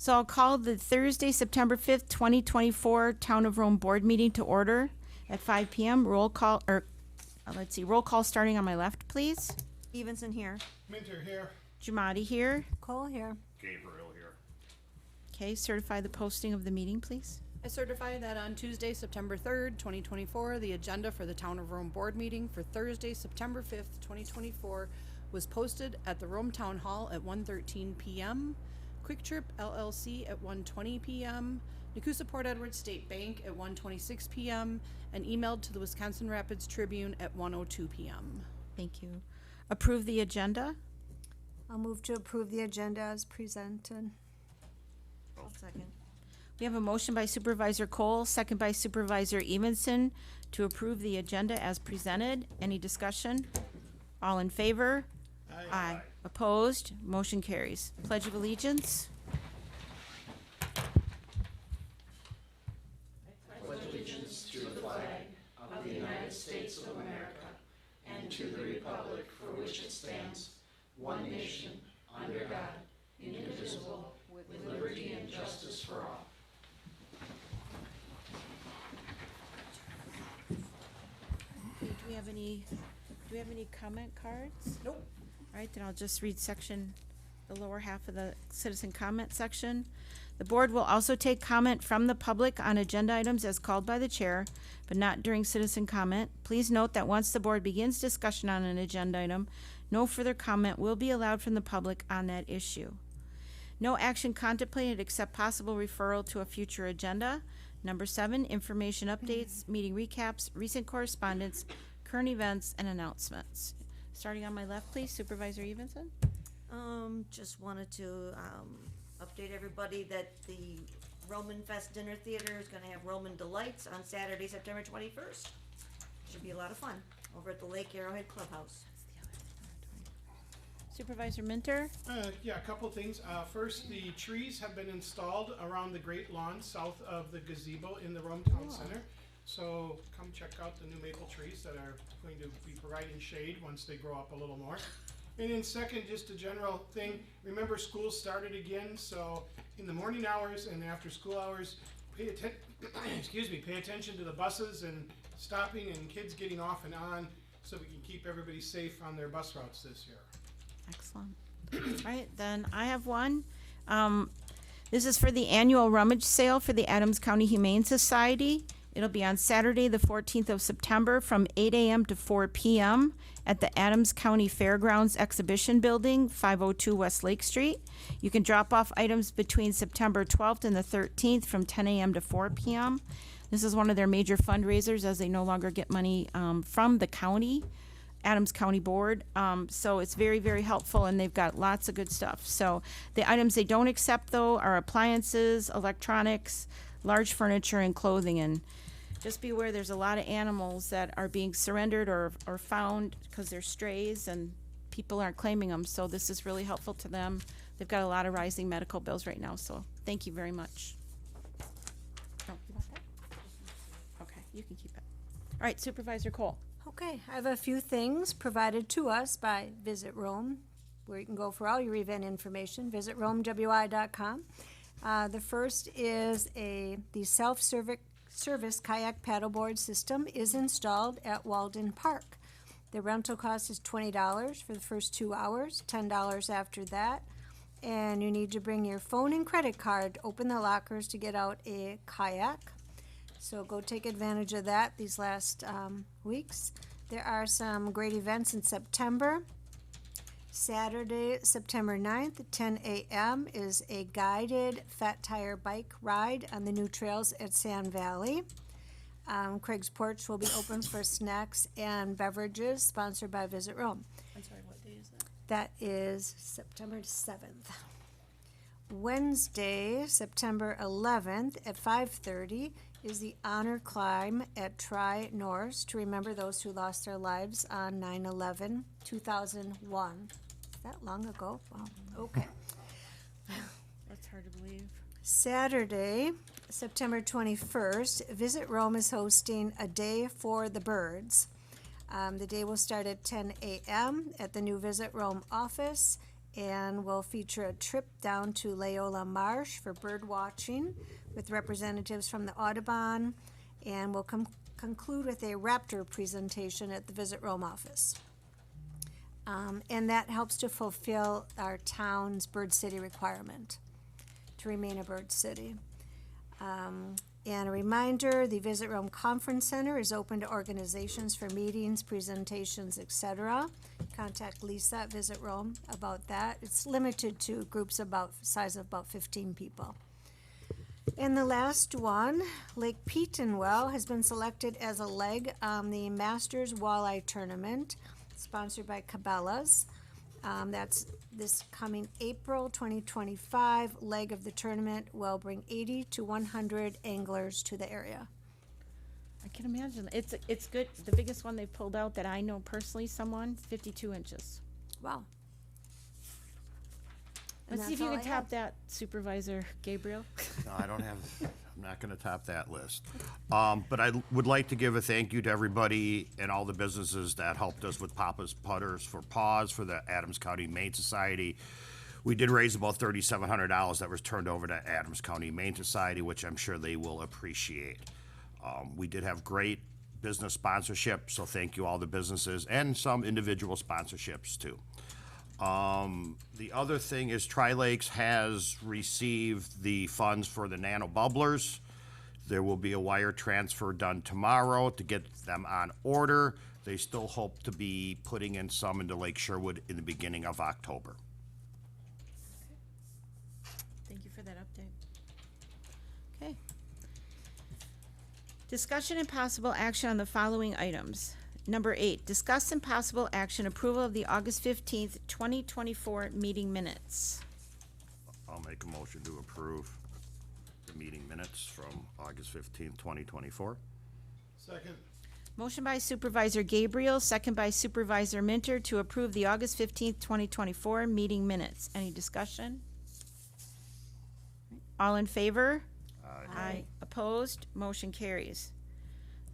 So I'll call the Thursday, September 5th, 2024 Town of Rome Board meeting to order at 5 p.m. Roll call, roll call starting on my left, please. Stevenson here. Minter here. Jamadi here. Cole here. Gabriel here. Okay, certify the posting of the meeting, please. I certify that on Tuesday, September 3rd, 2024, the agenda for the Town of Rome Board meeting for Thursday, September 5th, 2024 was posted at the Rome Town Hall at 1:13 p.m., Quick Trip LLC at 1:20 p.m., Nakusa Port Edward State Bank at 1:26 p.m., and emailed to the Wisconsin Rapids Tribune at 1:02 p.m. Thank you. Approve the agenda. I'll move to approve the agenda as presented. I'll second. We have a motion by Supervisor Cole, second by Supervisor Evenson to approve the agenda as presented. Any discussion? All in favor? Aye. Opposed? Motion carries. Pledge of Allegiance. Okay, do we have any comment cards? Nope. All right, then I'll just read the lower half of the citizen comment section. The board will also take comment from the public on agenda items as called by the chair, but not during citizen comment. Please note that once the board begins discussion on an agenda item, no further comment will be allowed from the public on that issue. No action contemplated except possible referral to a future agenda. Number 7, information updates, meeting recaps, recent correspondence, current events, and announcements. Starting on my left, please, Supervisor Evenson. Just wanted to update everybody that the Roman Fest Dinner Theater is going to have Roman Delights on Saturday, September 21st. Should be a lot of fun over at the Lake Arrowhead Clubhouse. Supervisor Minter. Yeah, a couple things. First, the trees have been installed around the Great Lawn south of the gazebo in the Rome Town Center. So come check out the new maple trees that are going to be providing shade once they grow up a little more. And then second, just a general thing, remember school started again, so in the morning hours and after school hours, pay attention to the buses and stopping and kids getting off and on so we can keep everybody safe on their bus routes this year. Excellent. All right, then I have one. This is for the annual rummage sale for the Adams County Humane Society. It'll be on Saturday, the 14th of September from 8 a.m. to 4 p.m. at the Adams County Fairgrounds Exhibition Building, 502 West Lake Street. You can drop off items between September 12th and the 13th from 10 a.m. to 4 p.m. This is one of their major fundraisers as they no longer get money from the county, Adams County Board. So it's very, very helpful, and they've got lots of good stuff. So the items they don't accept, though, are appliances, electronics, large furniture, and clothing. And just be aware there's a lot of animals that are being surrendered or found because they're strays and people aren't claiming them. So this is really helpful to them. They've got a lot of rising medical bills right now. So thank you very much. Oh, you want that? Okay, you can keep it. All right, Supervisor Cole. Okay, I have a few things provided to us by Visit Rome, where you can go for all your event information, visitRomeWI.com. The first is the self-service kayak paddleboard system is installed at Walden Park. The rental cost is $20 for the first 2 hours, $10 after that, and you need to bring your phone and credit card, open the lockers to get out a kayak. So go take advantage of that these last weeks. There are some great events in September. Saturday, September 9th, 10 a.m. is a guided fat tire bike ride on the new trails at Sand Valley. Craig's Porch will be open for snacks and beverages, sponsored by Visit Rome. I'm sorry, what day is that? That is September 7th. Wednesday, September 11th at 5:30 is the honor climb at Tri-Norse to remember those who lost their lives on 9/11/2001. Is that long ago? Wow. Okay. That's hard to believe. Saturday, September 21st, Visit Rome is hosting a day for the birds. The day will start at 10 a.m. at the new Visit Rome office, and will feature a trip down to Leola Marsh for bird watching with representatives from the Audubon, and will conclude with a raptor presentation at the Visit Rome office. And that helps to fulfill our town's bird city requirement to remain a bird city. And a reminder, the Visit Rome Conference Center is open to organizations for meetings, presentations, etc. Contact Lisa at Visit Rome about that. It's limited to groups about size of about 15 people. And the last one, Lake Petenwell has been selected as a leg on the Masters Walleye Tournament, sponsored by Cabela's. That's this coming April 2025. Leg of the tournament will bring 80 to 100 anglers to the area. I can imagine. It's good. The biggest one they pulled out that I know personally, someone, 52 inches. Wow. And Let's see if that's you all can I have. top that, Supervisor Gabriel. No, I don't have, I'm not gonna top that list. But I would like to give a thank you to everybody and all the businesses that helped us with Papa's Putters for Paws for the Adams County Humane Society. We did raise about $3,700 that was turned over to Adams County Humane Society, which I'm sure they will appreciate. We did have great business sponsorship, so thank you all the businesses, and some individual sponsorships too. The other thing is Tri-Lakes has received the funds for the nano bubblers. There will be a wire transfer done tomorrow to get them on order. They still hope to be putting in some into Lake Sherwood in the beginning of October. Thank you for that update. Okay. Discussion and possible action on the following items. Number 8, discuss and possible action approval of the August 15th, 2024 meeting minutes. I'll make a motion to approve the meeting minutes from August 15th, 2024. Second. Motion by Supervisor Gabriel, second by Supervisor Minter to approve the August 15th, 2024 meeting minutes. Any discussion? All in favor? Aye. Opposed? Motion carries.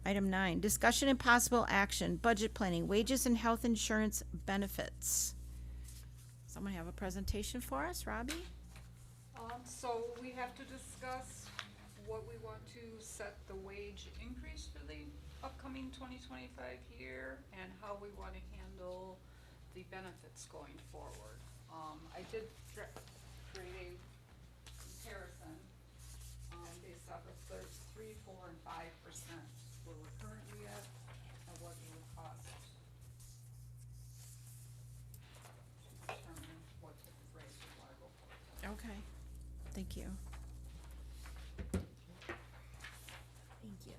Item 9, discussion and possible action, budget planning, wages and health insurance benefits. Someone have a presentation for us, Robbie? So we have to discuss what we want to set the wage increase for the upcoming 2025 year and how we want to handle the benefits going forward. I did create a comparison based off of 3, 4, and 5%, where we're currently at and what it would cost to determine what type of raise we want to go for. Okay, thank you. Thank you.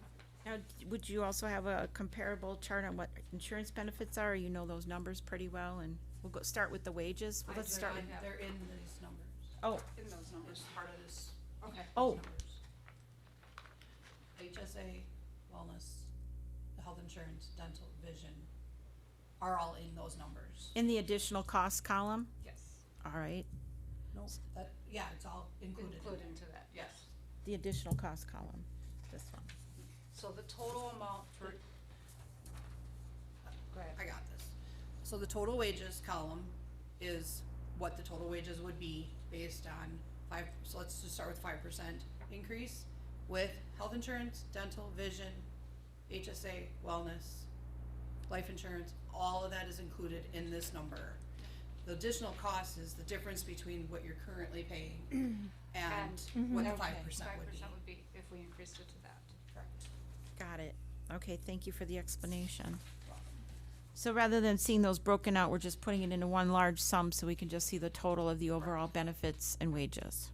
Now, would you also have a comparable chart on what insurance benefits are, or you know those numbers pretty well, and we'll start with the wages? Well, let's start with, They're in these numbers. oh, In those numbers. Part of this. Okay. Oh. numbers. HSA, wellness, the health insurance, dental, vision, are all in those numbers. in the additional cost column? Yes. All right, No, that, yeah, it's all included in Include there. into that, yes. the additional cost column, this one. So the total amount for, go ahead. I got this. So the total wages column is what the total wages would be based on so let's just start with 5% increase with health insurance, dental, vision, HSA, wellness, life insurance, all of that is included in this number. The additional cost is the difference between what you're currently paying and what the 5% Okay, would be. 5% would be if we increased it to that. Correct. Got it. Okay, thank you for the explanation. So rather than seeing those broken out, we're just putting it into one large sum so we can just see the total of the overall benefits and wages.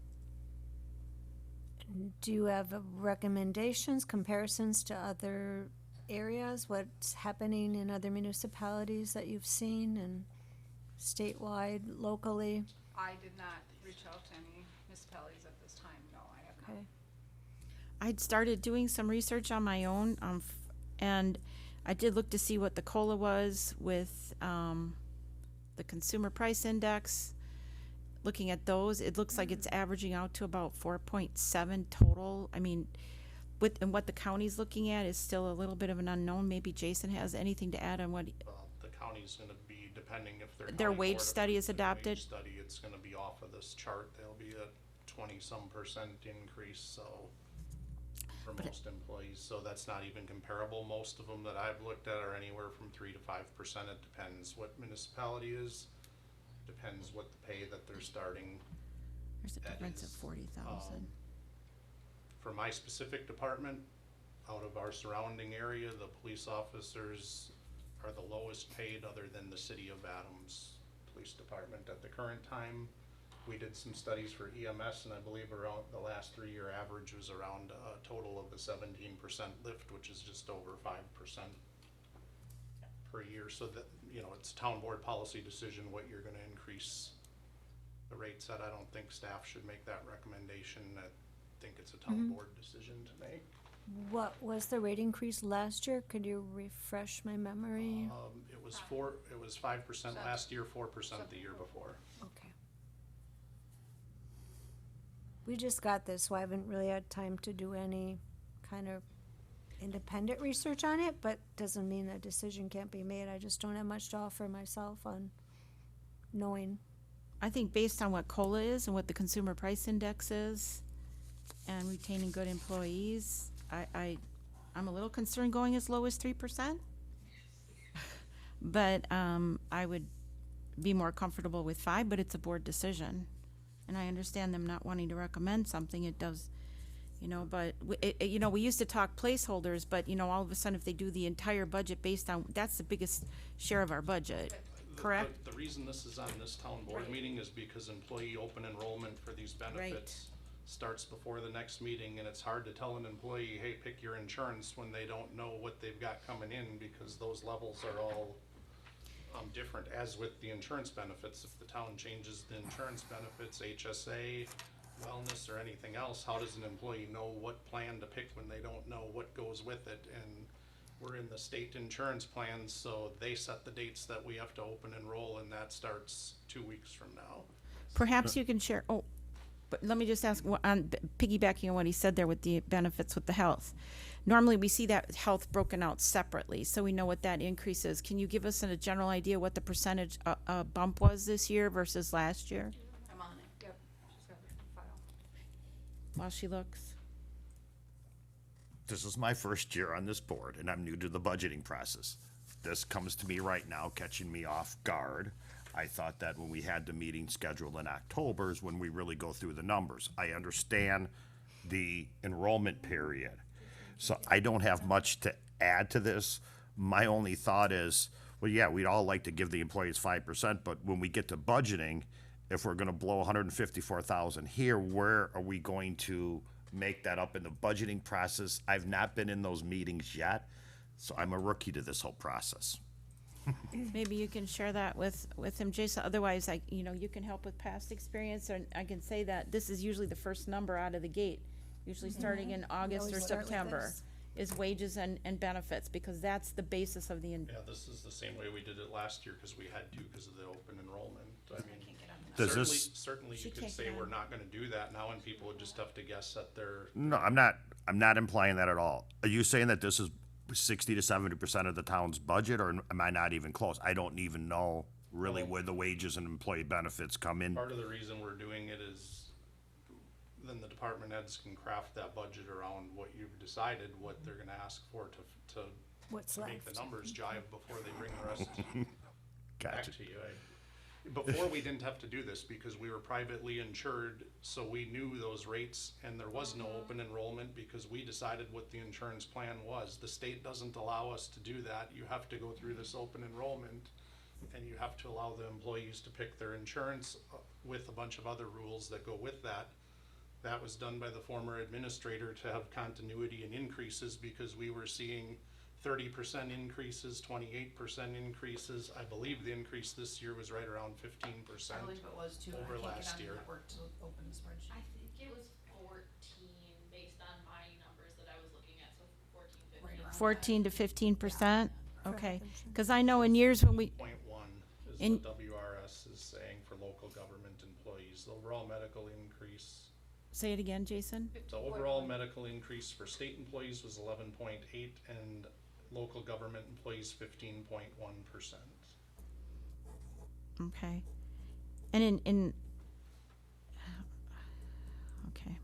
Do you have recommendations, comparisons to other areas? What's happening in other municipalities that you've seen and statewide, locally? I did not reach out to any municipalities at this time, no, I have not. Okay. I'd started doing some research on my own, and I did look to see what the COLA was with the Consumer Price Index. Looking at those, it looks like it's averaging out to about 4.7 total. I mean, and what the county's looking at is still a little bit of an unknown. Maybe Jason has anything to add on what, The county's gonna be, depending if their. Their county wage board study is approves the wage adopted? Study, it's gonna be off of this chart, there'll be a 20-some% increase, so. For most employees, so that's not even comparable. Most of them that I've looked at are anywhere from 3 to 5%. It depends what municipality is, depends what the pay that they're starting. There's a That difference of is, 40,000. For my specific department, out of our surrounding area, the police officers are the lowest paid other than the city of Adams Police Department at the current time. We did some studies for EMS, and I believe around the last 3-year average was around a total of a 17% lift, which is just over 5% per year. So that, you know, it's town board policy decision what you're gonna increase the rates at. I don't think staff should make that recommendation. I think it's a town board decision to make. What was the rate increase last year? Could you refresh my memory? It was 5% last year, 4% the year before. Okay. We just got this, so I haven't really had time to do any kind of independent research on it, but doesn't mean a decision can't be made. I just don't have much to offer myself on knowing. I think based on what COLA is and what the consumer price index is and retaining good employees, I'm a little concerned going as low as 3%. But, I would be more comfortable with 5, but it's a board decision. And I understand them not wanting to recommend something, it does, you know, but, you know, we used to talk placeholders, but, you know, all of a sudden if they do the entire budget based on, that's the biggest share of our budget, correct? The reason this is on this town board meeting is because employee open enrollment for these benefits starts before the next meeting, and it's hard to tell an employee, hey, pick your insurance when they don't know what they've got coming in, because those levels are all different, as with the insurance benefits. If the town changes the insurance benefits, HSA, wellness, or anything else, how does an employee know what plan to pick when they don't know what goes with it? And we're in the state insurance plans, so they set the dates that we have to open enroll, and that starts 2 weeks from now. Perhaps you can share, but let me just ask, on piggybacking on what he said there with the benefits with the health. Normally, we see that health broken out separately, so we know what that increase is. Can you give us a general idea what the percentage bump was this year versus last year? I'm on it. Yep, she's got it in the file. While she looks. This is my first year on this board, and I'm new to the budgeting process. This comes to me right now, catching me off guard. I thought that when we had the meeting scheduled in October is when we really go through the numbers. I understand the enrollment period, so I don't have much to add to this. My only thought is, well, yeah, we'd all like to give the employees 5%, but when we get to budgeting, if we're gonna blow 154,000 here, where are we going to make that up in the budgeting process? I've not been in those meetings yet, so I'm a rookie to this whole process. Maybe you can share that with him, Jason. Otherwise, you can help with past experience, and I can say that this is usually the first number out of the gate, usually starting in August or always start with September, this. is wages and benefits, because that's the basis of the, Yeah, this is the same way we did it last year, because we had to, because of the open enrollment. I mean, Does certainly, this- certainly She you could can't say get we're on. not gonna do that now, and people would just have to guess at their. No, I'm not implying that at all. Are you saying that this is 60 to 70% of the town's budget, or am I not even close? I don't even know really where the wages and employee benefits come in. Part of the reason we're doing it is then the department heads can craft that budget around what you've decided, what they're gonna ask for to What's make the left? numbers jive before they bring the rest back Gotcha. to you. Before, we didn't have to do this because we were privately insured, so we knew those rates, and there was no open enrollment because we decided what the insurance plan was. The state doesn't allow us to do that. You have to go through this open enrollment, and you have to allow the employees to pick their insurance with a bunch of other rules that go with that. That was done by the former administrator to have continuity and increases, because we were seeing 30% increases, 28% increases. I believe the increase this year was right around 15%. I believe it was too. Over I can't last get on the year. network to open the spreadsheet. I think it was 14 based on my numbers that I was looking at, so 14, 15. Right around 14 to 15%? Okay, pension. because I know in years when we, 0.1 is In- what WRS is saying for local government employees. The overall medical increase, say it again, Jason? the overall medical increase for state employees was 11.8, and local government employees 15.1%. Okay. And okay.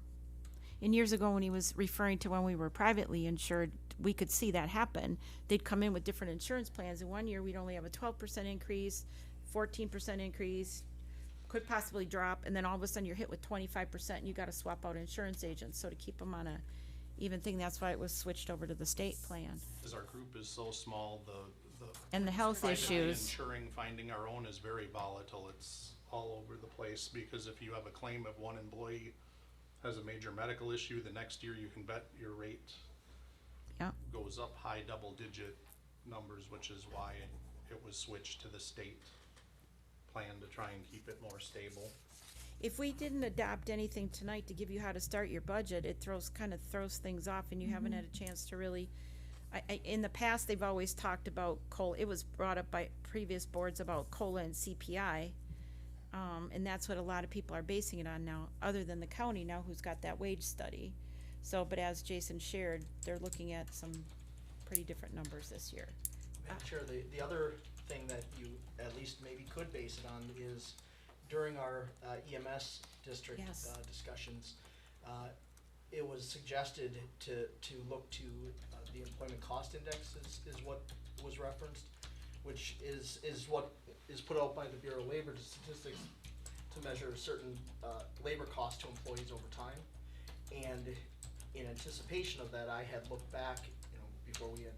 And years ago, when he was referring to when we were privately insured, we could see that happen. They'd come in with different insurance plans, and one year we'd only have a 12% increase, 14% increase, could possibly drop, and then all of a sudden you're hit with 25%, and you gotta swap out insurance agents, so to keep them on a even thing, that's why it was switched over to the state plan. As our group is so small, the And the health privately issues, insuring, finding our own is very volatile. It's all over the place, because if you have a claim of one employee has a major medical issue, the next year you can bet your rate yeah. goes up high double-digit numbers, which is why it was switched to the state plan to try and keep it more stable. If we didn't adopt anything tonight to give you how to start your budget, it kind of throws things off, and you haven't had a chance to really, in the past, they've always talked about COLA. It was brought up by previous boards about COLA and CPI. And that's what a lot of people are basing it on now, other than the county now, who's got that wage study. So, but as Jason shared, they're looking at some pretty different numbers this year. Madam Chair, the other thing that you at least maybe could base it on is during our EMS district Yes. discussions, it was suggested to look to the employment cost index is what was referenced, which is what is put out by the Bureau of Labor Statistics to measure certain labor costs to employees over time. And in anticipation of that, I had looked back, before we had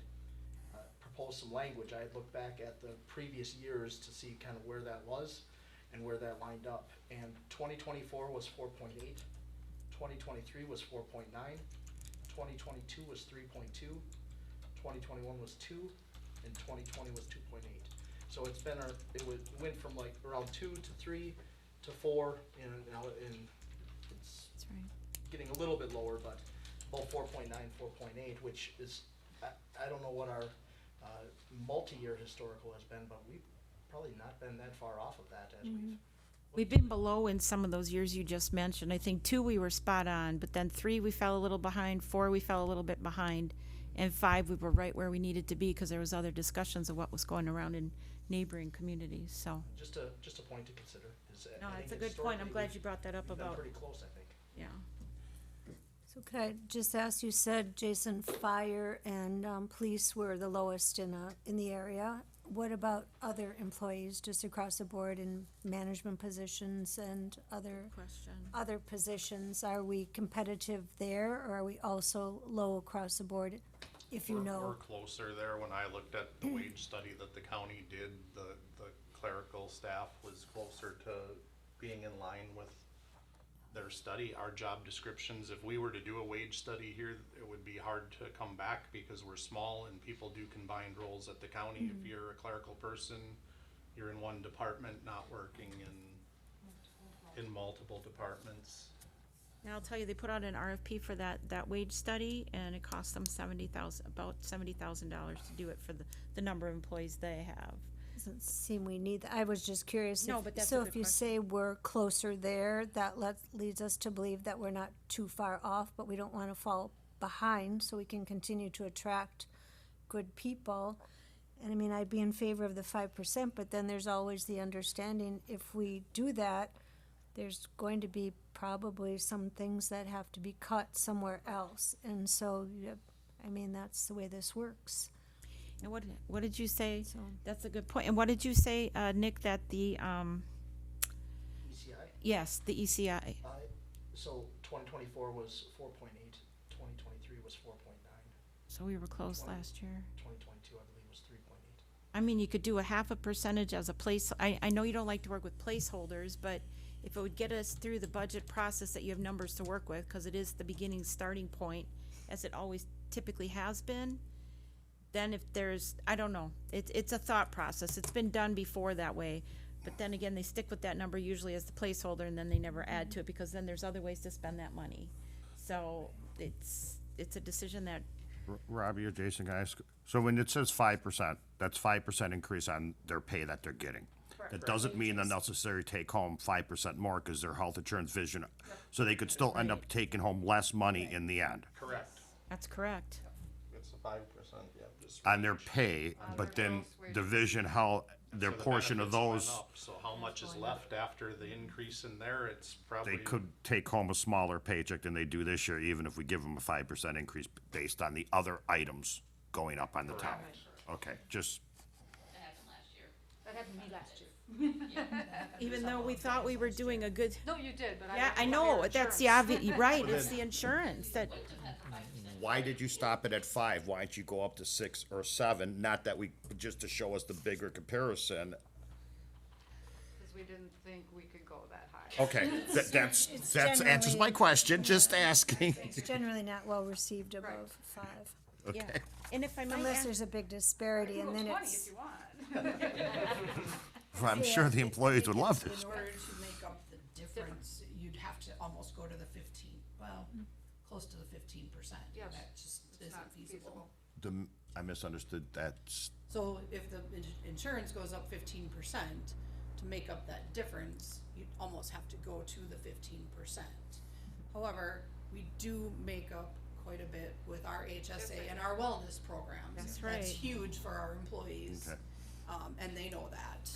proposed some language, I had looked back at the previous years to see kind of where that was and where that lined up. And 2024 was 4.8, 2023 was 4.9, 2022 was 3.2, 2021 was 2, and 2020 was 2.8. So it's been it went from like around 2 to 3 to 4, and now it's That's right. getting a little bit lower, but about 4.9, 4.8, which is, I don't know what our multi-year historical has been, but we've probably not been that far off of that as We've been below in some of those years you just mentioned. I think 2 we were spot on, but then 3 we fell a little behind, 4 we fell a little bit behind, and 5 we were right where we needed to be because there was other discussions of what was going around in neighboring communities. So, just a point to consider. no, I that's a think good point. I'm historically glad you brought that up we've been about, pretty close, I think. yeah. So could I just ask, you said, Jason, fire and police were the lowest in the area. What about other employees just across the board in management positions and Question. other positions? Are we competitive there, or are we also low across the board, if you We're know? closer there. When I looked at the wage study that the county did, the clerical staff was closer to being in line with their study. Our job descriptions, if we were to do a wage study here, it would be hard to come back because we're small and people do combined roles at the county. If you're a clerical person, you're in one department, not working in multiple departments. Now, I'll tell you, they put out an RFP for that wage study, and it cost them about $70,000 to do it for the number of employees they have. Doesn't seem we need that. I was just curious. No, if- but that's a So good if you question. say we're closer there, that leads us to believe that we're not too far off, but we don't want to fall behind, so we can continue to attract good people. And I mean, I'd be in favor of the 5%, but then there's always the understanding, if we do that, there's going to be probably some things that have to be cut somewhere else. And so, I mean, that's the way this works. And what did you say? So- That's a good point. And what did you say, Nick, that the, ECI, yes, the ECI, so 2024 was 4.8, 2023 was 4.9, so we were close last year. 2022 I believe was 3.8. I mean, you could do a 0.5% as a place, I know you don't like to work with placeholders, but if it would get us through the budget process that you have numbers to work with, because it is the beginning starting point, as it always typically has been, then if there's, I don't know, it's a thought process. It's been done before that way. But then again, they stick with that number usually as the placeholder, and then they never add to it, because then there's other ways to spend that money. So it's a decision that, Robbie or Jason, can I ask, so when it says 5%, that's 5% increase on their pay that they're getting. That doesn't mean they'll necessarily take home 5% more because their health insurance, vision, so they could still end up taking home less money in the end. Correct. that's correct. It's a 5%, yeah, just office on their wage. pay, but then gross wage. division how their So the portion of benefits went those, up, so how much is left after the increase in there, it's probably. they could take home a smaller paycheck than they do this year, even if we give them a 5% increase based on the other items going up on the town. Okay, just, That happened last year. That happened to me last year. Even though we thought we were doing a good, No, you did, but I. yeah, don't I know know, your that's the insurance. obvious, right, it's the insurance that, why did you stop it at 5? Why don't you go up to 6 or 7? Not that we, just to show us the bigger comparison. Cause we didn't think we could go that high. Okay, that's answers generally- my question, just asking. It's generally not well received above 5, yeah. And if I might unless ask, there's a big disparity, and then 20 it's. if you want. I'm sure the employees would love this. In order to make up the difference, you'd have to almost go to the 15, well, close to the 15%. Yes. That just It's isn't not feasible. I misunderstood that. So if the insurance goes up 15%, to make up that difference, you'd almost have to go to the 15%. However, we do make up quite a bit with our HSA and our wellness programs. That's right. That's huge for our employees, Okay. and they know that.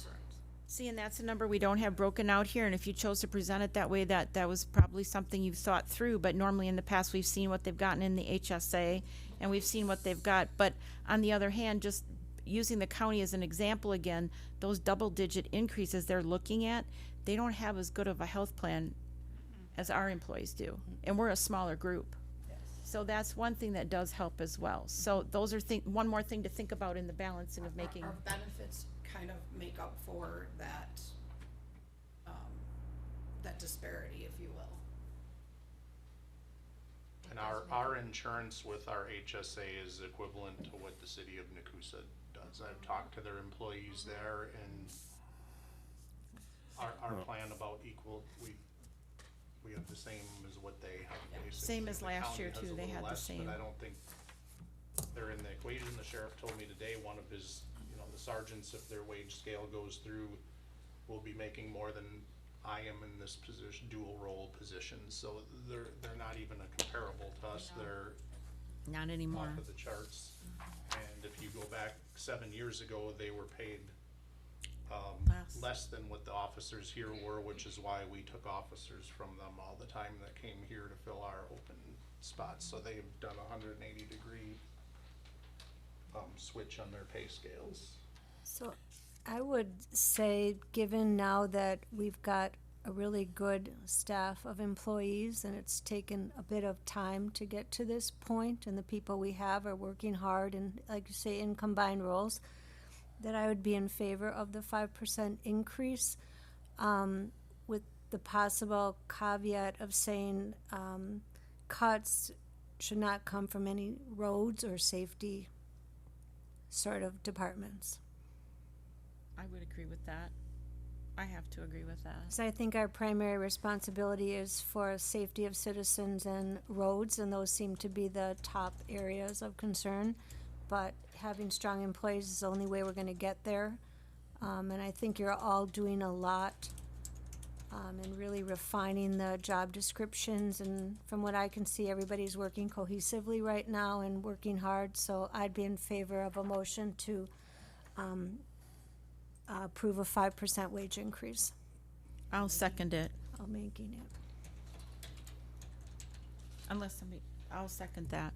see, and that's a number we don't have broken out here, and if you chose to present it that way, that was probably something you thought through, but normally in the past, we've seen what they've gotten in the HSA, and we've seen what they've got, but on the other hand, just using the county as an example again, those double-digit increases they're looking at, they don't have as good of a health plan as our employees do, and we're a smaller group. So that's one thing that does help as well. So those are one more thing to think about in the balancing of making. Our benefits kind of make up for that, that disparity, if you will. And our insurance with our HSA is equivalent to what the city of Nakusa does. I've talked to their employees there, and our plan about equal, we have the same as what they have basically. Same as The last county year, has too. a They little had the less, same. But I don't think they're in the equation. The sheriff told me today, one of his, the sergeants, if their wage scale goes through, will be making more than I am in this position, dual role position. So they're not even a comparable to us. They're Not anymore. off of the charts. And if you go back 7 years ago, they were paid Less. less than what the officers here were, which is why we took officers from them all the time that came here to fill our open spots. So they've done a 180-degree switch on their pay scales. So I would say, given now that we've got a really good staff of employees and it's taken a bit of time to get to this point, and the people we have are working hard and, like you say, in combined roles, that I would be in favor of the 5% increase, with the possible caveat of saying cuts should not come from any roads or safety sort of departments. I would agree with that. I have to agree with that. So I think our primary responsibility is for safety of citizens and roads, and those seem to be the top areas of concern. But having strong employees is the only way we're gonna get there. And I think you're all doing a lot, and really refining the job descriptions, and from what I can see, everybody's working cohesively right now and working hard, so I'd be in favor of a motion to, approve a 5% wage increase. I'll second it, I'm making it. unless somebody, I'll second that.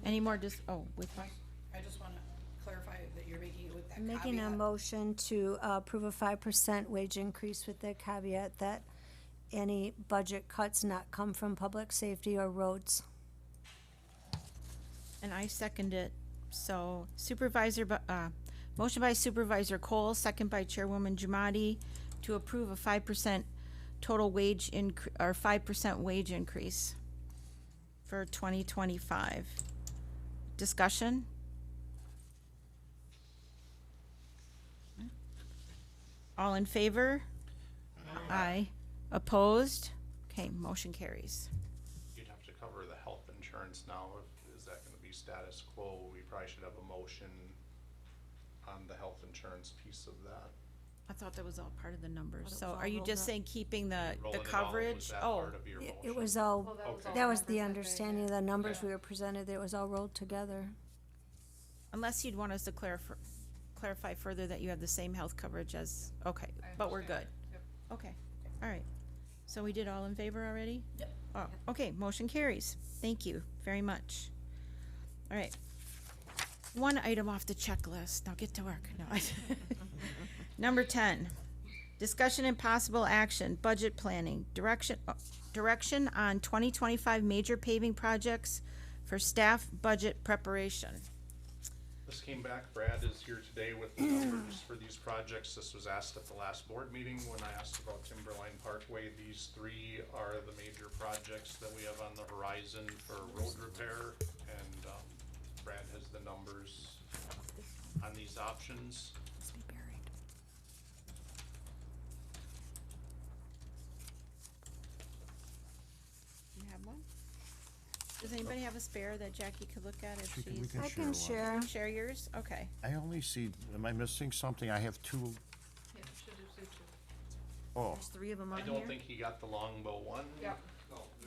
Any more with what? I just wanna clarify that you're making it with that I'm making a caveat. motion to approve a 5% wage increase with the caveat that any budget cuts not come from public safety or roads. And I second it. So motion by Supervisor Cole, second by Chairwoman Jamadi, to approve a 5% total wage or 5% wage increase for 2025. Discussion? All in favor? Aye. Opposed? Okay, motion carries. You'd have to cover the health insurance now. Is that gonna be status quo? We probably should have a motion on the health insurance piece of that. I thought that was all part of the numbers. Thought it So was all are you rolled just up. saying keeping the Rolling it all, was coverage? that Oh, part of your motion? It was all, Well, that was all that was the numbers that they understanding of the numbers we were presented, that it was all rolled together. Unless you'd want us to clarify further that you have the same health coverage as, okay, I but we're good. understand. Yep. Okay, all right. So we did all in favor already? Yep. Oh, okay, motion carries. Thank you very much. All right. One item off the checklist. Now get to work. No. Number 10, discussion and possible action, budget planning, direction on 2025 major paving projects for staff budget preparation. This came back, Brad is here today with the numbers for these projects. This was asked at the last board meeting when I asked about Timberline Parkway. These three are the major projects that we have on the horizon for road repair, and Brad has the numbers on these options. You have one? Does anybody have a spare that Jackie could look at if We she's? can I can one. share. Share yours? Okay. I only see, am I missing something? I have two, Yeah, should have said two. oh, There's 3 of them on I here. don't think he got the longbow one. Yep.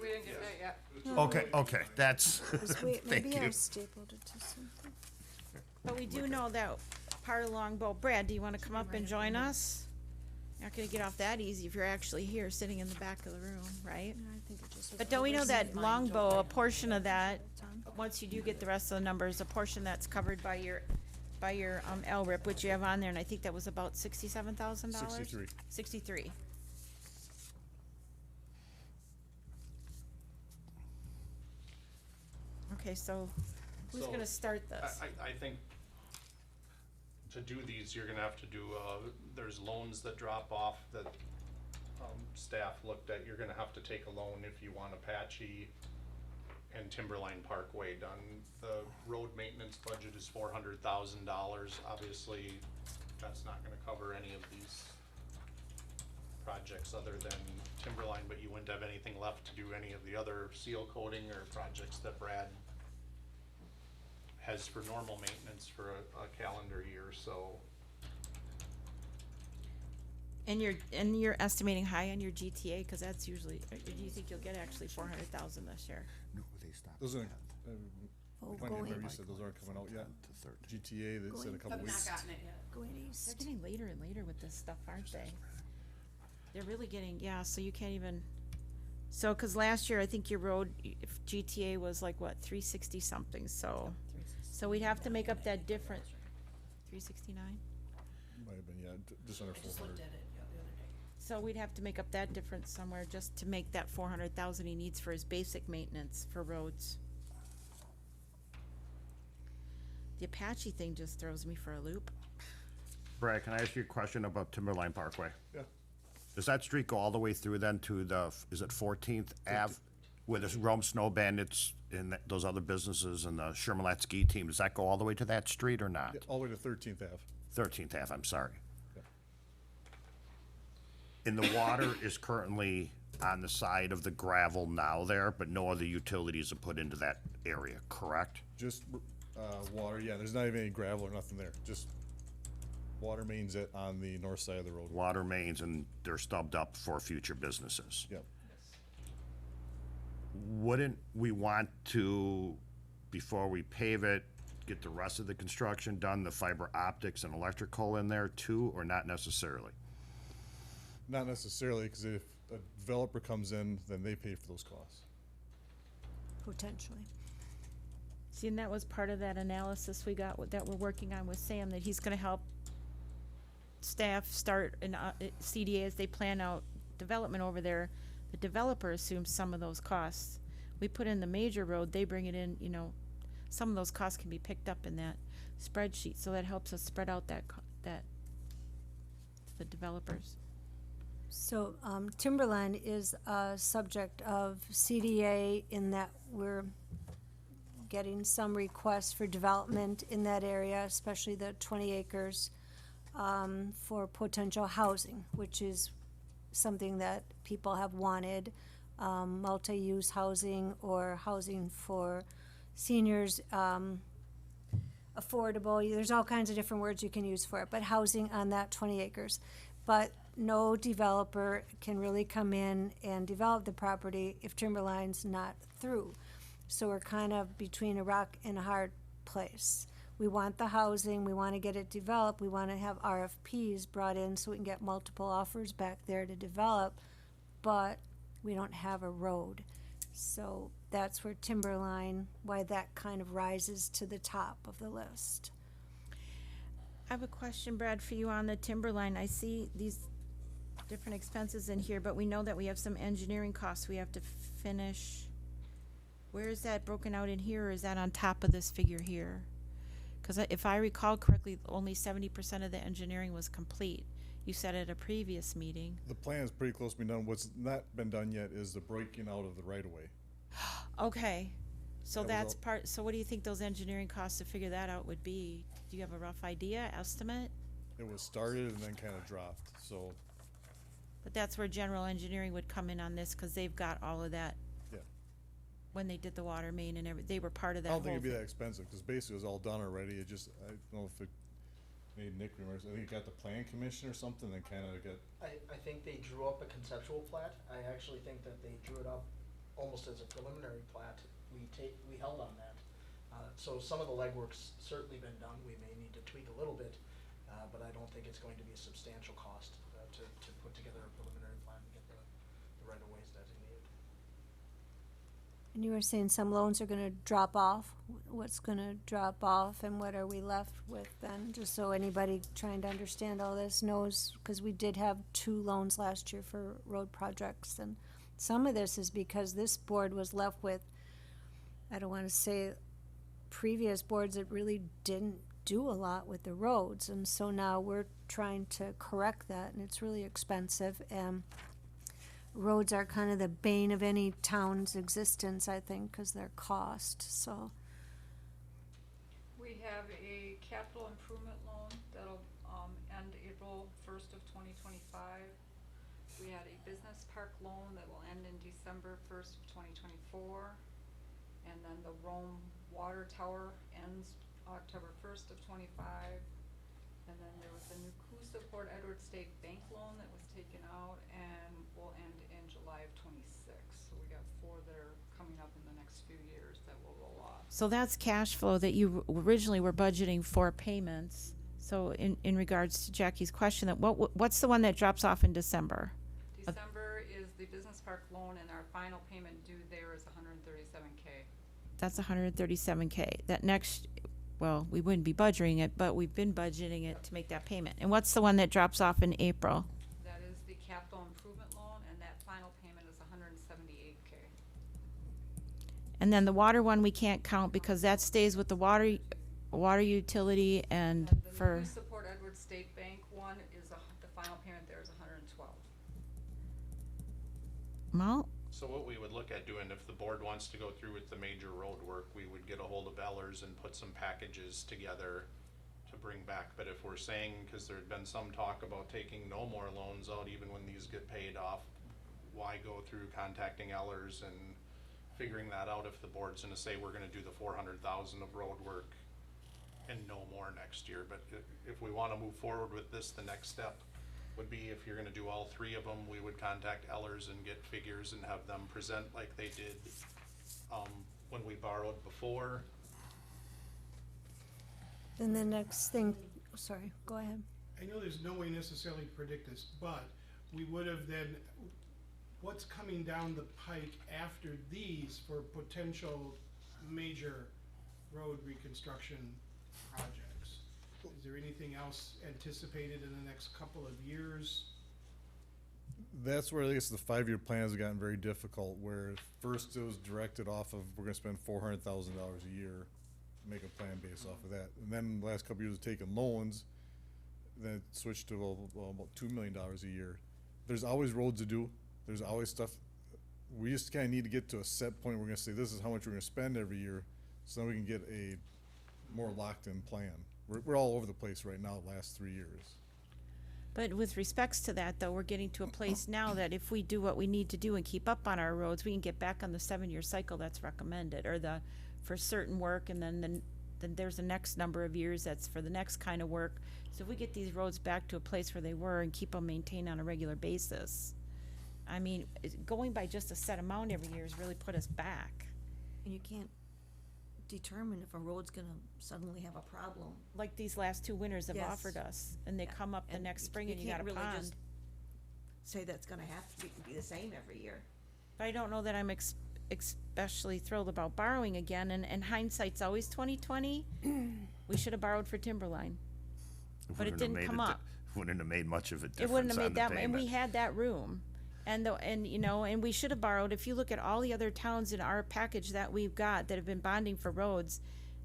We didn't get that yet. okay, that's, Wait, thank maybe I you. stapled it to something. But we do know that part of Longbow. Brad, do you want to come up and join us? You're not going to get off that easy if you're actually here, sitting in the back of the room, right? I think it just was But don't we know that oversight. Longbow, a portion of that, once you do get the rest of the numbers, a portion that's covered by your LRIP, which you have on there, and I think that was about $67,000? 63. 63. Okay, so who's So, gonna start this? I think to do these, you're gonna have to do, there's loans that drop off that, staff looked at. You're gonna have to take a loan if you want Apache and Timberline Parkway done. The road maintenance budget is $400,000. Obviously, that's not gonna cover any of these projects other than Timberline, but you wouldn't have anything left to do any of the other seal coating or projects that Brad has for normal maintenance for a calendar year, so. And you're estimating high on your GTA, cause that's usually, or do you think you'll get actually 400,000 this year? No, they stopped. Those aren't, Oh, Finance going, Committee said those aren't coming out yet. To 13. GTA, they said a couple Have not weeks. gotten it yet. going They're east. getting later and later with this stuff, aren't they? They're really getting, yeah, so you can't even, so, cause last year, I think your road, if GTA was like, what, 360 something, so we'd have to make up that different, 369? Might have been, yeah, just under 400. So we'd have to make up that difference somewhere just to make that 400,000 he needs for his basic maintenance for roads. The Apache thing just throws me for a loop. Brad, can I ask you a question about Timberline Parkway? Yeah. Does that street go all the way through then to the, is it 14th Ave? Where the Rome Snow Bandits and those other businesses and the Sherman ski team, does that go all the way to that street or not? Yeah, all the way to 13th Ave. 13th Ave, I'm sorry. Yeah. And the water is currently on the side of the gravel now there, but no other utilities are put into that area, correct? Just, water, yeah, there's not even any gravel or nothing there, just water mains on the north side of the road. Water mains, and they're stubbed up for future businesses. Yep. Wouldn't we want to, before we pave it, get the rest of the construction done, the fiber optics and electrical in there too, or not necessarily? Not necessarily, because if a developer comes in, then they pay for those costs. Potentially. See, and that was part of that analysis we got, that we're working on with Sam, that he's gonna help staff start an CDA as they plan out development over there. The developer assumes some of those costs. We put in the major road, they bring it in, you know, some of those costs can be picked up in that spreadsheet, so that helps us spread out that to the developers. So, Timberline is a subject of CDA in that we're getting some requests for development in that area, especially the 20 acres, for potential housing, which is something that people have wanted, multi-use housing or housing for seniors, affordable. There's all kinds of different words you can use for it, but housing on that 20 acres. But no developer can really come in and develop the property if Timberline's not through. So we're kind of between a rock and a hard place. we want the housing, we want to get it developed, we want to have RFPs brought in so we can get multiple offers back there to develop, but we don't have a road. So that's where Timberline, why that kind of rises to the top of the list. I have a question, Brad, for you on the Timberline. I see these different expenses in here, but we know that we have some engineering costs we have to finish. Where is that broken out in here, or is that on top of this figure here? Because if I recall correctly, only 70% of the engineering was complete. You said at a previous meeting. The plan is pretty close to being done. What's not been done yet is the breaking out of the right of way. Okay, so That was that's all- part, so what do you think those engineering costs to figure that out would be? Do you have a rough idea, estimate? It was started and then kind of dropped, so, But that's where general engineering would come in on this, because they've got all of that. yeah. When they did the water main and they were part of that I whole don't think it'd be thing. that expensive, because basically it was all done already. It just, I don't know if it made Nick remember, I think it got the plan commission or something, then kind of got, I think they drew up a conceptual plat. I actually think that they drew it up almost as a preliminary plat. We held on that. So some of the legwork's certainly been done. We may need to tweak a little bit, but I don't think it's going to be a substantial cost to put together a preliminary plan and get the right of ways designated. And you were saying some loans are gonna drop off. What's gonna drop off and what are we left with then? Just so anybody trying to understand all this knows, because we did have 2 loans last year for road projects. And some of this is because this board was left with, I don't wanna say previous boards that really didn't do a lot with the roads. And so now we're trying to correct that, and it's really expensive. And roads are kind of the bane of any town's existence, I think, because their cost, so. We have a capital improvement loan that'll, end April first of 2025. We had a business park loan that will end in December first of 2024. And then the Rome Water Tower ends October first of 25. And then there was the new Coosa Port Edward State Bank loan that was taken out and will end in July of 26. So we got 4 that are coming up in the next few years that will roll off. So that's cash flow that you originally were budgeting for payments. So in regards to Jackie's question, that what's the one that drops off in December? December is the business park loan, and our final payment due there is $137K. That's 137K. That next, well, we wouldn't be budgeting it, but we've been budgeting it to make that payment. And what's the one that drops off in April? That is the capital improvement loan, and that final payment is $178K. And then the water one we can't count because that stays with the water utility and And the for, new Support Edward State Bank one is, the final payment there is $112. well, So what we would look at doing, if the board wants to go through with the major road work, we would get a hold of Ellers and put some packages together to bring back. But if we're saying, cause there'd been some talk about taking no more loans out even when these get paid off, why go through contacting Ellers and figuring that out if the board's gonna say we're gonna do the 400,000 of road work and no more next year? But if we wanna move forward with this, the next step would be, if you're gonna do all 3 of them, we would contact Ellers and get figures and have them present like they did, when we borrowed before. Then the next thing, sorry, go ahead. I know there's no way necessarily to predict this, but we would have then, what's coming down the pike after these for potential major road reconstruction projects? Is there anything else anticipated in the next couple of years? that's where I guess the 5-year plans have gotten very difficult, where first it was directed off of, we're gonna spend $400,000 a year, make a plan based off of that. And then the last couple of years of taking loans, then it switched to about $2 million a year. There's always roads to do, there's always stuff. We just kinda need to get to a set point, we're gonna say, this is how much we're gonna spend every year, so then we can get a more locked-in plan. We're all over the place right now, the last 3 years. but with respects to that though, we're getting to a place now that if we do what we need to do and keep up on our roads, we can get back on the 7-year cycle that's recommended, or for certain work, and then there's the next number of years that's for the next kind of work. So if we get these roads back to a place where they were and keep them maintained on a regular basis, I mean, going by just a set amount every year has really put us back. And you can't determine if a road's gonna suddenly have a problem. Like these last 2 winters have Yes. offered us, and they Yeah. come up the And next you- spring you and you got a can't really pond. just say that's gonna have to be the same every year. But I don't know that I'm especially thrilled about borrowing again, and hindsight's always 2020. We should have borrowed for Timberline. But it Wouldn't have didn't made come a di- up. Wouldn't have made much of a It wouldn't difference have on made the that, and we payment. had that room. And we should have borrowed, if you look at all the other towns in our package that we've got that have been bonding for roads,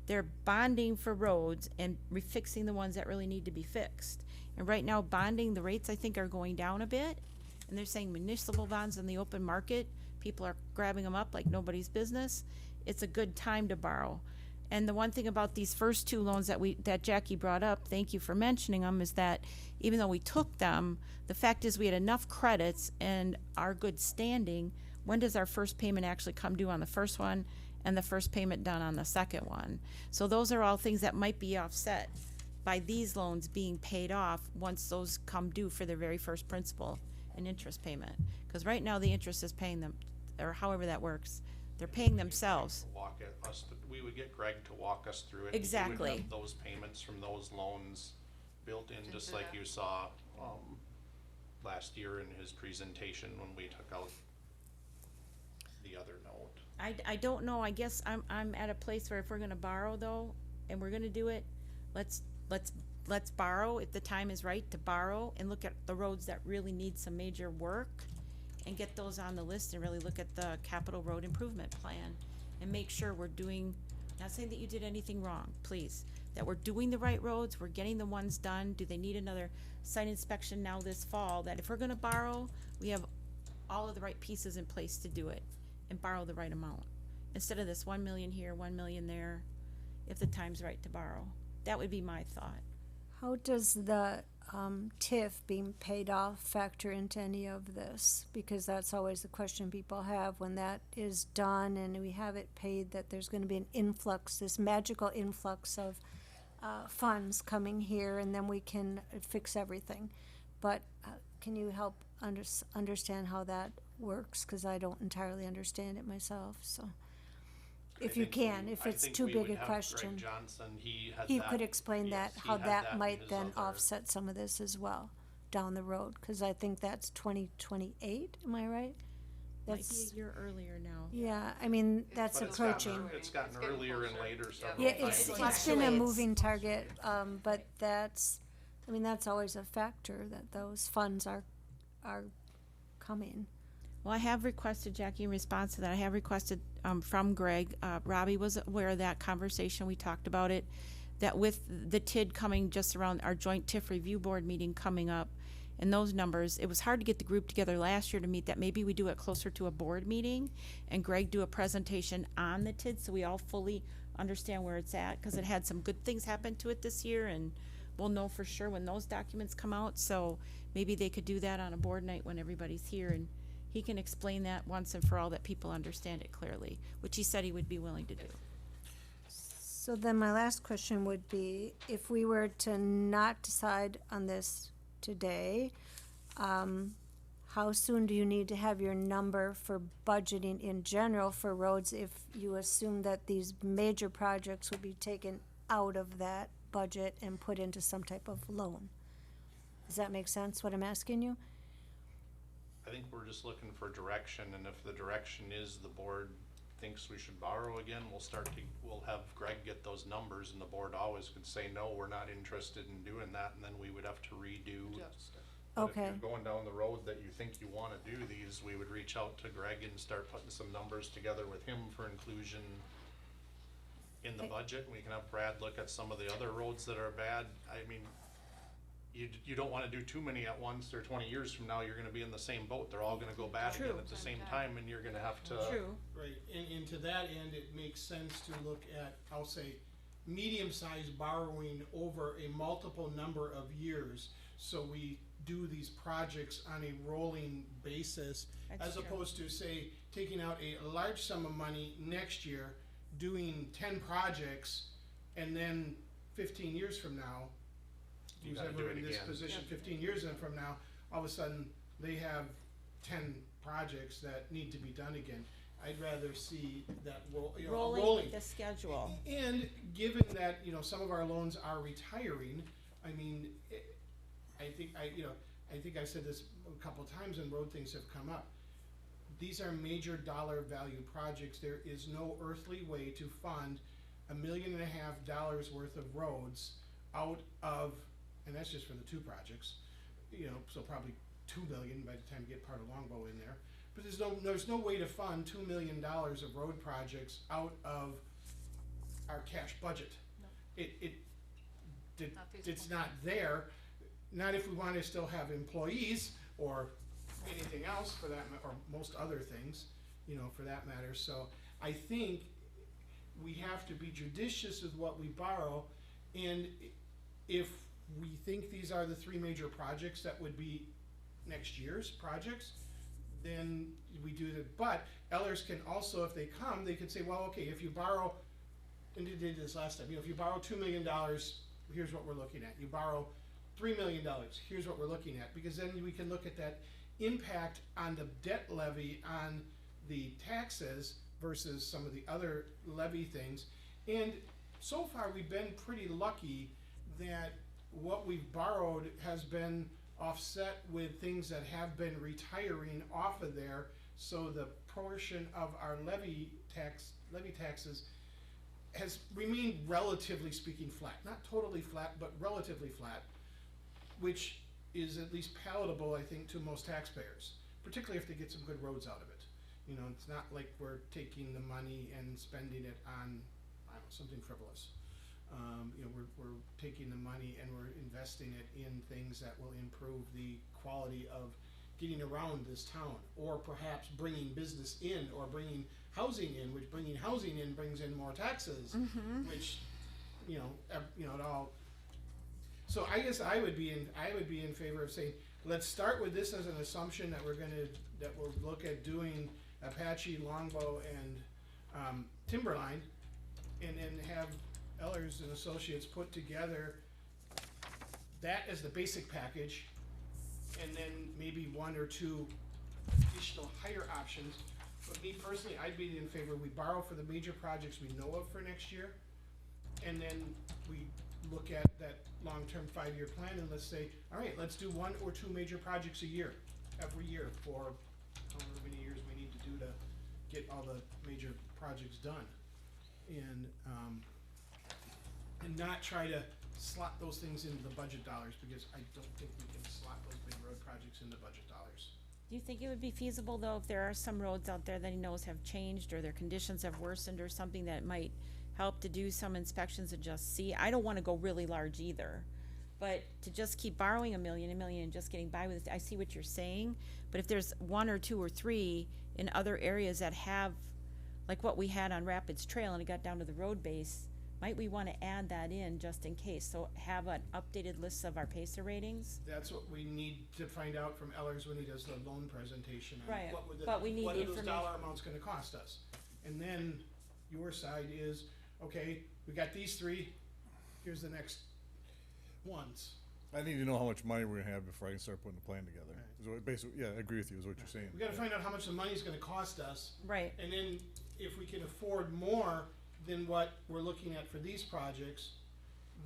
they're bonding for roads and refixing the ones that really need to be fixed. And right now, bonding, the rates I think are going down a bit, and they're saying municipal bonds on the open market, people are grabbing them up like nobody's business. It's a good time to borrow. And the one thing about these first 2 loans that Jackie brought up, thank you for mentioning them, is that even though we took them, the fact is we had enough credits and our good standing. When does our first payment actually come due on the first one and the first payment done on the second one? So those are all things that might be offset by these loans being paid off once those come due for their very first principal and interest payment. Because right now the interest is paying them, or however that works, they're paying themselves. We would get Greg to walk us through it. Exactly. He would have those payments from those loans built in, just Into like that. you saw, last year in his presentation when we took out the other note. I don't know, I guess I'm at a place where if we're gonna borrow though, and we're gonna do it, let's borrow if the time is right to borrow and look at the roads that really need some major work and get those on the list and really look at the capital road improvement plan and make sure we're doing, not saying that you did anything wrong, please, that we're doing the right roads, we're getting the ones done. Do they need another site inspection now this fall? That if we're gonna borrow, we have all of the right pieces in place to do it and borrow the right amount. Instead of this 1 million here, 1 million there, if the time's right to borrow. That would be my thought. How does the TIF being paid off factor into any of this? Because that's always the question people have when that is done and we have it paid, that there's gonna be an influx, this magical influx of funds coming here, and then we can fix everything. But can you help understand how that works? Cause I don't entirely understand it myself, so. If you can, if it's too big a question. Greg Johnson, he had He that- could explain that, yes, he how had that in might his then other- offset some of this as well down the road, cause I think that's 2028, am I right? Might be That's, a year earlier now. yeah, I mean, that's But it's gotten- approaching. It's gotten It's getting earlier and closer. later Yeah. several Yeah, times. it's been a fluctuates. moving target, but that's, I mean, that's always a factor, that those funds are coming. Well, I have requested, Jackie, in response to that, I have requested from Greg, Robbie was aware of that conversation, we talked about it, that with the TID coming just around our joint TIF review board meeting coming up, and those numbers, it was hard to get the group together last year to meet that. Maybe we do it closer to a board meeting, and Greg do a presentation on the TID, so we all fully understand where it's at, because it had some good things happen to it this year, and we'll know for sure when those documents come out, so maybe they could do that on a board night when everybody's here, and he can explain that once and for all, that people understand it clearly, which he said he would be willing to do. So then my last question would be, if we were to not decide on this today, how soon do you need to have your number for budgeting in general for roads if you assume that these major projects would be taken out of that budget and put into some type of loan? Does that make sense, what I'm asking you? I think we're just looking for direction, and if the direction is the board thinks we should borrow again, we'll have Greg get those numbers, and the board always could say, no, we're not interested in doing that, and then we would have to redo. But if Okay. you're going down the road that you think you wanna do these, we would reach out to Greg and start putting some numbers together with him for inclusion in the budget. We can have Brad look at some of the other roads that are bad. I mean, you don't wanna do too many at once, or 20 years from now, you're gonna be in the same boat. They're all gonna go bad again True. at the same time, and you're gonna have to. True. Right, and to that end, it makes sense to look at, I'll say, medium-sized borrowing over a multiple number of years. So we do these projects on a rolling basis, That's as true. opposed to, say, taking out a large sum of money next year, doing 10 projects, and then 15 years from now, You who's gotta do ever it in this again. position 15 years in from now, all of a sudden, they have 10 projects that need to be done again. I'd rather see that roll, you know, Rolling with the schedule. And given that, you know, some of our loans are retiring, I mean, I think I said this a couple times when road things have come up. These are major dollar value projects. There is no earthly way to fund $1.5 million worth of roads out of, and that's just for the two projects, you know, so probably $2 million by the time you get part of Longbow in there. But there's no way to fund $2 million of road projects out of our cash budget. Not feasible. It's not there, not if we want to still have employees or anything else for that, or most other things, you know, for that matter. So I think we have to be judicious with what we borrow, and if we think these are the three major projects that would be next year's projects, then we do that. But Ellers can also, if they come, they could say, well, okay, if you borrow, and they did this last time, you know, if you borrow $2 million, here's what we're looking at. You borrow $3 million, here's what we're looking at. Because then we can look at that impact on the debt levy on the taxes versus some of the other levy things. And so far, we've been pretty lucky that what we've borrowed has been offset with things that have been retiring off of there. So the portion of our levy taxes has remained, relatively speaking, flat. Not totally flat, but relatively flat, which is at least palatable, I think, to most taxpayers, particularly if they get some good roads out of it. You know, it's not like we're taking the money and spending it on, I don't know, something frivolous. You know, we're taking the money and we're investing it in things that will improve the quality of getting around this town, or perhaps bringing business in, or bringing housing in, which bringing housing in brings in more taxes, which, you know, it all. So I guess I would be in favor of saying, let's start with this as an assumption that we'll look at doing Apache, Longbow, and Timberline, and then have Ellers and Associates put together that as the basic package, and then maybe one or two additional higher options. But me personally, I'd be in favor, we borrow for the major projects we know of for next year, and then we look at that long-term 5-year plan, and let's say, all right, let's do 1 or 2 major projects a year, every year, for however many years we need to do to get all the major projects done. And not try to slot those things into the budget dollars, because I don't think we can slot those big road projects into budget dollars. Do you think it would be feasible, though, if there are some roads out there that he knows have changed, or their conditions have worsened, or something that might help to do some inspections and just see? I don't wanna go really large either, but to just keep borrowing $1 million and just getting by with it, I see what you're saying. But if there's 1 or 2 or 3 in other areas that have, like what we had on Rapids Trail, and it got down to the road base, might we wanna add that in just in case? So have an updated list of our PACER ratings? That's what we need to find out from Ellers when he does the loan presentation. On Right, what would but we need what the are those information. dollar amounts gonna cost us? And then your side is, okay, we got these 3, here's the next ones. I need to know how much money we're gonna have before I can start putting a plan together. Is what, basically, yeah, I agree with you, is what you're saying. We gotta find out how much the money's gonna cost us. Right. And then if we can afford more than what we're looking at for these projects,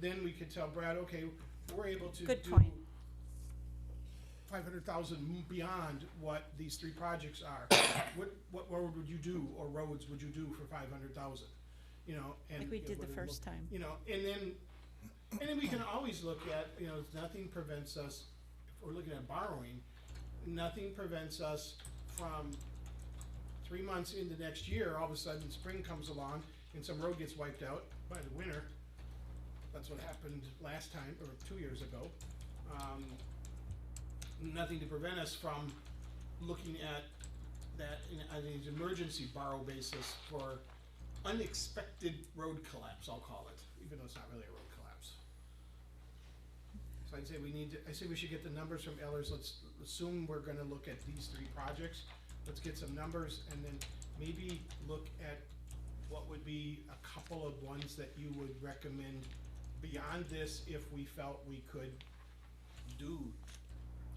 then we could tell Brad, okay, we're able to Good do point. 500,000 beyond what these 3 projects are. What road would you do, or roads would you do for 500,000? You know, and. Like we you know, did the what it first look- time. You know, and then we can always look at, you know, nothing prevents us, if we're looking at borrowing, nothing prevents us from 3 months into next year, all of a sudden spring comes along and some road gets wiped out by the winter. That's what happened last time, or 2 years ago. Nothing to prevent us from looking at that on an emergency borrow basis for unexpected road collapse, I'll call it, even though it's not really a road collapse. So I'd say I say we should get the numbers from Ellers. Let's assume we're gonna look at these 3 projects. Let's get some numbers, and then maybe look at what would be a couple of ones that you would recommend beyond this, if we felt we could do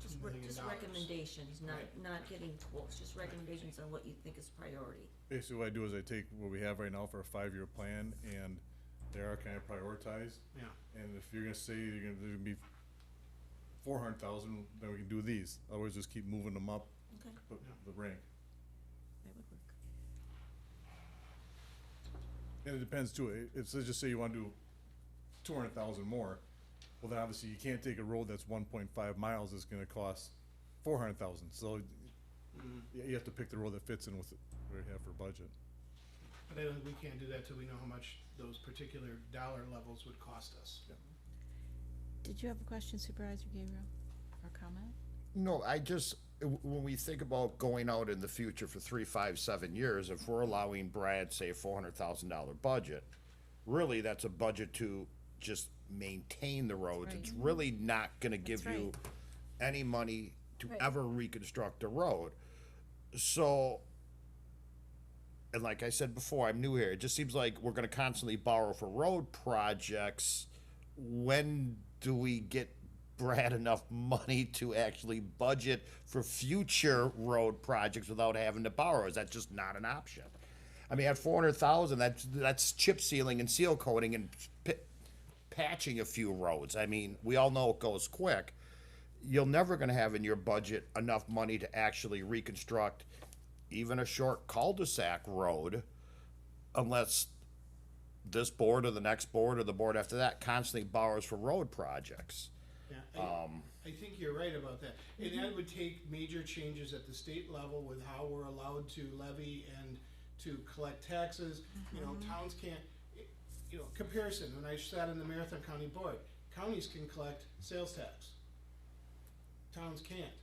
$2 million. Just recommendations, not getting quotes, just recommendations on what you think is priority. Basically, what I do is I take what we have right now for a 5-year plan, and they are kind of prioritized. Yeah. And if you're gonna say there's gonna be 400,000, then we can do these. Otherwise, just keep moving them up Okay, the rank. that would work. And it depends too. Let's just say you wanna do 200,000 more. Well, then obviously you can't take a road that's 1.5 miles that's gonna cost 400,000. So you have to pick the road that fits in with what we have for budget. But I don't think we can't do that till we know how much those particular dollar levels would cost us. Did you have a question, Supervisor Gabriel, or comment? No, I just, when we think about going out in the future for 3, 5, 7 years, if we're allowing Brad, say, a $400,000 budget, really, that's a budget to just maintain the roads. It's really not gonna give That's you right. any money to Right. ever reconstruct a road. So, and like I said before, I'm new here, it just seems like we're gonna constantly borrow for road projects. When do we get Brad enough money to actually budget for future road projects without having to borrow? Is that just not an option? I mean, at 400,000, that's chip sealing and seal coating and patching a few roads. I mean, we all know it goes quick. You're never gonna have in your budget enough money to actually reconstruct even a short cul-de-sac road unless this board or the next board or the board after that constantly borrows for road projects. Yeah, I think you're right about that. And that would take major changes at the state level with how we're allowed to levy and to collect taxes. You know, towns can't, you know, comparison, when I sat in the Marathon County Board, counties can collect sales tax. Towns can't.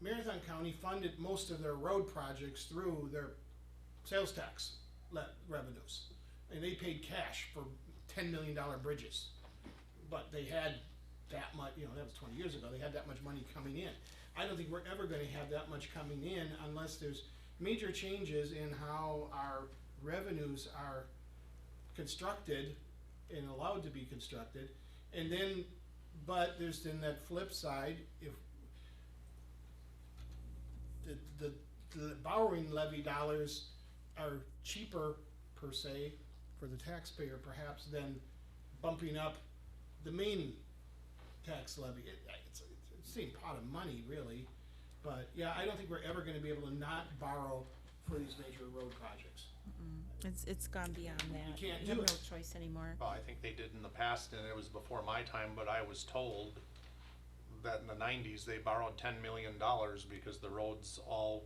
Marathon County funded most of their road projects through their sales tax revenues. And they paid cash for $10 million bridges. But they had that much, you know, that was 20 years ago, they had that much money coming in. I don't think we're ever gonna have that much coming in unless there's major changes in how our revenues are constructed and allowed to be constructed. And then, but there's then that flip side, if the borrowing levy dollars are cheaper per se for the taxpayer perhaps than bumping up the main tax levy. It's the same pot of money really, but yeah, I don't think we're ever gonna be able to not borrow for these major road projects. It's gone beyond that. can't You have do no it. choice anymore. Well, I think they did in the past, and it was before my time, but I was told that in the 90s, they borrowed $10 million because the roads all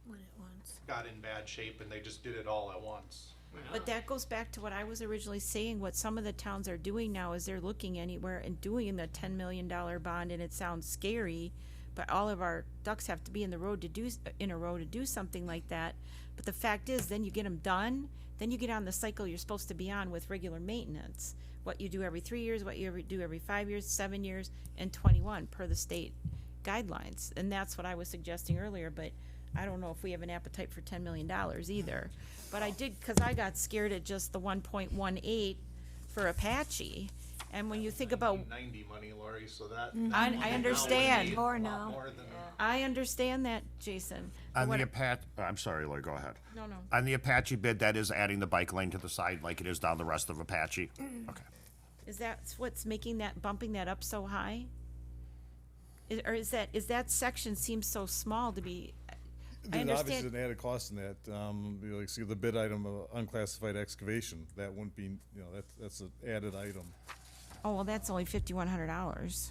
What it wants. got in bad shape and they just did it all at once. But that goes back to what I was originally saying, what some of the towns are doing now is they're looking anywhere and doing the $10 million bond, and it sounds scary, but all of our ducks have to be in a row to do something like that. But the fact is, then you get them done, then you get on the cycle you're supposed to be on with regular maintenance. What you do every 3 years, what you do every 5 years, 7 years, and 21 per the state guidelines. And that's what I was suggesting earlier, but I don't know if we have an appetite for $10 million either. But I did, cause I got scared at just the 1.18 for Apache. And when you think about, 90 money, Lori, so that. I understand. More now. More than, I understand that, Jason. On What- the Apache, I'm sorry, Lloyd, go ahead. No. On the Apache bid, that is adding the bike lane to the side like it is down the rest of Apache? Okay. Is that what's making that, bumping that up so high? Or is that section seems so small to be, I There's obviously understand, an added cost in that, you know, like, see the bid item of unclassified excavation, that wouldn't be, you know, that's an added item. oh, well, that's only $5,100.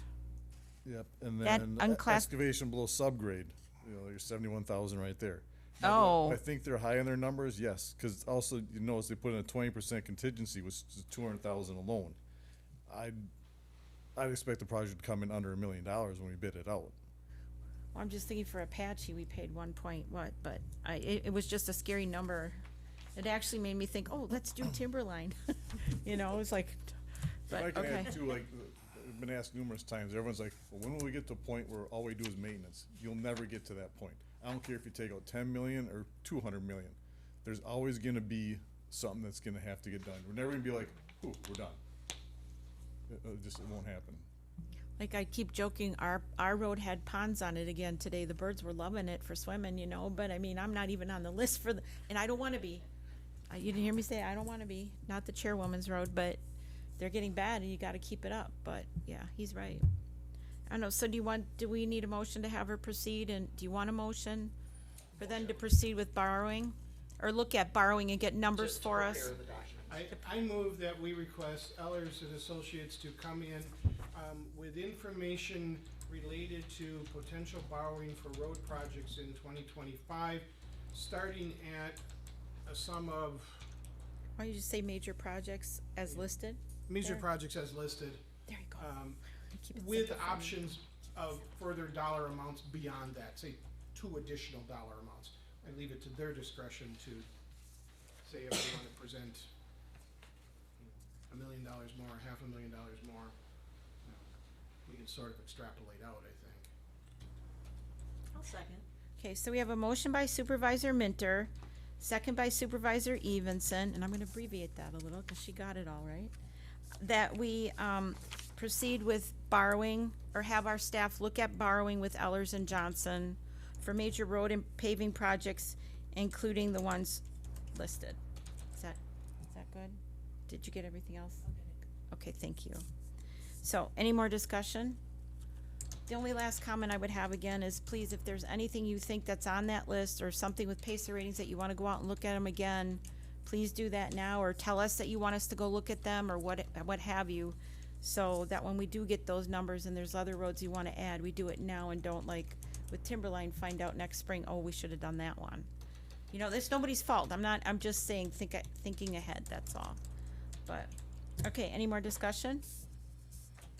Yep, and That then unclass- excavation below subgrade, you know, your 71,000 right there. Now, Oh. I think they're high in their numbers, yes, cause also, you notice they put in a 20% contingency, which is 200,000 alone. I'd expect the project to come in under $1 million when we bid it out. Well, I'm just thinking for Apache, we paid but it was just a scary number. It actually made me think, oh, let's do Timberline. You know, it was like, If I but, can okay. add too, like, I've been asked numerous times, everyone's like, well, when will we get to a point where all we do is maintenance? You'll never get to that point. I don't care if you take out 10 million or 200 million. There's always gonna be something that's gonna have to get done. We're never gonna be like, ooh, we're done. It won't happen. Like I keep joking, our road had ponds on it again today. The birds were loving it for swimming, you know, but I mean, I'm not even on the list for and I don't wanna be. You didn't hear me say, I don't wanna be, not the chairwoman's road, but they're getting bad and you gotta keep it up, but yeah, he's right. I don't know, so do we need a motion to have her proceed, and do you want a motion for them to proceed with borrowing? Or look at borrowing and get numbers To for us? prepare the documents. I move that we request Ellers and Associates to come in with information related to potential borrowing for road projects in 2025, starting at a sum of Why don't you just say major projects as listed? major There. projects as listed, There you go. Keep it with simple for me. options of further dollar amounts beyond that, say 2 additional dollar amounts. I leave it to their discretion to say if they wanna present $1 million more, $500,000 more. We can sort of extrapolate out, I think. I'll second. Okay, so we have a motion by Supervisor Minter, second by Supervisor Evenson, and I'm gonna abbreviate that a little, cause she got it all right. That we, proceed with borrowing, or have our staff look at borrowing with Ellers and Johnson for major road and paving projects, including the ones listed. Is that good? Did you get everything else? Okay, thank you. So, any more discussion? The only last comment I would have again is please, if there's anything you think that's on that list or something with PACER ratings that you wanna go out and look at them again, please do that now, or tell us that you want us to go look at them, or what have you, so that when we do get those numbers and there's other roads you wanna add, we do it now and don't, like with Timberline, find out next spring, oh, we should've done that one. You know, it's nobody's fault, I'm just saying, thinking ahead, that's all. But, okay, any more discussion?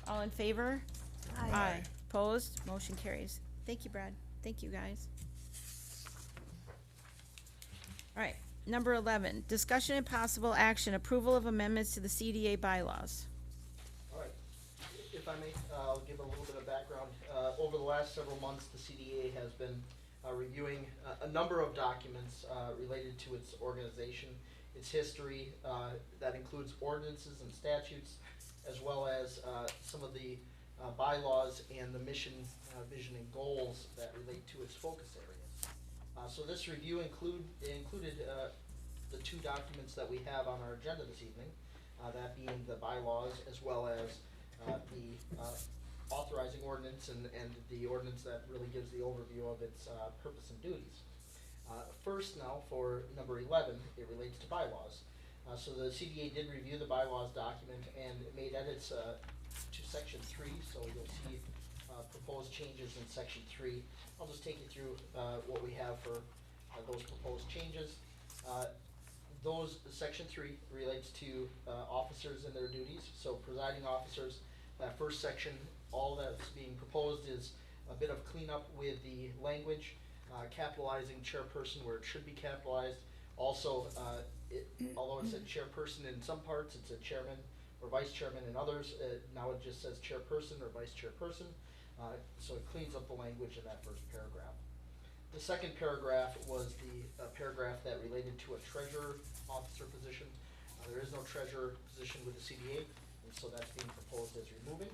All in favor? Aye. Opposed? Motion carries. Thank you, Brad. Thank you, guys. All right, number 11, discussion and possible action, approval of amendments to the CDA bylaws. All right, if I may, I'll give a little bit of background. Over the last several months, the CDA has been reviewing a number of documents related to its organization, its history, that includes ordinances and statutes, as well as some of the bylaws and the mission, vision, and goals that relate to its focus areas. So this review included the 2 documents that we have on our agenda this evening, that being the bylaws as well as the authorizing ordinance and the ordinance that really gives the overview of its purpose and duties. First now, for number 11, it relates to bylaws. So the CDA did review the bylaws document and made edits to section 3, so you'll see proposed changes in section 3. I'll just take you through what we have for those proposed changes. Section 3 relates to officers and their duties, so presiding officers. That first section, all that's being proposed is a bit of cleanup with the language, capitalizing chairperson where it should be capitalized. Also, although it said chairperson in some parts, it said chairman or vice chairman in others. Now it just says chairperson or vice chairperson. So it cleans up the language in that first paragraph. The second paragraph was the paragraph that related to a treasurer officer position. There is no treasurer position with the CDA, and so that's being proposed as removing.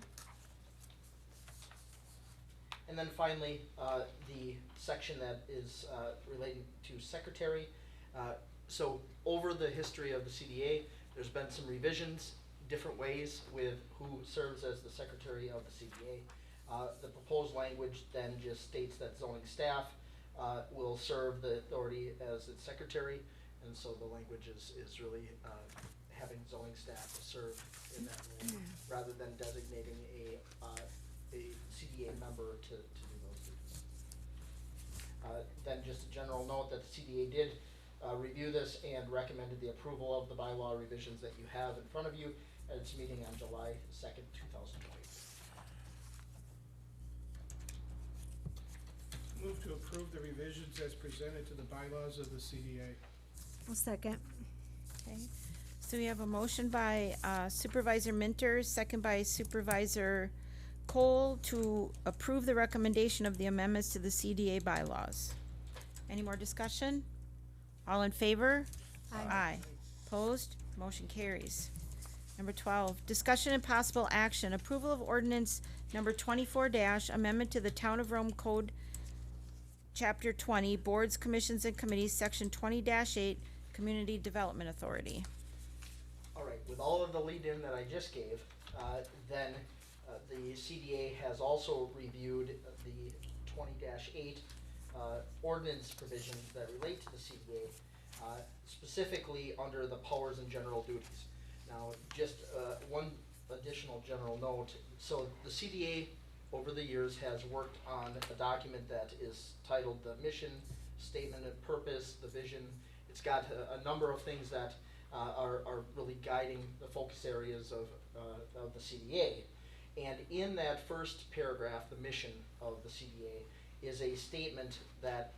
And then finally, the section that is relating to secretary. So over the history of the CDA, there's been some revisions, different ways with who serves as the secretary of the CDA. The proposed language then just states that zoning staff will serve the authority as its secretary, and so the language is really having zoning staff serve in that role, rather than designating a CDA member to do those duties. Then just a general note that the CDA did review this and recommended the approval of the bylaw revisions that you have in front of you at its meeting on July 2nd, 2020. Move to approve the revisions as presented to the bylaws of the CDA. I'll second. Okay, so we have a motion by Supervisor Minter, second by Supervisor Cole to approve the recommendation of the amendments to the CDA bylaws. Any more discussion? All in favor? Aye. Aye. Opposed? Motion carries. Number 12, discussion and possible action, approval of ordinance number 24 amendment to the Town of Rome Code, Chapter 20, Boards, Commissions, and Committees, Section 20-8, Community Development Authority. All right, with all of the lead-in that I just gave, then the CDA has also reviewed the 20-8 ordinance provisions that relate to the CDA, specifically under the powers and general duties. Now, just one additional general note. So the CDA, over the years, has worked on a document that is titled the mission, statement of purpose, the vision. It's got a number of things that are really guiding the focus areas of the CDA. And in that first paragraph, the mission of the CDA is a statement that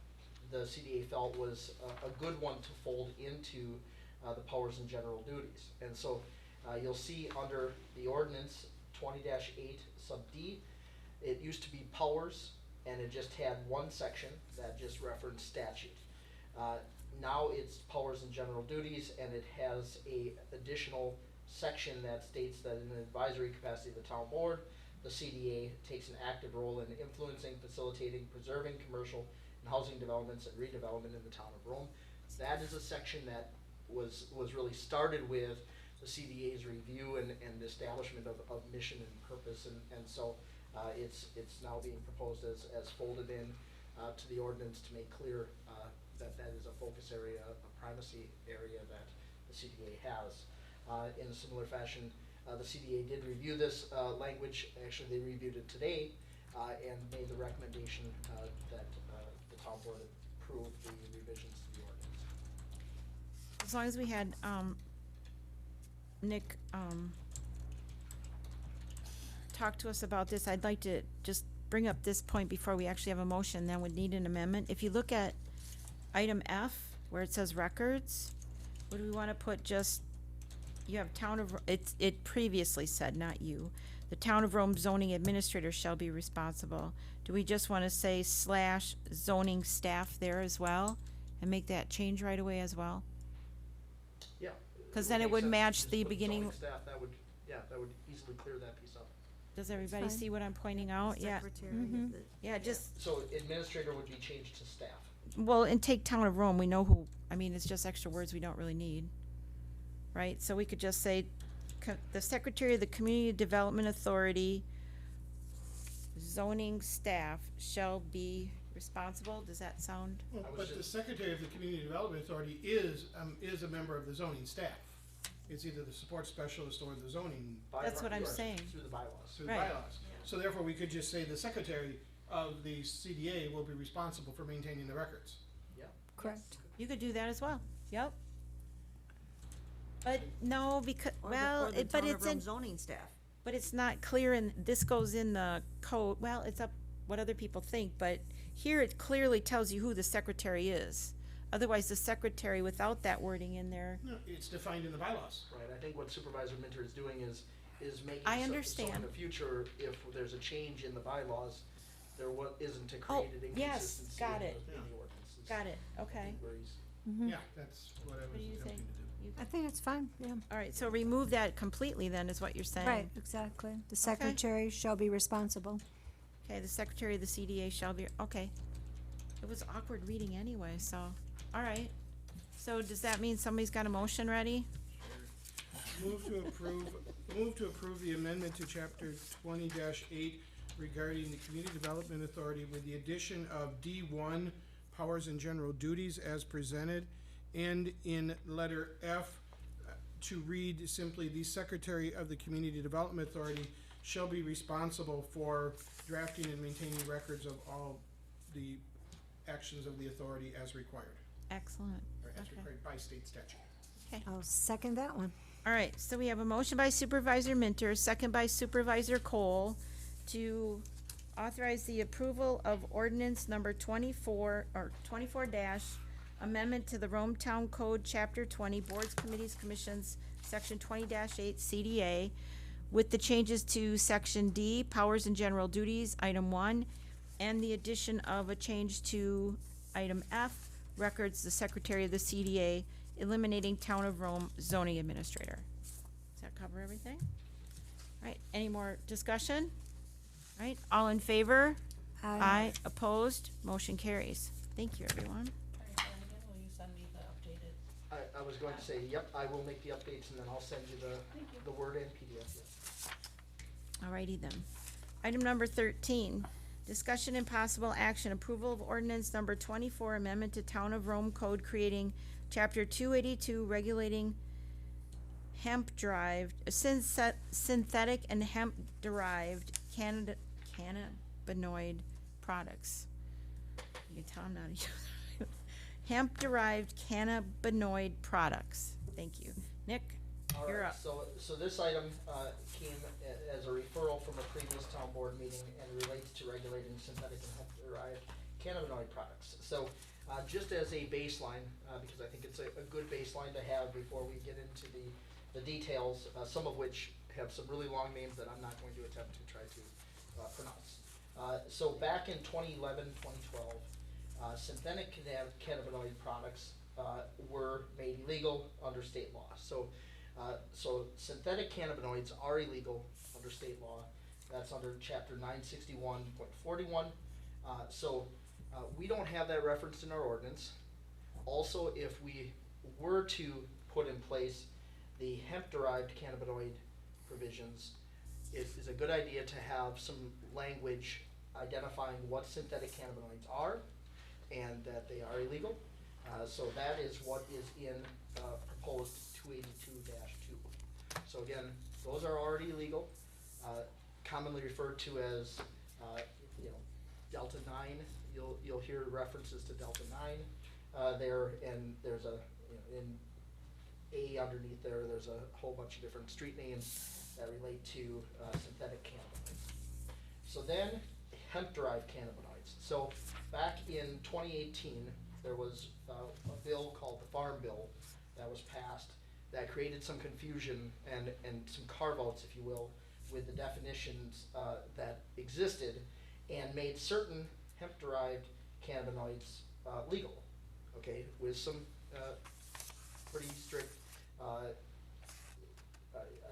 the CDA felt was a good one to fold into the powers and general duties. And so you'll see under the ordinance 20-8 sub D, it used to be powers, and it just had one section that just referenced statute. Now it's powers and general duties, and it has a additional section that states that in an advisory capacity of the town board, the CDA takes an active role in influencing, facilitating, preserving commercial and housing developments and redevelopment in the town of Rome. That is a section that was really started with the CDA's review and establishment of mission and purpose, and so it's now being proposed as folded in to the ordinance to make clear that is a focus area, a primacy area that the CDA has. In a similar fashion, the CDA did review this language. Actually, they reviewed it today and made the recommendation that the town board approve the revisions to the ordinance. As long as we had, Nick, talk to us about this, I'd like to just bring up this point before we actually have a motion, then would need an amendment. If you look at item F, where it says records, would we wanna put just, you have town of, it previously said, not you, the town of Rome zoning administrator shall be responsible. Do we just wanna say / zoning staff there as well, and make that change right away as well? Yeah. 'Cause then it make would sense to match just the put beginning- zoning staff, that would easily clear that piece up. Does everybody fine. see what I'm pointing out? Yeah, Secretary of the. yeah, just, So administrator would be changed to staff. well, and take town of Rome, we know who, I mean, it's just extra words we don't really need. Right, so we could just say, the Secretary of the Community Development Authority, zoning staff shall be responsible, does that sound? Well, I was but the just- Secretary of the Community Development Authority is a member of the zoning staff. It's either the support specialist or the zoning That's what I'm Yes, saying. Through the bylaws. through the Right. bylaws. So therefore, we could just say the Secretary of the CDA will be responsible for maintaining the records. Yeah. Correct. You could do that as well, yep. But no, because, Or well, the but town of it's in, Rome zoning staff. but it's not clear, and this goes in the code, well, it's up what other people think, but here it clearly tells you who the secretary is. Otherwise, the secretary without that wording in there, No, it's defined in the bylaws. Right, I think what Supervisor Minter is doing is making. I So in understand. the future, if there's a change in the bylaws, there isn't to Oh, create an yes, inconsistency got in it. the ordinances. got it, okay. Where he's- Yeah, that's what I was What do you attempting think? to do. I think it's fine, yeah. All right, so remove that completely then, is what you're saying? Right, exactly. The secretary shall be responsible. Okay, the secretary of the CDA shall be, okay. It was awkward reading anyway, so, all right. So does that mean somebody's got a motion ready? Move to approve the amendment to chapter 20-8 regarding the Community Development Authority with the addition of D1, powers and general duties as presented, and in letter F, to read simply, the Secretary of the Community Development Authority shall be responsible for drafting and maintaining records of all the actions of the authority as required, Excellent. or as Okay. required by state statute. I'll second that one. All right, so we have a motion by Supervisor Minter, second by Supervisor Cole, to authorize the approval of ordinance number 24 amendment to the Rome Town Code, Chapter 20, Boards, Committees, Commissions, Section 20-8 CDA, with the changes to Section D, Powers and General Duties, Item 1, and the addition of a change to Item F, Records, the Secretary of the CDA, eliminating Town of Rome zoning administrator. Is that that cover everything? All right, any more discussion? All right, all in favor? Aye. Opposed? Motion carries. Thank you, everyone. Attorney Flanagan, will you send me the updated? I was going to say, yep, I will make the updates and then I'll send you the Word and PDF, yes. Alrighty then. Item number 13, discussion and possible action, approval of ordinance number 24, amendment to Town of Rome Code creating Chapter 282, regulating hemp-derived, synthetic and hemp-derived cannabinoid products. You can tell I'm not a user. Hemp-derived cannabinoid products. Thank you. Nick, you're up. So this item, came as a referral from a previous town board meeting and relates to regulating synthetic and hemp-derived cannabinoid products. So, just as a baseline, because I think it's a good baseline to have before we get into the details, some of which have some really long names that I'm not going to attempt to try to pronounce. So back in 2011, 2012, synthetic cannabinoid products were made illegal under state law. So synthetic cannabinoids are illegal under state law. That's under chapter 961.41. We don't have that referenced in our ordinance. Also, if we were to put in place the hemp-derived cannabinoid provisions, it is a good idea to have some language identifying what synthetic cannabinoids are and that they are illegal. So that is what is in proposed 282-2. So again, those are already illegal, commonly referred to as Delta 9. You'll hear references to Delta 9 there, and there's in A underneath there's a whole bunch of different street names that relate to synthetic cannabinoids. So then, hemp-derived cannabinoids. So back in 2018, there was a bill called the Farm Bill that was passed that created some confusion and some carve-outs, if you will, with the definitions that existed and made certain hemp-derived cannabinoids legal, okay, with some pretty strict I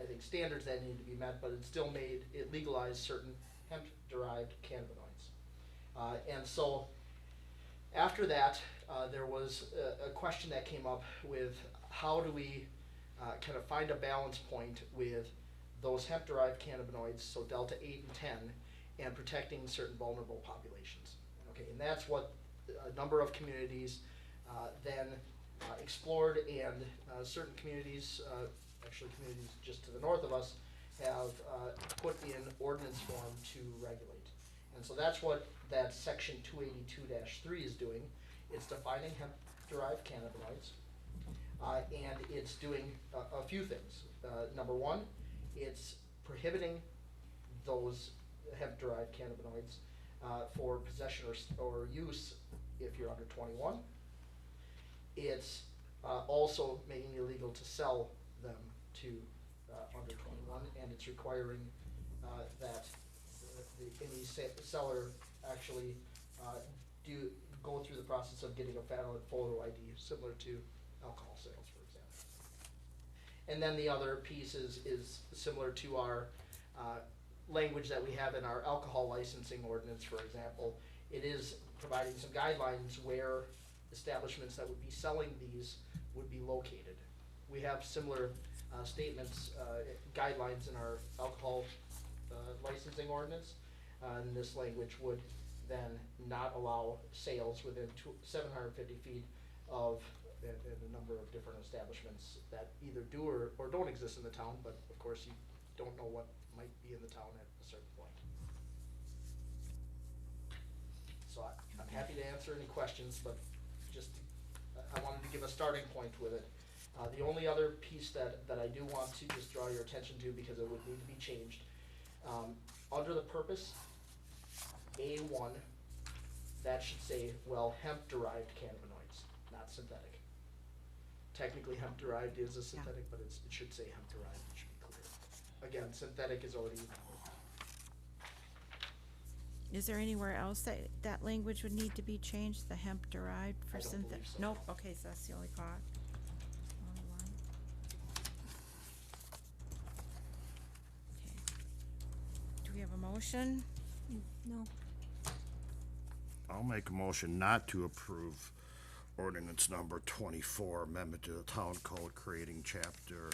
think standards that need to be met, but it legalized certain hemp-derived cannabinoids. And so after that, there was a question that came up with how do we kind of find a balance point with those hemp-derived cannabinoids, so Delta 8 and 10, and protecting certain vulnerable populations. Okay, and that's what a number of communities then explored, and certain communities, actually communities just to the north of us, have put in ordinance form to regulate. And so that's what that section 282-3 is doing. It's defining hemp-derived cannabinoids, and it's doing a few things. Number one, it's prohibiting those hemp-derived cannabinoids for possession or use if you're under 21. It's also making it illegal to sell them to under 21, and it's requiring that any seller actually go through the process of getting a valid photo ID, similar to alcohol sales, for example. And then the other piece is similar to our language that we have in our alcohol licensing ordinance, for example. It is providing some guidelines where establishments that would be selling these would be located. We have similar statements, guidelines in our alcohol licensing ordinance, and this language would then not allow sales within 750 feet of a number of different establishments that either do or don't exist in the town, but of course you don't know what might be in the town at a certain point. So I'm happy to answer any questions, but just I wanted to give a starting point with it. The only other piece that I do want to just draw your attention to, because it would need to be changed, under the purpose, A1, that should say, well, hemp-derived cannabinoids, not synthetic. Technically, hemp-derived is a synthetic, but it should say hemp-derived, it should be clear. Again, synthetic is already Is there anywhere else that language would need to be changed, the hemp derived for I don't synthetic? believe so. Nope, okay, so that's the only part. Only motion? No. I'll make a motion not to approve ordinance number 24, amendment to the town code creating chapter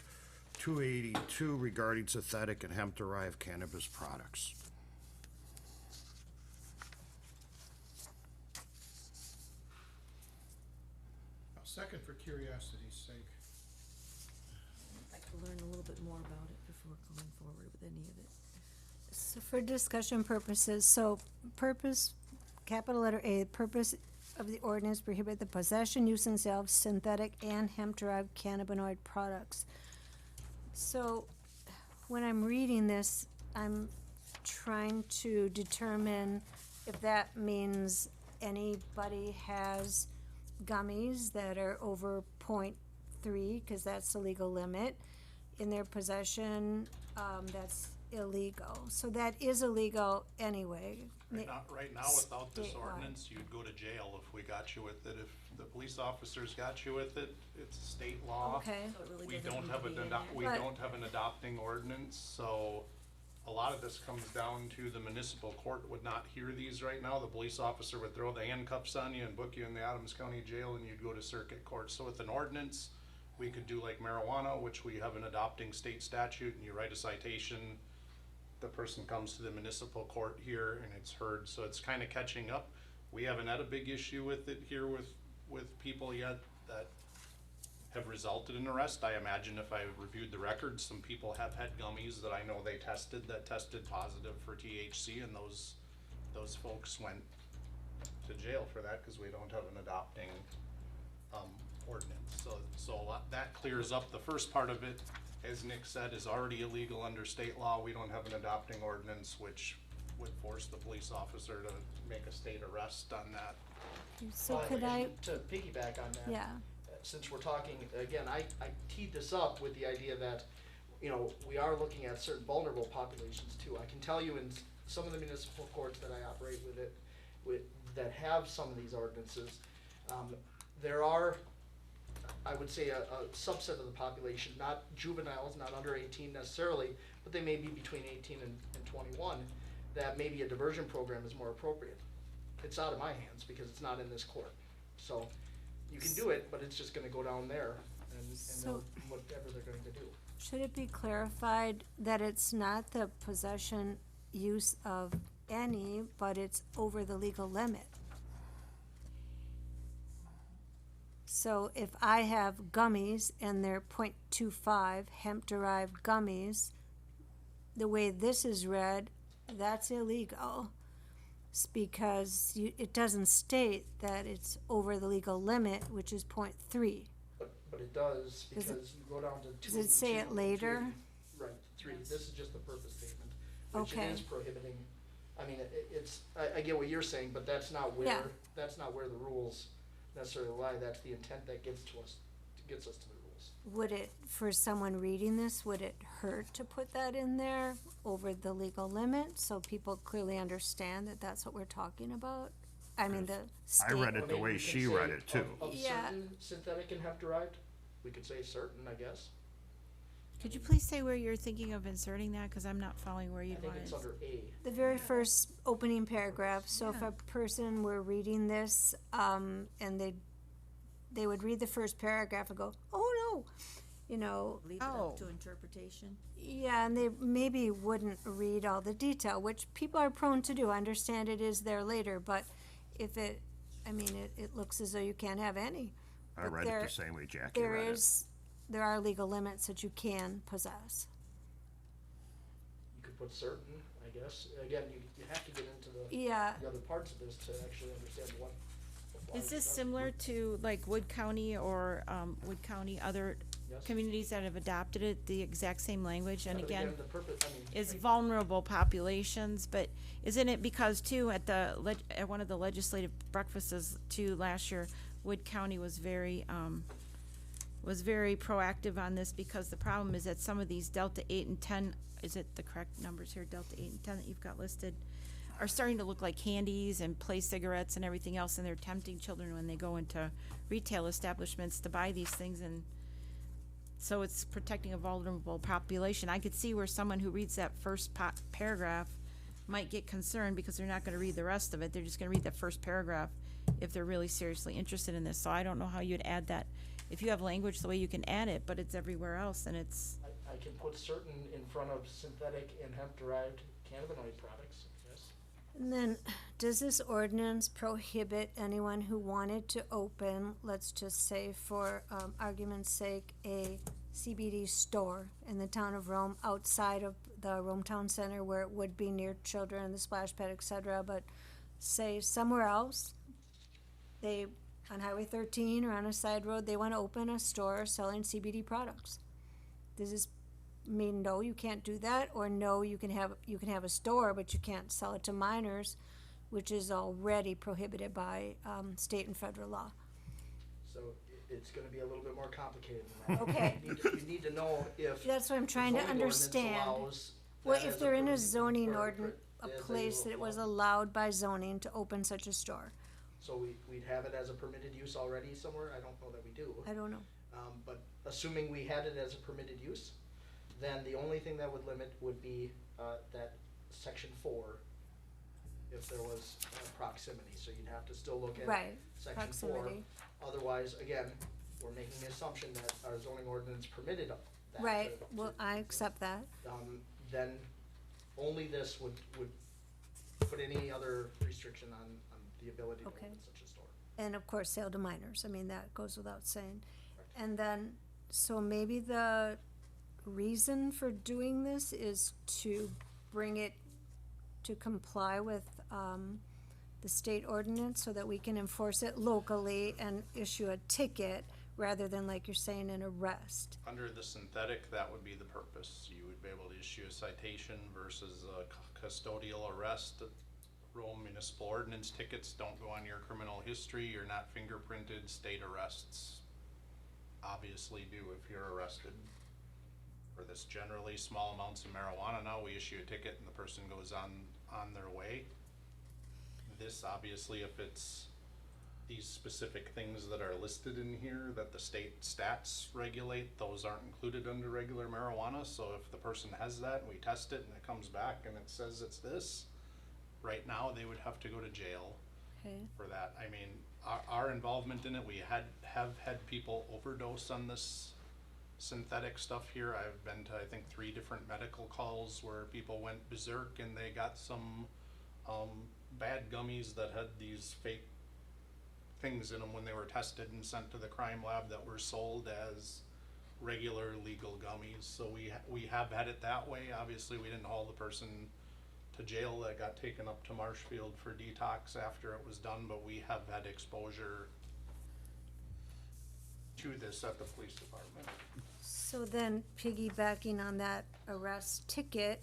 282 regarding synthetic and hemp-derived cannabis products. I'll second for curiosity's sake. I'd like to learn a little bit more about it before going forward with any of it. So for discussion purposes, so purpose, capital letter A, purpose of the ordinance prohibit the possession, use, and sale of synthetic and hemp-derived cannabinoid products. So when I'm reading this, I'm trying to determine if that means anybody has gummies that are over 0.3, because that's the legal limit, in their possession, that's illegal. So that is illegal anyway. Right now, without this Statewide. ordinance, you'd go to jail if we got you with it. If the police officers got you with it, it's state law. Okay, So it really We doesn't don't need have to an be in ado- there. we But- don't have an adopting ordinance, so a lot of this comes down to the municipal court would not hear these right now. The police officer would throw the handcuffs on you and book you in the Adams County Jail, and you'd go to circuit court. So with an ordinance, we could do like marijuana, which we have an adopting state statute, and you write a citation. The person comes to the municipal court here and it's heard, so it's kinda catching up. We haven't had a big issue with it here with people yet that have resulted in arrest. I imagine if I reviewed the records, some people have had gummies that I know they tested positive for THC, and those folks went to jail for that, cause we don't have an adopting, ordinance. So a lot, that clears up the first part of it. As Nick said, is already illegal under state law. We don't have an adopting ordinance, which would force the police officer to make a state arrest on that. so Well, could and I, To piggyback on that. yeah, Since we're talking, again, I teed this up with the idea that, you know, we are looking at certain vulnerable populations too. I can tell you in some of the municipal courts that I operate that have some of these ordinances, there are, I would say, a subset of the population, not juveniles, not under 18 necessarily, but they may be between 18 and 21, that maybe a diversion program is more appropriate. It's out of my hands because it's not in this court. So you can do it, but it's just gonna go down there and So- whatever they're going to do. should it be clarified that it's not the possession, use of any, but it's over the legal limit? So if I have gummies and they're 0.25 hemp-derived gummies, the way this is read, that's illegal. It's because it doesn't state that it's over the legal limit, which is 0.3. But it does, Does it- because you go down to two. Does it say it two, later? three. Right, three, this is just the purpose statement, which it Okay. is prohibiting, I mean, I get what you're saying, but that's not Yeah. where the rules necessarily lie, that's the intent that gets us to the rules. Would it, for someone reading this, would it hurt to put that in there over the legal limit, so people clearly understand that that's what we're talking about? I mean, the state. I read it Or the maybe way we can she say read it too. Of Yeah. certain synthetic and hemp derived, we could say certain, I guess. Could you please say where you're thinking of inserting that, cause I'm not following where I you'd think want it's it. under A. The very first opening paragraph, so if a person were reading this, and they would read the first paragraph and go, oh no, you know, Leave it Oh. up to interpretation. yeah, and they maybe wouldn't read all the detail, which people are prone to do. I understand it is there later, but if it, I mean, it looks as though you can't have any. I But read it there- the same way Jackie There read it. there are legal limits that you can possess. You could put certain, I guess. Again, you have to get into the Yeah, other parts of this to actually understand what applies. Is this to that. similar to like Wood County or, Wood County, other Yes. communities that have adopted it, the exact same language, and But again, the purpose, I mean. is right, vulnerable populations, but isn't it because too, at at one of the legislative breakfasts too last year, Wood County was very proactive on this, because the problem is that some of these Delta 8 and 10, is it the correct numbers here, Delta 8 and 10 that you've got listed, are starting to look like candies and play cigarettes and everything else, and they're tempting children when they go into retail establishments to buy these things, and so it's protecting a vulnerable population. I could see where someone who reads that first paragraph might get concerned because they're not gonna read the rest of it. They're just gonna read the first paragraph if they're really seriously interested in this. So I don't know how you'd add that. If you have language the way you can add it, but it's everywhere else, and it's, I can put certain in front of synthetic and hemp-derived cannabinoid products, yes. And then, does this ordinance prohibit anyone who wanted to open, let's just say for argument's sake, a CBD store in the town of Rome outside of the Rome Town Center where it would be near children, the splash pad, et cetera, but say somewhere else, they, on Highway 13 or on a side road, they want to open a store selling CBD products? Does this mean no, you can't do that, or no, you can have a store, but you can't sell it to minors, which is already prohibited by state and federal law? So it's gonna be a little bit more complicated than that. Okay. You need to know if. That's what I'm trying to the zoning ordinance understand. allows Well, that if as they're in a permitted- zoning or- ordinance, a as place that it was allowed by zoning to open such a store, So we'd have it as a permitted use already somewhere? I don't know that we do. I don't know. But assuming we had it as a permitted use, then the only thing that would limit would be, that section 4, if there was proximity, so you'd have to still look at Right, section 4. proximity. Otherwise, again, we're making the assumption that our zoning ordinance permitted that. Right, to- well, I accept that. Then only this would put any other restriction on the ability to Okay. open such a store. And of course, sale to minors, I mean, that goes without saying. And then, so maybe the reason for doing this is to bring it to comply with, the state ordinance so that we can enforce it locally and issue a ticket rather than, like you're saying, an arrest. Under the synthetic, that would be the purpose. You would be able to issue a citation versus a custodial arrest. Rome municipal ordinance tickets don't go on your criminal history. You're not fingerprinted. State arrests obviously do if you're arrested. For this generally small amounts of marijuana, now we issue a ticket and the person goes on their way. This obviously, if it's these specific things that are listed in here that the state stats regulate, those aren't included under regular marijuana. So if the person has that and we test it and it comes back and it says it's this, right now they would have to go to jail Okay, for that. I mean, our involvement in it, we have had people overdose on this synthetic stuff here. I've been to, I think, 3 different medical calls where people went berserk and they got some bad gummies that had these fake things in them when they were tested and sent to the crime lab that were sold as regular legal gummies. So we have had it that way. Obviously, we didn't haul the person to jail. That got taken up to Marshfield for detox after it was done, but we have had exposure to this at the police department. so then piggybacking on that arrest ticket,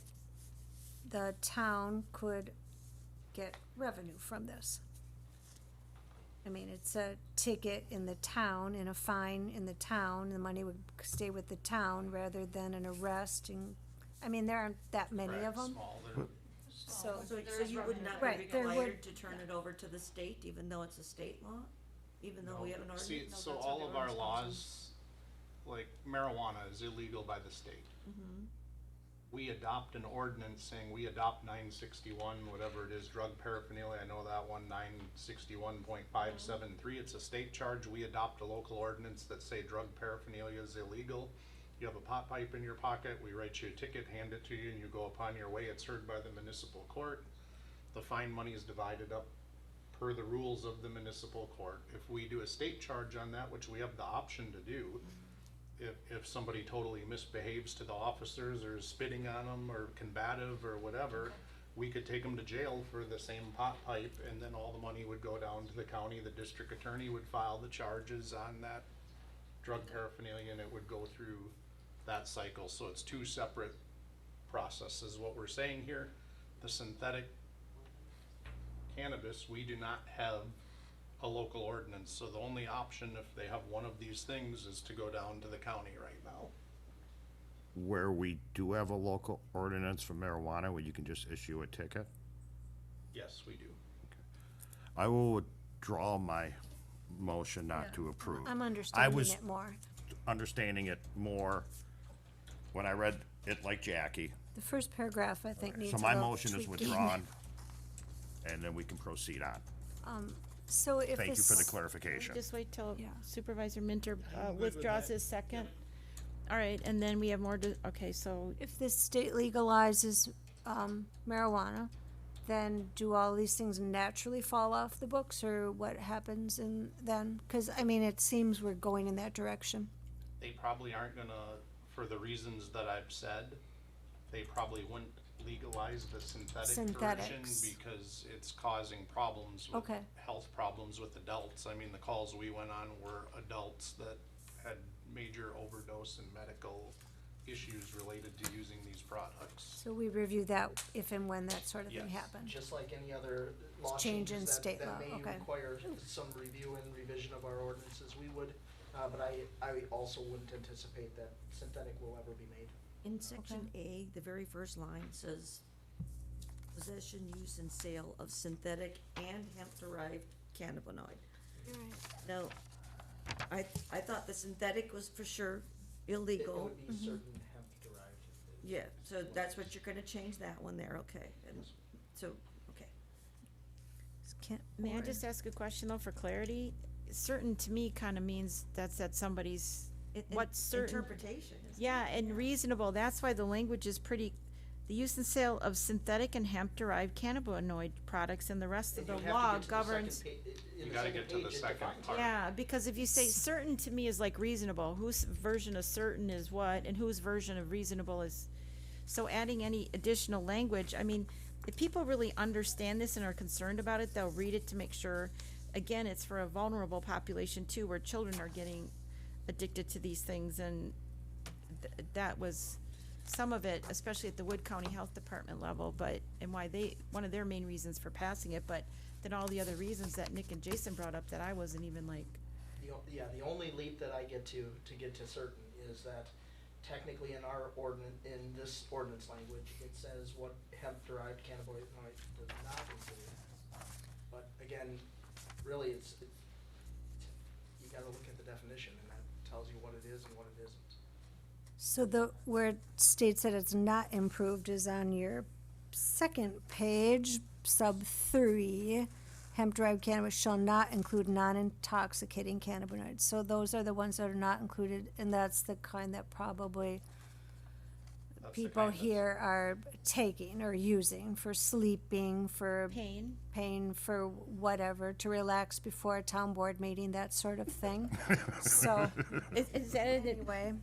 the town could get revenue from this. I mean, it's a ticket in the town and a fine in the town, the money would stay with the town rather than an arrest, and, I mean, there aren't that many of Correct, them, small, they're- so, So you would not Right, be there would- required to turn it over to the state, even though it's a state law? Even though we have an ordinance? See, so all of our laws, like marijuana is illegal by the state. We adopt an ordinance saying we adopt 961, whatever it is, drug paraphernalia, I know that one, 961.573, it's a state charge. We adopt a local ordinance that say drug paraphernalia is illegal. You have a pot pipe in your pocket, we write you a ticket, hand it to you, and you go upon your way. It's heard by the municipal court. The fine money is divided up per the rules of the municipal court. If we do a state charge on that, which we have the option to do, if somebody totally misbehaves to the officers or is spitting on them or combative or whatever, we could take them to jail for the same pot pipe, and then all the money would go down to the county. The district attorney would file the charges on that drug paraphernalia, and it would go through that cycle. So it's 2 separate processes. What we're saying here, the synthetic cannabis, we do not have a local ordinance, so the only option if they have one of these things is to go down to the county right now. Where we do have a local ordinance for marijuana, where you can just issue a ticket, Yes, we do. I will withdraw my motion not to approve. I'm I understanding was it more. understanding it more when I read it like Jackie, The first paragraph, I think, needs So a my little motion is tweaking. withdrawn, and then we can proceed on. So if Thank you for the this- clarification. Just wait till Yeah. Supervisor Minter I'm good with withdraws that. his second. All right, and then we have more okay, so If this state legalizes marijuana, then do all these things naturally fall off the books, or what happens in then? Because, I mean, it seems we're going in that direction. They probably aren't gonna, for the reasons that I've said, they probably wouldn't legalize the synthetic version Synthetics. because it's causing problems with, Okay. health problems with adults. I mean, the calls we went on were adults that had major overdose and medical issues related to using these products. So we review that if and when that sort of thing Yes. happens. Just like any other law Change in changes state that law, may okay. require some review and revision of our ordinances, we would, but I also wouldn't anticipate that synthetic will ever be made. In section A, the very first line says, possession, use, and sale of synthetic and hemp-derived cannabinoid. Now, I thought the synthetic was for sure It illegal. would be certain hemp derived. Yeah, so that's what you're gonna change that one there, okay, and, so, okay. may I just ask a question though for clarity? Certain to me kind of means that's that somebody's, what's certain? Interpretation is. Yeah, and reasonable, that's why the language is pretty, the use and sale of synthetic and hemp-derived cannabinoid products and the rest of And the you have to law get to the second governs. You gotta get to the second part. Yeah, because if you say certain to me is like reasonable, whose version of certain is what, and whose version of reasonable is, so adding any additional language, I mean, if people really understand this and are concerned about it, they'll read it to make sure, again, it's for a vulnerable population too, where children are getting addicted to these things, and that was some of it, especially at the Wood County Health Department level, but, and why one of their main reasons for passing it, but then all the other reasons that Nick and Jason brought up that I wasn't even like, The only leap that I get to get to certain is that technically in our ordinance, in this ordinance language, it says what hemp-derived cannabinoid does not include. But again, really, you gotta look at the definition, and that tells you what it is and what it isn't. So where it states that it's not improved is on your second page, sub 3. Hemp-derived cannabis shall not include non-intoxicating cannabinoids. So those are the ones that are not included, and that's the kind that probably That's the people kind that's- here are taking or using for sleeping, for pain. pain, for whatever, to relax before a town board meeting, that sort of thing. So, Is that it? anyway.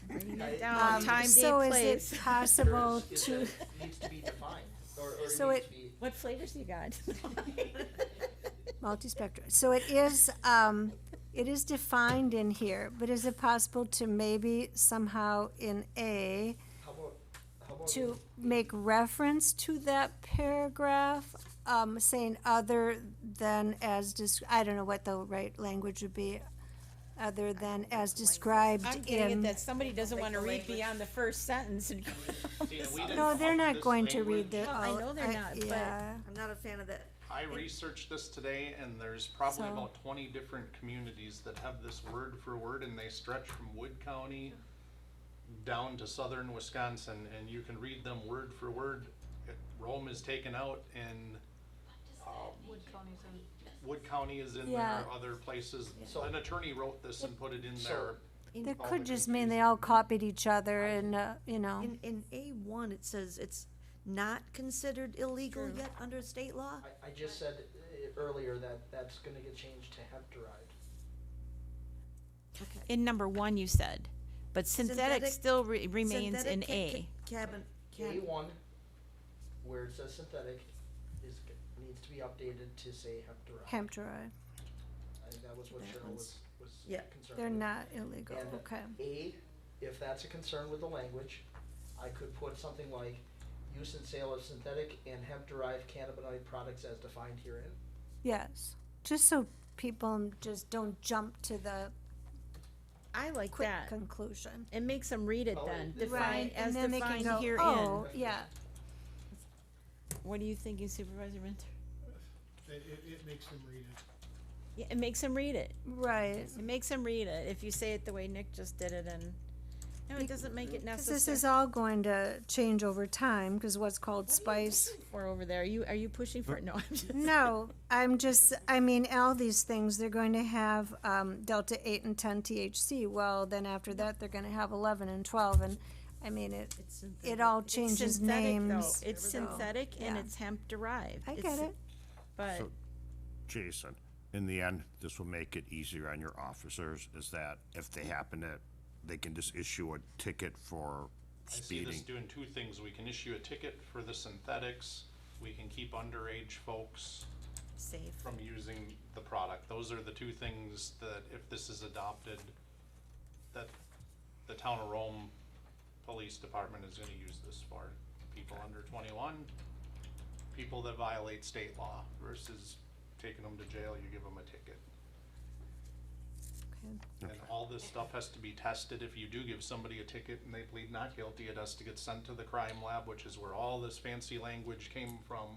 Writing that down, time, So date, is place. it possible Is to, that it needs to be defined, or it So needs it- to be. What flavors you got? multispectrum, so it is defined in here, but is it possible to maybe somehow in A, How about to make reference to that paragraph, saying other than as I don't know what the right language would be, other than as described I'm getting it in. that somebody doesn't Like wanna the read language. beyond the first sentence and. See, and we didn't No, they're come up not with going this to read language. the. I know they're not, but- Yeah, I'm not a fan of that. I researched this today, and there's probably So- about 20 different communities that have this word for word, and they stretch from Wood County down to southern Wisconsin, and you can read them word for word. Rome is taken out, and Wood County's in. Wood County is in Yeah. there, other places. So- An attorney wrote this and put it in So- there. that all could the just mean they confusing- all copied each other and, you know. In A1, it says it's not considered illegal yet under state law? I just said earlier that that's gonna get changed to hemp derived. Okay. In number 1, you said, but synthetic Synthetic- still remains in Synthetic A. A1, where it says synthetic, needs to be updated to say hemp derived. Hemp derived, I think that was what That Cheryl one's- was yeah. concerned they're with. not illegal, And okay. A, if that's a concern with the language, I could put something like use and sale of synthetic and hemp-derived cannabinoid products as defined herein. Yes, just so people just don't jump to the I like quick that. conclusion. It makes them read it Oh, then, it- define, Right, as and then they can defined go, herein. oh, yeah, What are you thinking, Supervisor Minter? It makes them read it. Yeah, it makes them read it. right. It makes them read it if you say it the way Nick just did it, and No, it doesn't make it 'Cause necessary. this is all going to change over time, because what's called spice. Or over there, are you pushing for it? No, I'm just. No, I mean, all these things, they're going to have, Delta 8 and 10 THC. Well, then after that, they're gonna have 11 and 12, and, I mean, it all It's changes synthetic, though. names. It's so, synthetic and yeah. it's hemp derived. I get it. But So, Jason, in the end, this will make it easier on your officers, is that if they happen to, they can just issue a ticket for I see speeding. this doing two things. We can issue a ticket for the synthetics. We can keep underage folks safe. from using the product. Those are the two things that, if this is adopted, that the town of Rome Police Department is gonna use this for. People under 21, people that violate state law, versus taking them to jail, you give them a ticket. Okay. And all this stuff has to be tested. If you do give somebody a ticket and they plead not guilty, it has to get sent to the crime lab, which is where all this fancy language came from.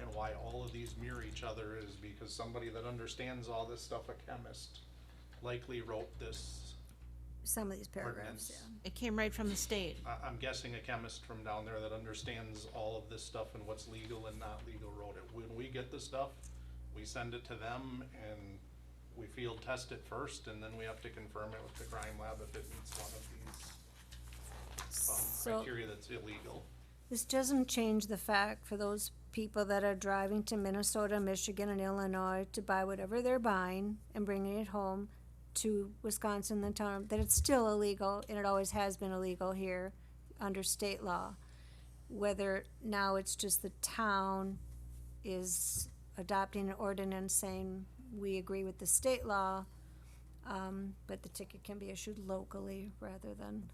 And why all of these mirror each other is because somebody that understands all this stuff, a chemist, likely wrote this Some of these paragraphs, ordinance. yeah. It came right from the state. I'm guessing a chemist from down there that understands all of this stuff and what's legal and not legal wrote it. When we get the stuff, we send it to them and we field test it first, and then we have to confirm it with the crime lab if it meets one of these So- criteria that's illegal. This doesn't change the fact for those people that are driving to Minnesota, Michigan, and Illinois to buy whatever they're buying and bringing it home to Wisconsin, the town, that it's still illegal, and it always has been illegal here under state law. Whether now it's just the town is adopting an ordinance saying we agree with the state law, but the ticket can be issued locally rather than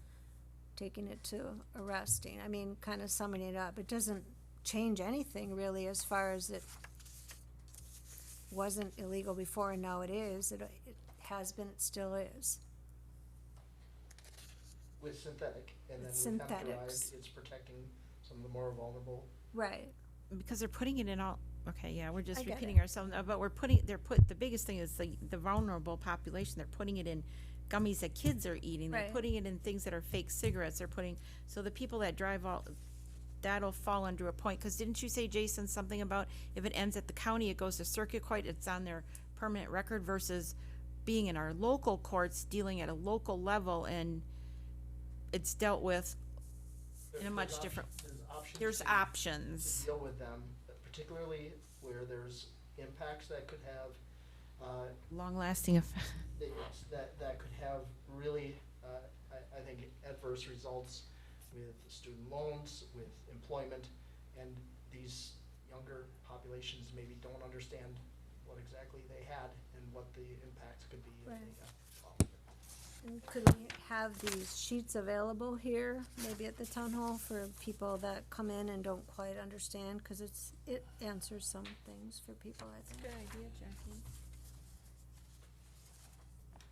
taking it to arresting. I mean, kind of summing it up, it doesn't change anything really as far as it wasn't illegal before and now it is. It has been, it still is. With synthetic, and then With with hemp derived, synthetics. it's protecting some of the more vulnerable. Right. Because they're putting it in all, okay, yeah, we're I just get repeating it. ourselves, but the biggest thing is the vulnerable population. They're putting it in gummies that kids are eating. They're Right. putting it in things that are fake cigarettes. They're putting, so the people that drive that'll fall under a point. Because didn't you say, Jason, something about if it ends at the county, it goes to circuit court, it's on their permanent record versus being in our local courts, dealing at a local level, and it's dealt with in a much different, There's options. there's to- options. To deal with them, particularly where there's impacts that could have, Long-lasting effect. that could have really, I think, adverse results with student loans, with employment, and these younger populations maybe don't understand what exactly they had and what the impacts could be if Right. they got involved. And could we have these sheets available here, maybe at the town hall, for people that come in and don't quite understand? Because it answers some things for people, I think. Good idea, Jackie.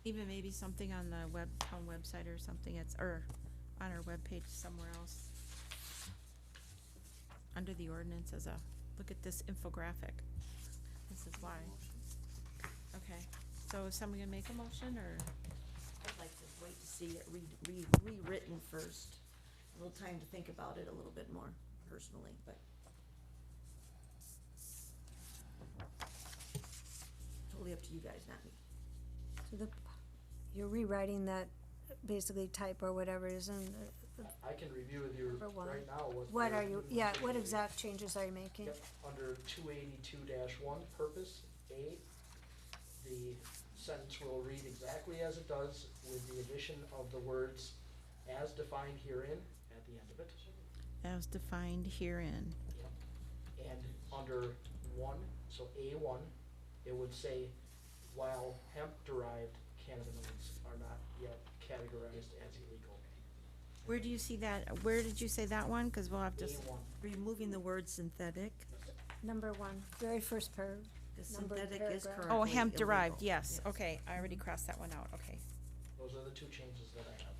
Even maybe something on the town website or something, or on our webpage somewhere else. Under the ordinance as look at this infographic. This is why. Okay, so is someone gonna make a motion, or? I'd like to wait to see it rewritten first. A little time to think about it a little bit more personally, but. Totally up to you guys, not me. So you're rewriting that basically type or whatever is in I can review with you Number one. right now what are you, yeah, what exact changes are you making? Yep, under 282-1, purpose, A, the sentence will read exactly as it does with the addition of the words as defined herein at the end of it. As defined herein. Yep. And under 1, so A1, it would say, while hemp-derived cannabinoids are not yet categorized as illegal. Where do you see that, where did you say that one? Cause we'll have to, A1. Removing the word synthetic, Number 1, very first paragraph. because Numbered synthetic is paragraph. currently oh, hemp derived, illegal. yes, okay, I already crossed that one out, okay. Those are the two changes that I have.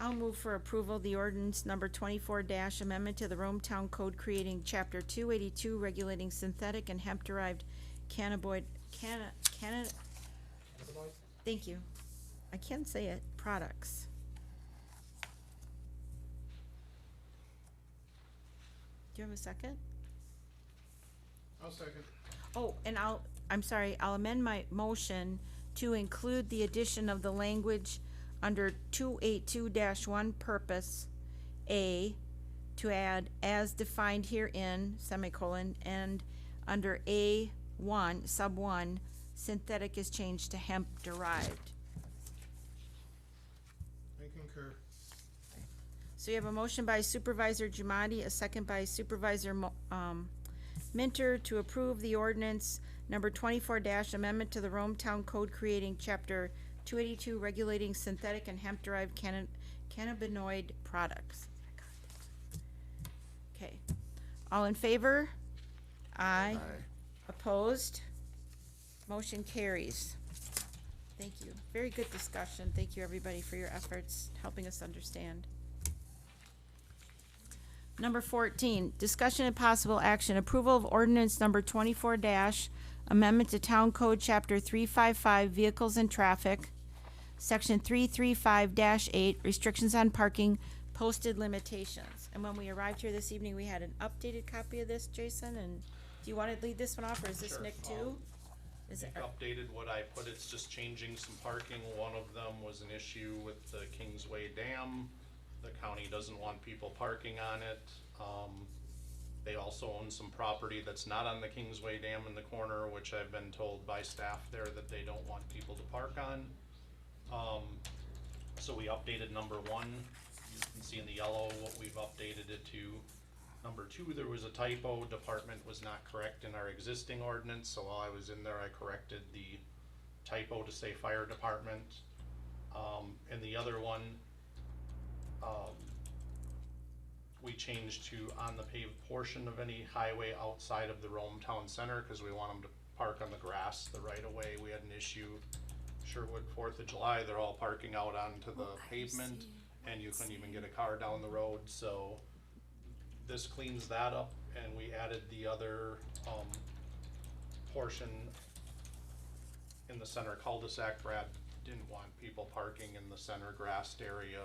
I'll move for approval the ordinance number 24 amendment to the Rome Town Code creating chapter 282 regulating synthetic and hemp derived cannabinoid, Cannabinoid? thank you, I can't say it, products. Do you have a second? I'll second. Oh, and I'm sorry, I'll amend my motion to include the addition of the language under 282-1 purpose A, to add as defined herein, semicolon, and under A1, sub 1, synthetic is changed to hemp derived. I concur. So you have a motion by Supervisor Jamadi, a second by Supervisor Minter to approve the ordinance number 24 amendment to the Rome Town Code creating chapter 282 regulating synthetic and hemp derived cannabinoid products. Okay, all in favor? Aye. Opposed? Motion carries. Thank you. Very good discussion. Thank you, everybody, for your efforts helping us understand. Number 14, discussion and possible action, approval of ordinance number 24 amendment to Town Code Chapter 355 Vehicles and Traffic, Section 335-8, restrictions on parking, posted limitations. And when we arrived here this evening, we had an updated copy of this, Jason, and do you want to lead this one off, or is this Sure. Nick too? Is it, Updated what I put, it's just changing some parking. One of them was an issue with the Kingsway Dam. The county doesn't want people parking on it. They also own some property that's not on the Kingsway Dam in the corner, which I've been told by staff there that they don't want people to park on. So we updated number 1. You can see in the yellow what we've updated it to. Number 2, there was a typo. Department was not correct in our existing ordinance, so while I was in there, I corrected the typo to say fire department. And the other one, we changed to on the paved portion of any highway outside of the Rome Town Center, cause we want them to park on the grass, the right of way. We had an issue, Sherwood 4th of July, they're all parking out onto the pavement, and you couldn't even get a car down the road, so this cleans that up, and we added the other, portion in the center cul-de-sac. Brad didn't want people parking in the center grassed area,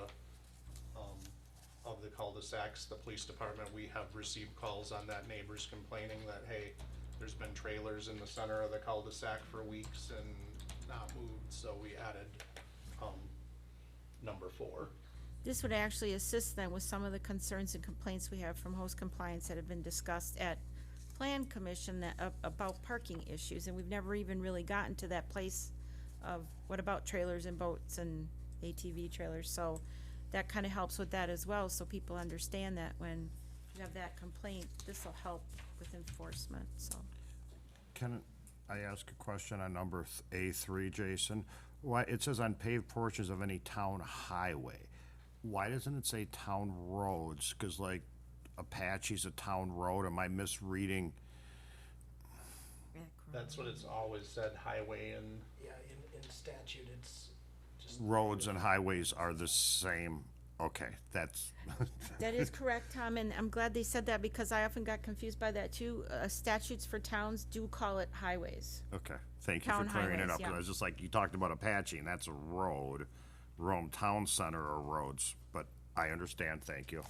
of the cul-de-sacs. The police department, we have received calls on that, neighbors complaining that, hey, there's been trailers in the center of the cul-de-sac for weeks and not moved, so we added, number 4. this would actually assist them with some of the concerns and complaints we have from host compliance that have been discussed at Plan Commission that, about parking issues, and we've never even really gotten to that place of what about trailers and boats and ATV trailers, so that kinda helps with that as well, so people understand that when you have that complaint, this'll help with enforcement, so. Can I ask a question on number A3, Jason? Why, it says on paved portions of any town highway. Why doesn't it say town roads? Cause like Apache's a town road, am I misreading? That's what it's always said, highway and Yeah, in statute, it's just. Roads and highways are the same, okay, that's, That is correct, Tom, and I'm glad they said that because I often got confused by that too. Statutes for towns do call it highways. okay, thank you for Town clearing it highways, up, 'cause yeah. I was just like, you talked about Apache, and that's a road. Rome Town Center are roads, but I understand, thank you.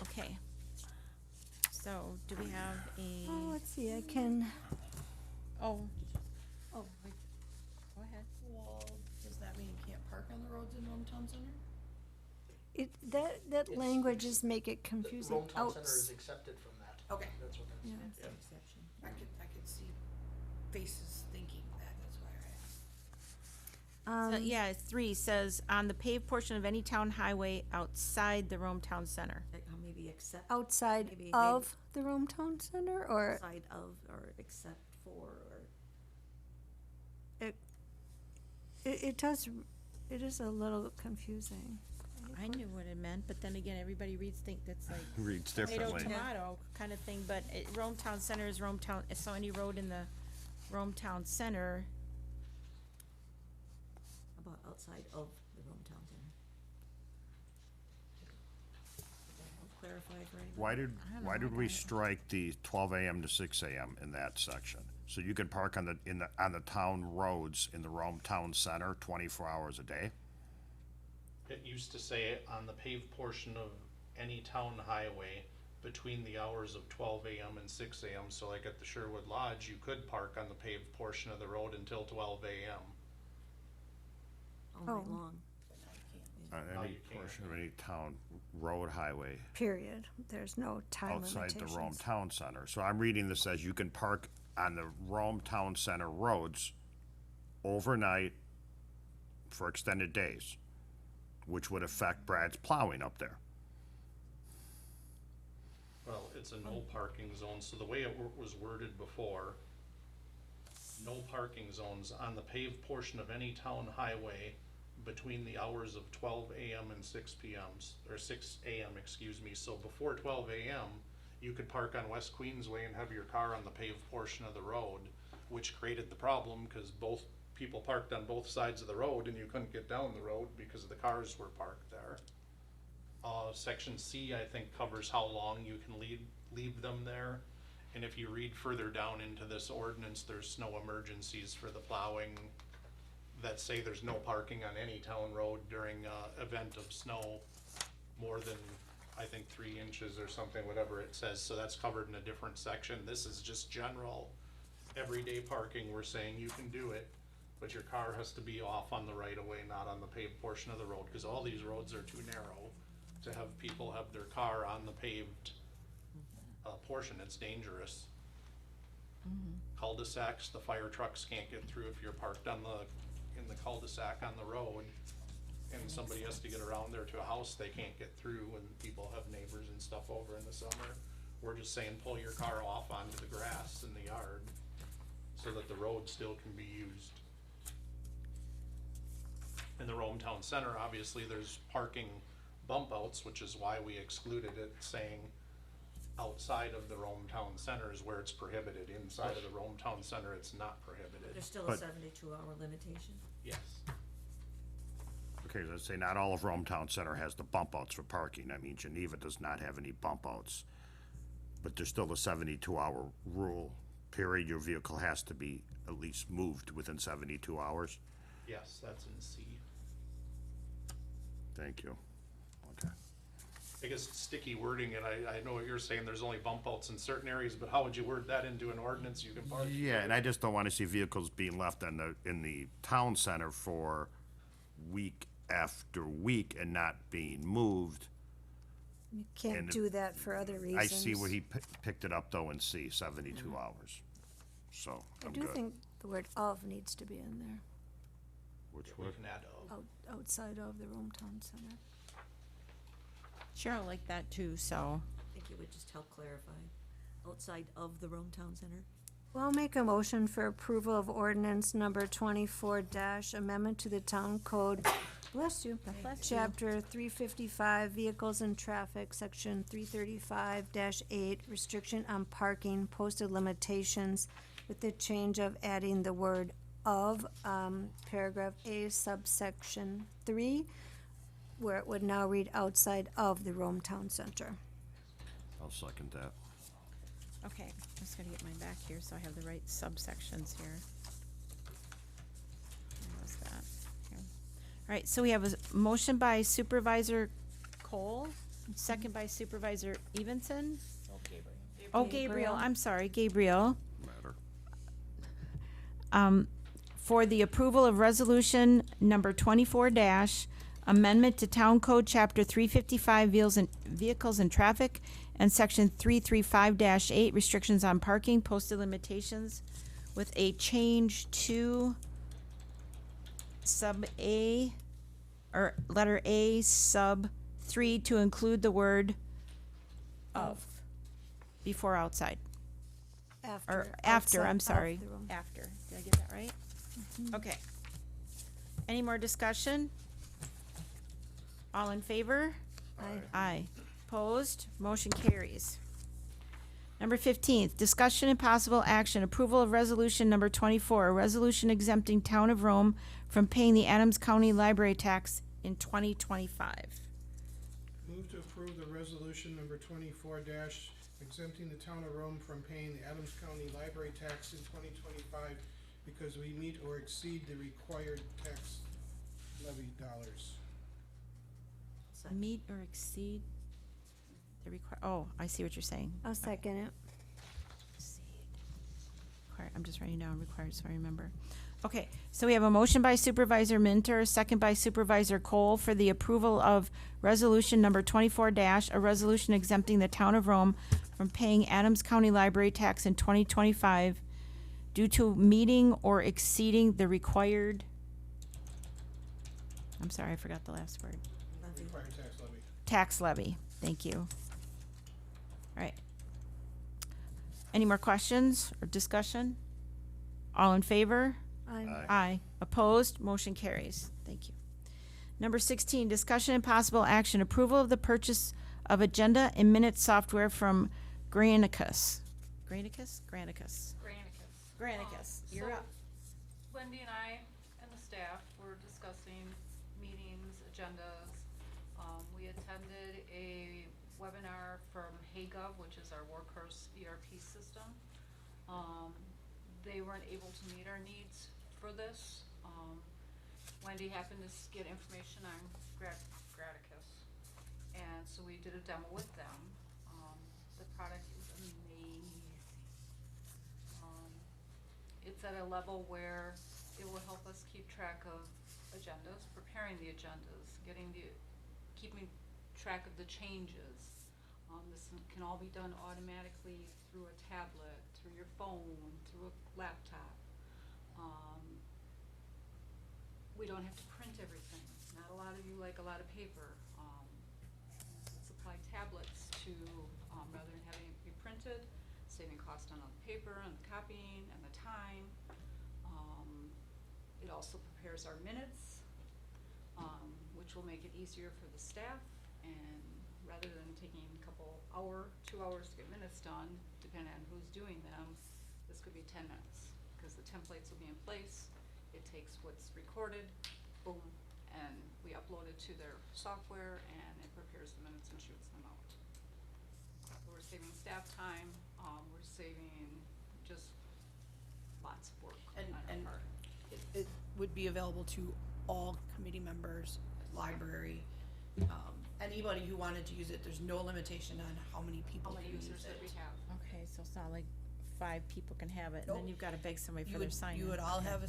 Okay. So, do we have Oh, a, let's see, I can, oh, Oh, wait, go ahead. well, does that mean you can't park on the roads in Rome Town Center? that language just make it The confusing. Rome Town Center Outs- is accepted from that. Okay. That's what that's. Yeah. Exception. I could see faces thinking that, that's why I asked. So, yeah, 3 says, on the paved portion of any town highway outside the Rome Town Center. Like, how maybe except Outside Maybe- of the Rome Town Center, or outside of or except for or it does, it is a little confusing. I knew what it meant, but then again, everybody reads that's like Reads tomato, differently. tomato kind of thing, but Rome Town Center is Rome Town, so any road in the Rome Town Center, about outside of the Rome Town Center. I'll clarify for anybody. Why did, I don't why know did we about it. strike the 12 AM to 6 AM in that section? So you can park on the town roads in the Rome Town Center 24 hours a day? It used to say on the paved portion of any town highway between the hours of 12 AM and 6 AM. So like at the Sherwood Lodge, you could park on the paved portion of the road until 12 AM. all night Oh. long. On No, any you can't. portion of any town road, highway, Period. There's no time outside the Rome limitations. Town Center. So I'm reading this as you can park on the Rome Town Center roads overnight for extended days, which would affect Brad's plowing up there. Well, it's a no parking zone, so the way it was worded before, no parking zones on the paved portion of any town highway between the hours of 12 AM and 6 PMs, or 6 AM, excuse me. So before 12 AM, you could park on West Queensway and have your car on the paved portion of the road, which created the problem, cause both people parked on both sides of the road and you couldn't get down the road because the cars were parked there. Section C, I think, covers how long you can leave them there. And if you read further down into this ordinance, there's snow emergencies for the plowing that say there's no parking on any town road during event of snow more than, I think, 3 inches or something, whatever it says. So that's covered in a different section. This is just general everyday parking. We're saying you can do it, but your car has to be off on the right of way, not on the paved portion of the road, because all these roads are too narrow to have people have their car on the paved portion. It's dangerous. Cul-de-sacs, the fire trucks can't get through if you're parked in the cul-de-sac on the road, and somebody has to get around there to a house, they can't get through, and people have neighbors and stuff over in the summer. We're just saying pull your car off onto the grass in the yard so that the road still can be used. In the Rome Town Center, obviously, there's parking bump outs, which is why we excluded it, saying outside of the Rome Town Center is where it's prohibited. Inside of the Rome Town Center, it's not prohibited. There's still a But- 72-hour limitation. Yes. Okay, let's say not all of Rome Town Center has the bump outs for parking. I mean, Geneva does not have any bump outs. But there's still a 72-hour rule, period. Your vehicle has to be at least moved within 72 hours. Yes, that's in C. Thank you. Okay. I guess it's sticky wording, and I know what you're saying, there's only bump outs in certain areas, but how would you word that into an ordinance you can park? Yeah, and I just don't wanna see vehicles being left in the town center for week after week and not being moved. You can't And do that for other reasons. I see where he picked it up though in C, 72 hours. So, I I'm do good. think the word of needs to be in there, Which We one? can add of. outside of the Rome Town Center. Cheryl liked that too, so. I think it would just help clarify. Outside of the Rome Town Center? Well, I'll make a motion for approval of ordinance number 24 amendment to the town code. Bless you. Chapter 355, Vehicles and Traffic, section 335-8, restriction on parking, posted limitations, with the change of adding the word of, paragraph A subsection 3, where it would now read outside of the Rome Town Center. I'll second that. Okay, I'm just gonna get mine back here so I have the right subsections here. Where was that? Here. All right, so we have a motion by Supervisor Cole, second by Supervisor Evenson. Oh, Gabriel, I'm sorry, Gabriel. Matter. For the approval of resolution number 24 amendment to Town Code Chapter 355 Vehicles and Traffic and Section 335-8 restrictions on parking, posted limitations, with a change to sub A, or letter A sub 3 to include the word of before outside. Or after, I'm outside of sorry, the Rome. after. Did I get that right? Okay. Any more discussion? All in favor? Aye. Aye. Opposed? Motion carries. Number 15, discussion and possible action, approval of resolution number 24, a resolution exempting Town of Rome from paying the Adams County Library tax in 2025. Move Move to approve the resolution number 24 exempting the town of Rome from paying the Adams County library tax in 2025 because we meet or exceed the required tax levy dollars. Meet or exceed the I see what you're saying. I'll second it. Exceed. I'm just writing down required so I remember. Okay, so we have a motion by Supervisor Minter, second by Supervisor Cole for the approval of resolution number 24 a resolution exempting the town of Rome from paying Adams County library tax in 2025 due to meeting or exceeding the required, I'm sorry, I forgot the last word. Required tax levy. Tax levy. Thank you. All right. Any more questions or discussion? All in favor? Aye. Opposed? Motion carries. Thank you. Number 16, discussion and possible action, approval of the purchase of agenda and minute software from Granicus. Granicus? Granicus. Granicus. You're So, up. Wendy and I and the staff were discussing meetings, agendas. We attended a webinar from HeyGov, which is our workhorse ERP system. They weren't able to meet our needs for this. Wendy happened to get information on Granicus, and so we did a demo with them. The product is amazing. It's at a level where it will help us keep track of agendas, preparing the agendas, keeping track of the changes. This can all be done automatically through a tablet, through your phone, through a laptop. We don't have to print everything. Not a lot of you like a lot of paper. Supply tablets to, rather than having it be printed, saving cost on the paper and the copying and the time. It also prepares our minutes, which will make it easier for the staff. And rather than taking a couple 2 hours to get minutes done, depending on who's doing them, this could be 10 minutes, because the templates will be in place. It takes what's recorded, boom, and we upload it to their software, and it prepares the minutes and shoots them out. So we're saving staff time, we're saving just lots of work on our And part. it would be available to all committee members, library, anybody who wanted to use it. There's no limitation on how many people How many can use users that we it. have. Okay, so it's not like 5 people can have it, and then Nope. you've got to beg somebody You for their would, sign. you would all have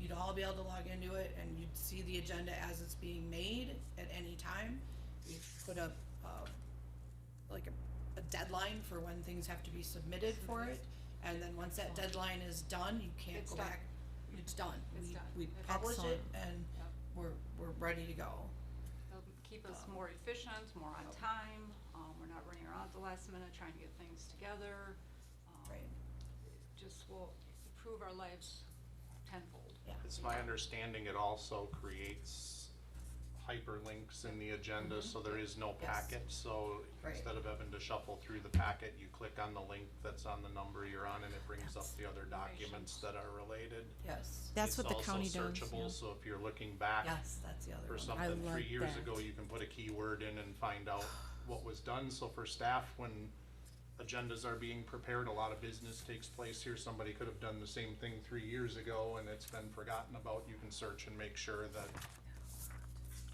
you'd all be able to log into it, and you'd see the agenda as it's being made at any time. We put up, like a deadline for when things have to be submitted for it, and then once that deadline is done, you can't It's go done. back. It's done. It's done. We It's publish it, Excellent. and Yep. we're ready to go. It'll keep us more efficient, more on time. We're not running around at the last minute trying to get things together. Right. It just will improve our lives tenfold. Yeah. It's my understanding it also creates hyperlinks in the agenda, so there is no Yes. packet. So Right. instead of having to shuffle through the packet, you click on the link that's on the number you're on, and it brings up the other documents that are related. Yes. That's what the county does. It's also yeah. searchable, so if you're looking back Yes, that's the other for one. something 3 like years that. ago, you can put a keyword in and find out what was done. So for staff, when agendas are being prepared, a lot of business takes place here. Somebody could have done the same thing 3 years ago and it's been forgotten about. You can search and make sure that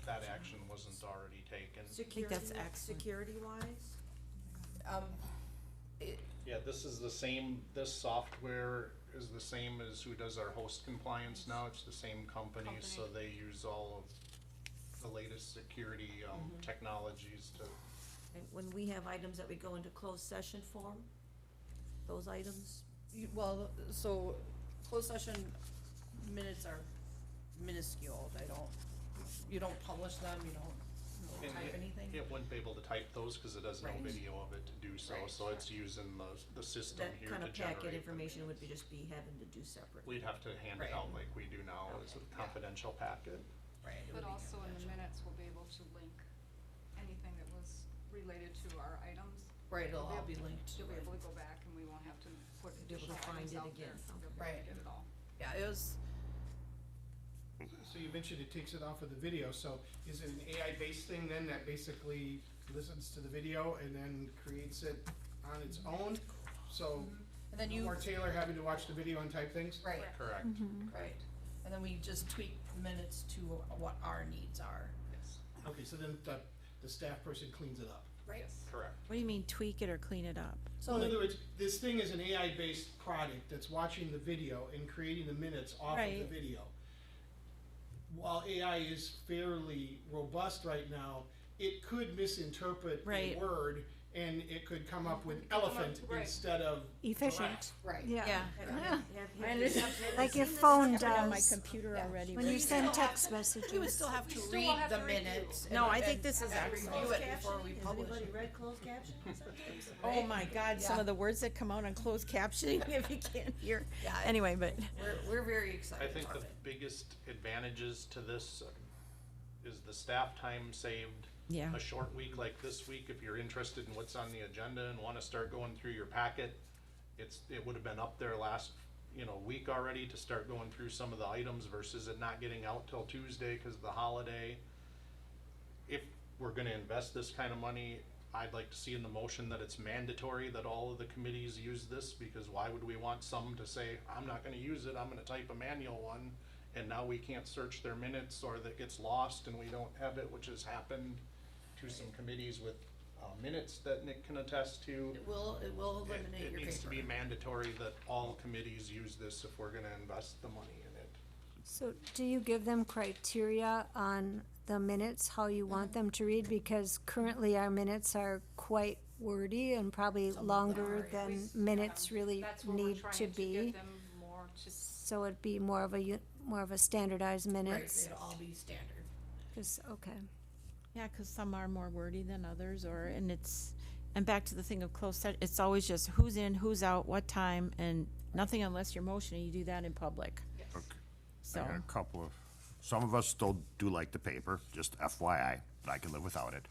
that action wasn't already taken. that's excellent. Security wise? Yeah, this is the same, this software is the same as who does our host compliance now. It's the same company, so they use all of the latest security, technologies to. And when we have items that we go into closed session for, those items? Well, so closed session minutes are minuscule. You don't publish them, you don't And type anything. It wouldn't be able to type those because it has no Right. video of it to do so, Right. so it's using the system That here kind to of generate packet the information would minutes. be just be having to do separate. We'd have to hand Right. it out like we do now as a Okay. confidential packet. Right. it would But be also in the confidential. minutes, we'll be able to link anything that was related to our items. Right, it'll We'll all be able- linked to You'll be it. able to go back and we won't have to put Be able to additional find items it out again. there. Okay. You'll be able Right. to get it all. Yeah, it was, So you mentioned it takes it off of the video, so is it an AI-based thing then that basically listens to the video and then creates it on its own. So And then no you, more Taylor having to watch the video and type things. right, Correct. right. And then we just tweak the minutes to what our needs are. Okay, so then the staff person cleans it up. Right. Correct. What do you mean tweak it or clean it up? So In like, other words, this thing is an AI-based product that's watching the video and creating the minutes off of Right. the video. While AI is fairly robust right now, it could misinterpret Right. a word and it could come up with come up- elephant right. instead of Efficient, giraffe. right. yeah. Yeah. Like your phone Have it on my does, computer Yeah. already. when but- you send text messages. We would still have to still read have the to review. minutes. No, and- I think and- this is and excellent. Review it before we publish Has it. anybody read closed captioning sometimes? Oh my God, some Yeah. of the words that come out on closed captioning, if you can't hear. Yeah, Anyway, but, We're very I excited think for the it. biggest advantages to this is the staff time saved. yeah. A short week like this week, if you're interested in what's on the agenda and wanna start going through your packet, it would have been up there last, week already to start going through some of the items versus it not getting out till Tuesday because of the holiday. If we're gonna invest this kind of money, I'd like to see in the motion that it's mandatory that all of the committees use this, because why would we want some to say, I'm not gonna use it, I'm gonna type a manual one, and now we can't search their minutes, or that gets lost and we don't have it, which has happened to some committees with, minutes that Nick can attest to. It will eliminate It your needs to be paper. mandatory that all committees use this if we're gonna invest the money in it. So do you give them criteria on the minutes, how you want them to read? Because currently our minutes are quite wordy and probably Some of them longer are, than minutes really That's what we're need trying to get be. them more to So it'd be more of a standardized Right, minutes. it'll all be standard. Okay. Yeah, cause some are more wordy than others, and back to the thing of closed session, it's always just who's in, who's out, what time, and nothing unless you're motioning, you do that in public. I So, got a couple of, some of us still do like the paper, just FYI, but I can live without it.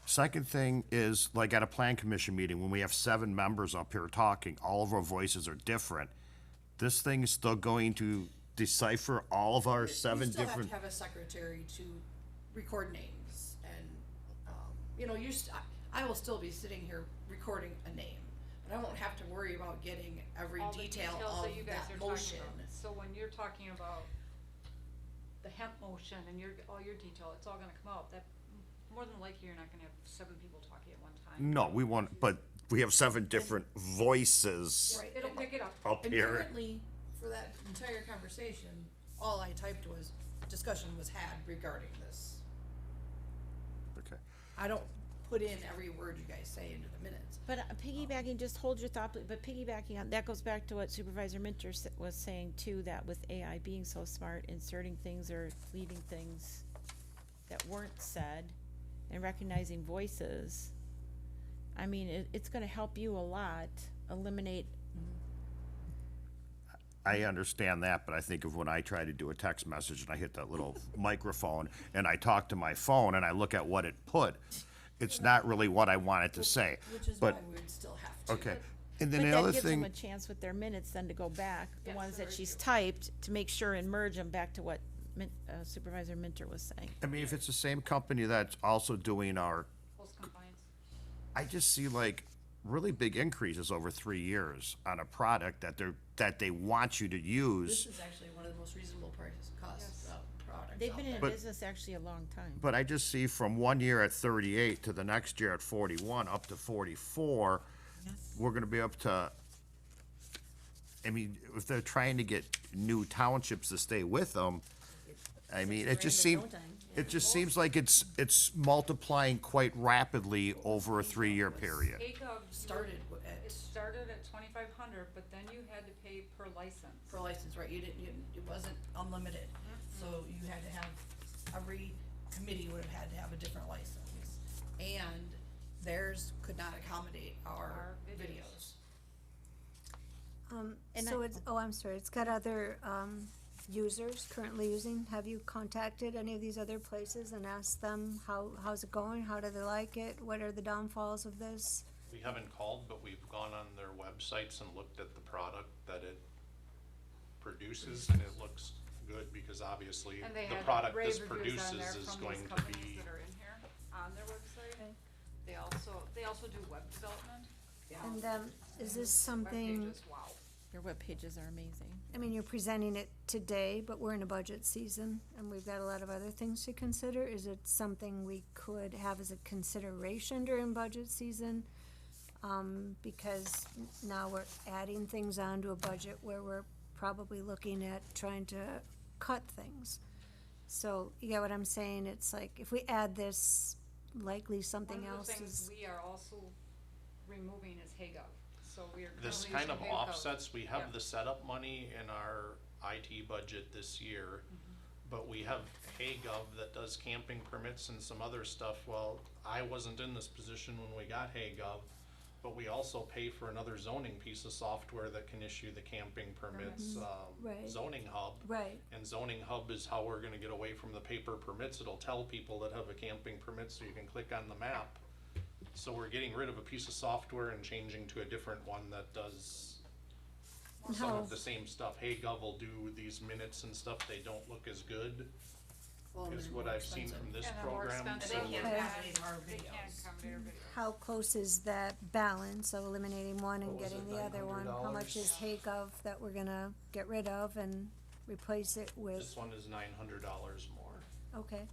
Second thing is, like at a plan commission meeting, when we have 7 members up here talking, all of our voices are different. This thing is still going to decipher all of our 7 You still have different. to have a secretary to record names and, I will still be sitting here recording a name. But I won't have to worry about getting every all the detail details of that you guys that are motion. talking about. So when you're talking about the hemp motion and all your detail, it's all gonna come out. That, more than likely, you're not gonna have 7 people talking at one time. No, we want, but we have 7 different voices Right, It'll pick it up. up and here. currently, for that entire conversation, all I typed was, discussion was had regarding this. Okay. I don't put in every word you guys say into the minutes. but piggybacking, just hold your thought, but piggybacking on, that goes back to what Supervisor Minter was saying too, that with AI being so smart, inserting things or leaving things that weren't said, and recognizing voices, I mean, it's gonna help you a lot, eliminate. I understand that, but I think of when I try to do a text message and I hit that little microphone and I talk to my phone and I look at what it put, it's not really what I wanted to say. Which is why But, we would still have to. okay, and then But the that other gives them thing, a chance with their minutes then to go back, the Yes, ones the that she's review. typed, to make sure and merge them back to what Supervisor Minter was saying. I mean, if it's the same company that's also doing our, Post compliance. I just see like really big increases over 3 years on a product that they want you to This use. is actually one of the most reasonable prices, costs of products They've out been in there. But- business actually a long time. But I just see from 1 year at 38 to the next year at 41, up to 44, we're gonna be up to, I mean, if they're trying to get new townships to stay with them, I mean, it just grand in seems, no time, it just seems like it's multiplying quite rapidly over a 3-year period. ACOG Started it started at 2,500, but then you had to pay per license. for license, right, it wasn't unlimited, so you had to have, every committee would have had to have a different license. And theirs could not accommodate our Our videos. videos. And So I- it's, I'm sorry, it's got other, users currently using. Have you contacted any of these other places and asked them how's it going? How do they like it? What are the downfalls of this? We haven't called, but we've gone on their websites and looked at the product that it produces, and it looks good, because obviously And they the had product rave this reviews on produces there is from going these to companies be, that are in here on their website. They also do web development. And, is this Web something, pages, wow. Your web pages are amazing. I mean, you're presenting it today, but we're in a budget season and we've got a lot of other things to consider. Is it something we could have as a consideration during budget season? Because now we're adding things onto a budget where we're probably looking at trying to cut things. So, you get what I'm saying? It's like, if we add this, likely something One of else the things is, we are also removing is HAGOV, so we are This currently kind of using HAGOV. offsets, we Yeah. have the setup money in our IT budget this year, but we have HAGOV that does camping permits and some other stuff. Well, I wasn't in this position when we got HAGOV, but we also pay for another zoning piece of software that can issue the camping permits, Right. Zoning Hub. right, And Zoning Hub is how we're gonna get away from the paper permits. It'll tell people that have a camping permit, so you can click on the map. So we're getting rid of a piece of software and changing to a different one that does some How- of the same stuff. HeyGov will do these minutes and stuff, they don't look as good, Well, and is they're what more I've seen expensive. from this And they're more program, expensive. so They can't Okay. accommodate our They can't videos. accommodate our videos. how close is that balance of eliminating one and What was getting it, the other one? How much is $900? HAGOV that we're gonna get rid of and replace it with, this one is $900 more. okay,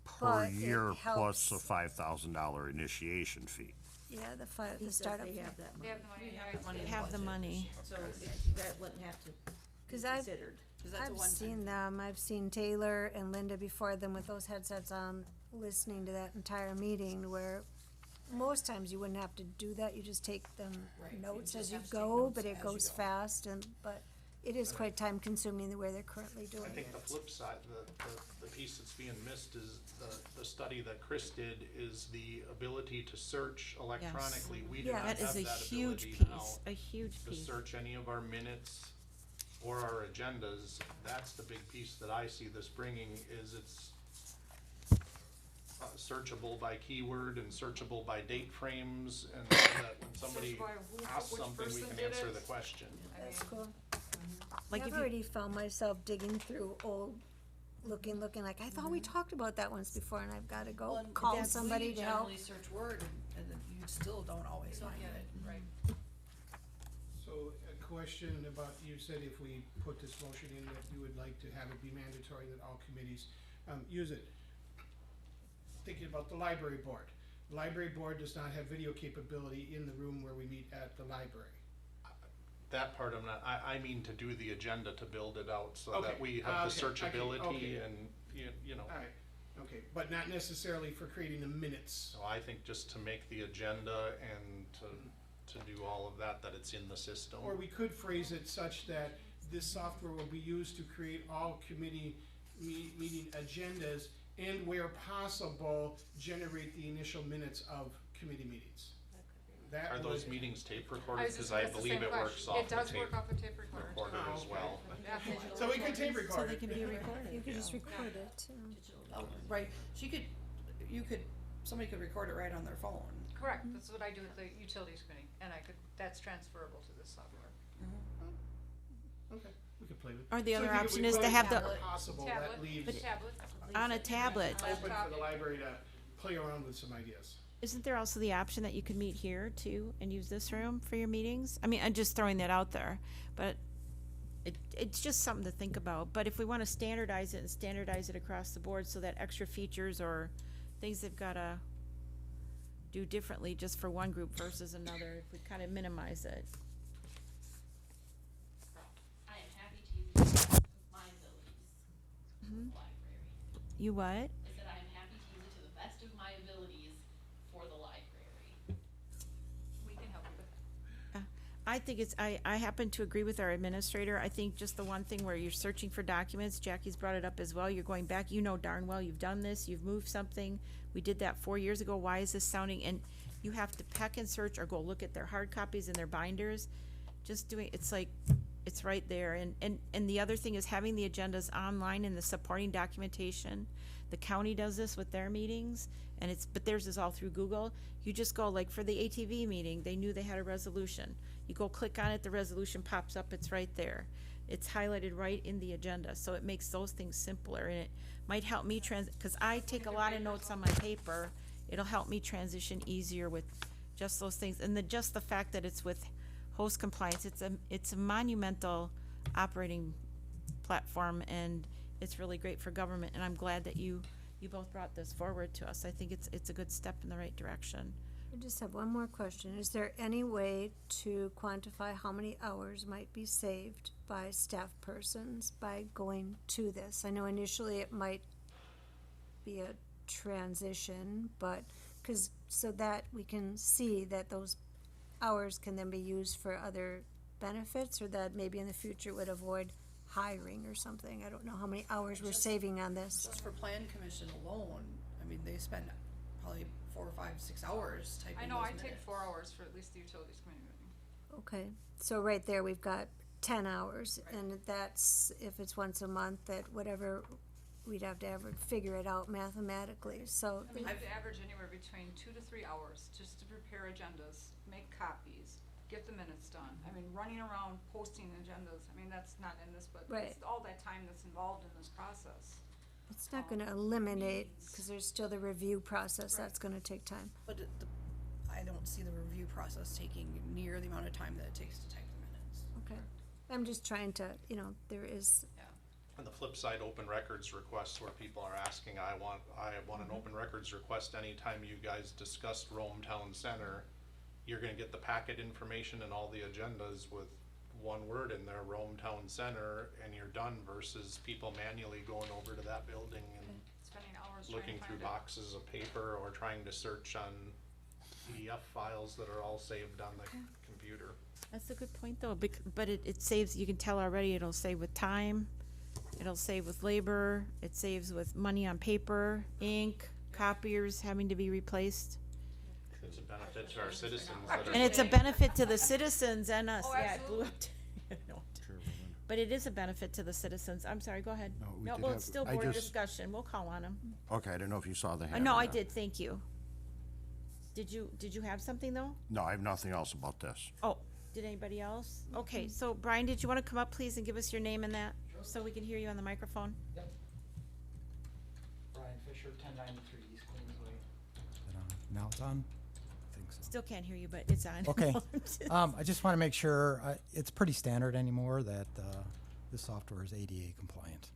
Per But it year plus helps. a $5,000 initiation fee. yeah, the He says startup they fee. have that They money. have the money, We have yeah. the money. Have the money. So that wouldn't have to be Cause I've, considered. 'Cause that's a I've one-time seen them, I've seen Taylor and Linda before them with those headsets on, listening to that entire meeting where most times you wouldn't have to do that, you just take them Right, you notes just as you have to take go, notes but as it you goes go. fast but it is quite time consuming the way they're currently I doing think the it. flip side, the piece that's being missed is the study that Chris did is the ability to search electronically. We do Yeah. not That have is that a huge ability piece, now a huge to piece. search any of our minutes or our agendas. That's the big piece that I see this bringing, is it's searchable by keyword and searchable by date frames, and so that when somebody by who- asks which something, we person can did answer it. the question. That's cool. Like I've if you, already found myself digging through old, looking, like, I thought we talked about that once before and I've gotta Well, go and call that's- somebody to help. We generally search Word and then you still don't always find Yeah, it. right. So a question about, you said if we put this motion in that you would like to have it be mandatory that all committees, use it. Thinking about the library board. Library board does not have video capability in the room where we meet at the library. That part I'm not, I mean to do the agenda to build it out so that Okay, we have the okay, okay. searchability and, you know. Alright, okay, but not necessarily for creating the minutes. So I think just to make the agenda and to do all of that, that it's in the system. Or we could phrase it such that this software will be used to create all committee meeting agendas and where possible, generate the initial minutes of committee meetings. That Are those would- meetings tape I recorded? was just Cause I that's the believe same it works question. off It the does tape work off a tape recorder. recorder Oh, as okay. well. Definitely. So we could tape record so it. they can be recorded. You could just record it. Oh, right, somebody could record it right on their phone. Correct, that's what I do with the utilities committee, and that's transferable to this software. Okay, we could play with. Or the So other if we option could is put to it have the, Tablet. Possible, that Tablet, leaves tablet. on a tablet. open for the library to play around with some ideas. Isn't there also the option that you could meet here too and use this room for your meetings? I mean, I'm just throwing that out there, but it's just something to think about. But if we wanna standardize it and standardize it across the board so that extra features or things they've gotta do differently just for one group versus another, if we kinda minimize it. I am happy to use the best of my abilities for the library. You what? I said I am happy to use it to the best of my abilities for the library. We can help you with that. I think I happen to agree with our administrator. I think just the one thing where you're searching for documents, Jackie's brought it up as well, you're going back, you know darn well you've done this, you've moved something. We did that 4 years ago, why is this sounding, and you have to peck and search or go look at their hard copies and their binders. Just doing, it's like, it's right there. And the other thing is having the agendas online and the supporting documentation. The county does this with their meetings, and but theirs is all through Google. You just go, like for the ATV meeting, they knew they had a resolution. You go click on it, the resolution pops up, it's right there. It's highlighted right in the agenda, so it makes those things simpler, and it might help me cause I take a lot of notes on my paper, it'll help me transition easier with just those things. And just the fact that it's with host compliance, it's a monumental operating platform, and it's really great for government, and I'm glad that you both brought this forward to us. I think it's a good step in the right direction. I just have one more question. Is there any way to quantify how many hours might be saved by staff persons by going to this? I know initially it might be a transition, but, so that we can see that those hours can then be used for other benefits, or that maybe in the future would avoid hiring or something. I don't know how many hours we're saving on this. Just for plan commission alone, I mean, they spend probably 4 or 5, 6 hours typing I know, those I take minutes. 4 hours for at least the utilities committee meeting. Okay, so right there, we've got 10 hours, and that's, if it's once a month, that whatever, we'd have to figure it out mathematically, so. I mean, I've averaged anywhere between 2 to 3 hours just to prepare agendas, make copies, get the minutes done. I mean, running around posting agendas, I mean, that's not in this, but Right. it's all that time that's involved in this process. It's not gonna eliminate, cause there's still the review process, that's gonna take time. But I don't see the review process taking near the amount of time that it takes to type the minutes. Okay, I'm just trying to, there is, On the flip side, open records requests where people are asking, I want an open records request anytime you guys discussed Rome Town Center. You're gonna get the packet information and all the agendas with one word in there, Rome Town Center, and you're done, versus people manually going over to that building and Spending hours trying looking to through find it. boxes of paper or trying to search on PDF files that are all saved on the computer. That's a good point, though, but it saves, you can tell already, it'll save with time, it'll save with labor, it saves with money on paper, ink, copiers having to be replaced. It's a benefit to our citizens that And are, it's a benefit to the citizens and us. Oh, Yeah, it blew absolutely. up. No. But it is a benefit to the citizens. I'm sorry, go ahead. No, we No, did well, have- it's still I board just- discussion. We'll call on them. Okay, I don't know if you saw the hand. No, or I not. did, thank you. Did you have something, though? No, I have nothing else about this. Oh, did anybody else? Okay, so Brian, did you want to come up, please, and give us your name and that, so we can hear you on the microphone? Yep. Brian Fisher, 1093 East Queensway. Now it's on? I think so. Still can't hear you, but it's on. Okay. I just want to make sure, it's pretty standard anymore that this software is ADA compliant.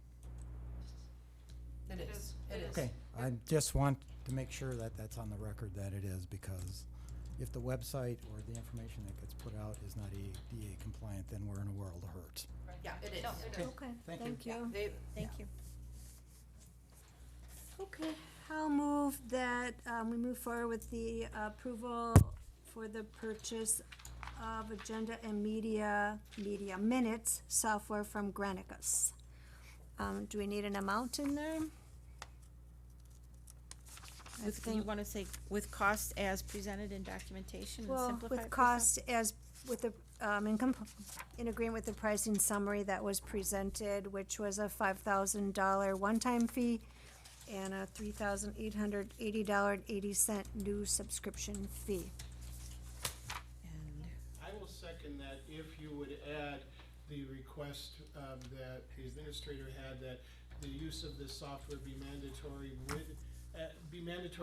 It is, it is. Okay, I just want to make sure that that's on the record that it is, because if the website or the information that gets put out is not ADA compliant, then we're in a world of hurt. Yeah, it is. okay, Thank you. thank you. Thank you. Okay, I'll move that, we move forward with the approval for the purchase of agenda and media minutes software from Granicus. Do we need an amount in there? I You think, want to say with cost as presented in documentation and well, simplify it with for cost as, with the, in agreement with the pricing summary that was presented, which was a $5,000 one-time fee and a $3,880.80 new subscription fee. And I will second that if you would add the request that the administrator had, that the use of this software be mandatory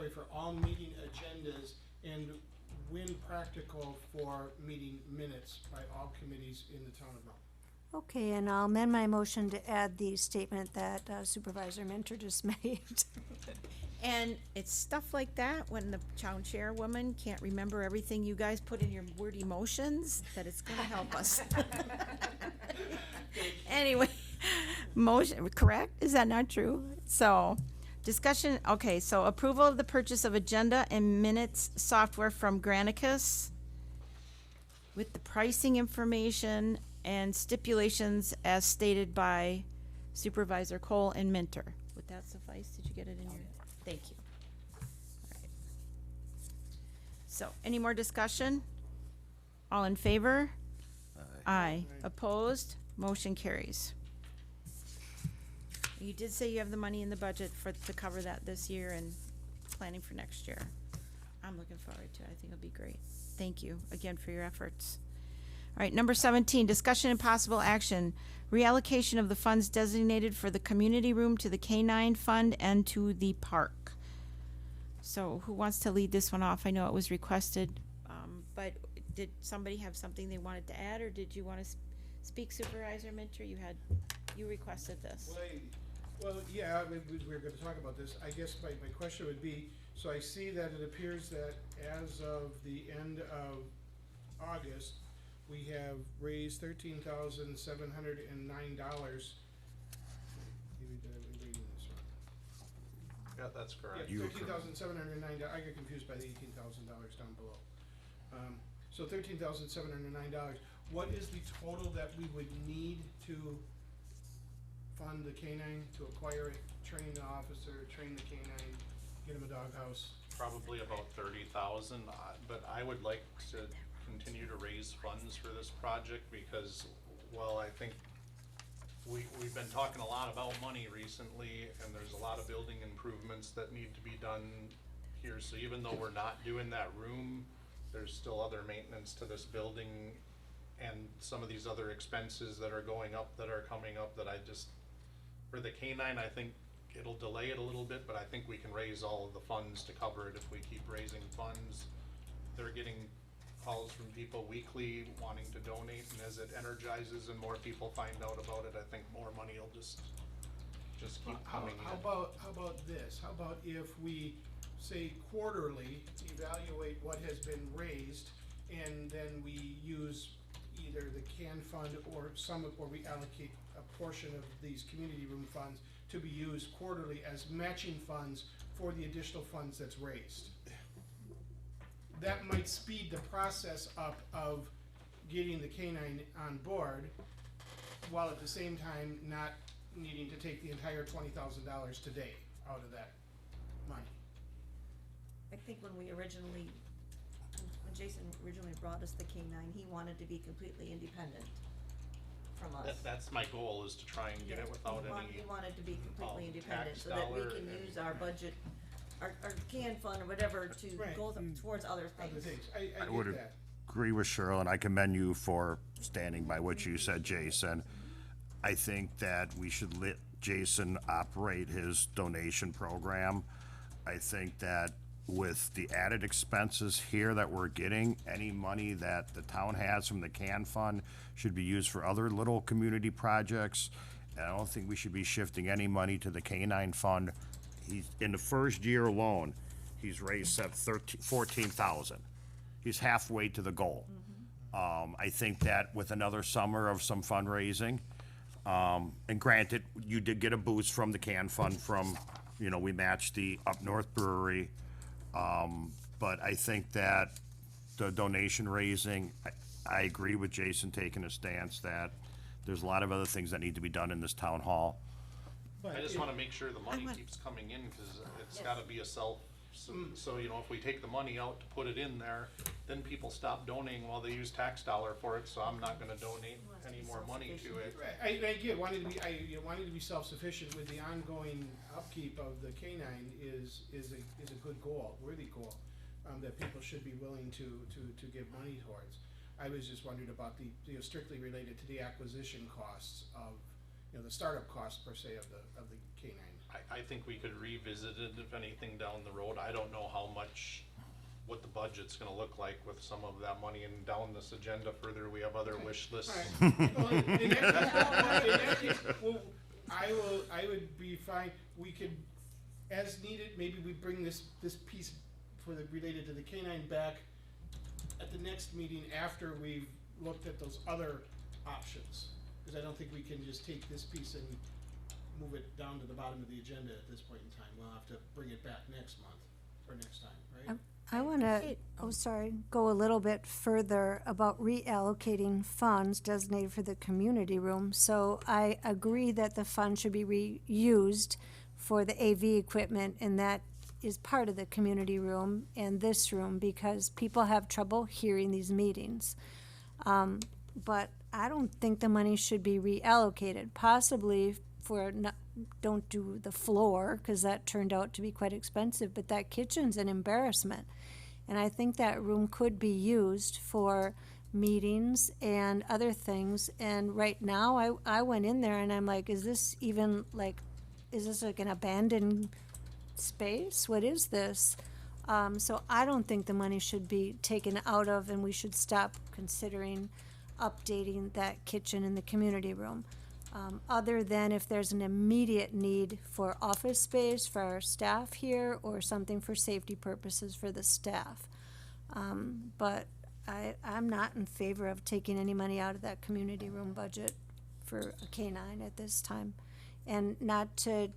for all meeting agendas and when practical for meeting minutes by all committees in the town of Rome. Okay, and I'll amend my motion to add the statement that Supervisor Minter just made. And it's stuff like that, when the town chairwoman can't remember everything you guys put in your wordy motions, that it's gonna help us. Anyway, motion, correct? Is that not true? So, discussion, okay, so approval of the purchase of agenda and minutes software from Granicus with the pricing information and stipulations as stated by Supervisor Cole and Minter. Would that suffice? Did you get it in your? Thank you. All right. So, any more discussion? All in favor? Aye. Opposed? Motion carries. You did say you have the money in the budget to cover that this year and planning for next year. I'm looking forward to it. I think it'll be great. Thank you again for your efforts. All right, number 17, discussion and possible action. Reallocation of the funds designated for the community room to the K-9 fund and to the park. So who wants to lead this one off? I know it was requested, but did somebody have something they wanted to add, or did you want to speak, Supervisor Minter? You requested this. Well, yeah, we're gonna talk about this. I guess my question would be, so I see that it appears that as of the end of August, we have raised $13,709. Maybe I'm reading this wrong. Yeah, that's correct. Yeah, $13,709, I got confused by the $18,000 down below. So $13,709, what is the total that we would need to fund the canine, to acquire it, train the officer, train the canine, get him a doghouse? Probably about 30,000, but I would like to continue to raise funds for this project because, well, I think we've been talking a lot about money recently, and there's a lot of building improvements that need to be done here, so even though we're not doing that room, there's still other maintenance to this building and some of these other expenses that are going up, that are coming up, that I just, for the canine, I think it'll delay it a little bit, but I think we can raise all of the funds to cover it if we keep raising funds. They're getting calls from people weekly wanting to donate, and as it energizes and more people find out about it, I think more money will just keep coming in. How about this? How about if we say quarterly, evaluate what has been raised, and then we use either the CAN fund or we allocate a portion of these community room funds to be used quarterly as matching funds for the additional funds that's raised. That might speed the process up of getting the canine on board, while at the same time not needing to take the entire $20,000 today out of that money. I think when Jason originally brought us the K-9, he wanted to be completely independent from us. That's my goal, is to try and get it without He any, wanted to be completely independent, tax so that we dollar can and- use our budget, our CAN fund or whatever to Right. go towards other Other things. things, I would get that. agree with Cheryl, and I commend you for standing by what you said, Jason. I think that we should let Jason operate his donation program. I think that with the added expenses here that we're getting, any money that the town has from the CAN fund should be used for other little community projects. And I don't think we should be shifting any money to the K-9 fund. He's, in the first year alone, he's raised $14,000. He's halfway to the goal. I think that with another summer of some fundraising, and granted, you did get a boost from the CAN fund from, we matched the Up North Brewery. But I think that the donation raising, I agree with Jason taking a stance that there's a lot of other things that need to be done in this town hall. I just wanna make sure the money want- keeps coming in, cause it's gotta be a so if we take the money out to put it in there, then people stop donating while they use tax dollar for it, so I'm not gonna donate any more money to it. I get, wanting to be self-sufficient with the ongoing upkeep of the canine is a good goal, worthy goal, that people should be willing to give money towards. I was just wondering about the, strictly related to the acquisition costs of, the startup costs per se of the canine. I think we could revisit it, if anything, down the road. I don't know what the budget's gonna look like with some of that money, and down this agenda further, we have other wish lists. Well, in that case, well, I would be fine, we could, as needed, maybe we bring this piece related to the canine back at the next meeting after we've looked at those other options. Cause I don't think we can just take this piece and move it down to the bottom of the agenda at this point in time. We'll have to bring it back next month, or next time, right? I want to, go a little bit further about reallocating funds designated for the community room. So I agree that the fund should be reused for the AV equipment, and that is part of the community room and this room, because people have trouble hearing these meetings. But I don't think the money should be reallocated, possibly don't do the floor, because that turned out to be quite expensive, but that kitchen's an embarrassment. And I think that room could be used for meetings and other things. And right now, I went in there and I'm like, is this like an abandoned space? What is this? So I don't think the money should be taken out of, and we should stop considering updating that kitchen in the community room. Other than if there's an immediate need for office space for our staff here, or something for safety purposes for the staff. But I'm not in favor of taking any money out of that community room budget for a K-9 at this time. And not to,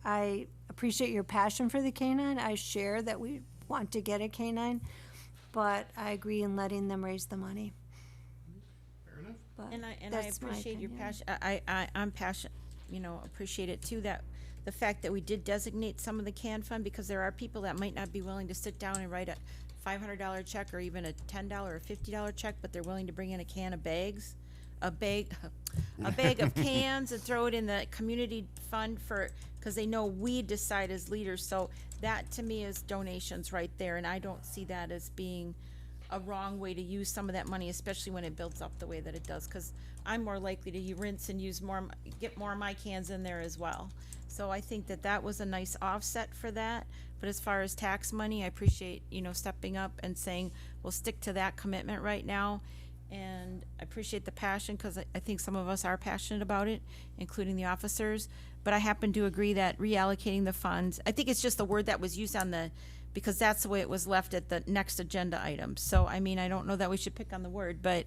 I appreciate your passion for the K-9, I share that we want to get a K-9, but I agree in letting them raise the money. Fair enough. But And I that's my appreciate your opinion. passion, I'm passionate, appreciate it too, that the fact that we did designate some of the can fund, because there are people that might not be willing to sit down and write a $500 check or even a $10 or $50 check, but they're willing to bring in a can of bags, a bag of cans and throw it in the community fund because they know we decide as leaders. So that to me is donations right there, and I don't see that as being a wrong way to use some of that money, especially when it builds up the way that it does, because I'm more likely to rinse and use more, get more of my cans in there as well. So I think that was a nice offset for that. But as far as tax money, I appreciate, stepping up and saying, we'll stick to that commitment right now. And I appreciate the passion, because I think some of us are passionate about it, including the officers. But I happen to agree that reallocating the funds, I think it's just the word that was used because that's the way it was left at the next agenda item. So, I don't know that we should pick on the word, but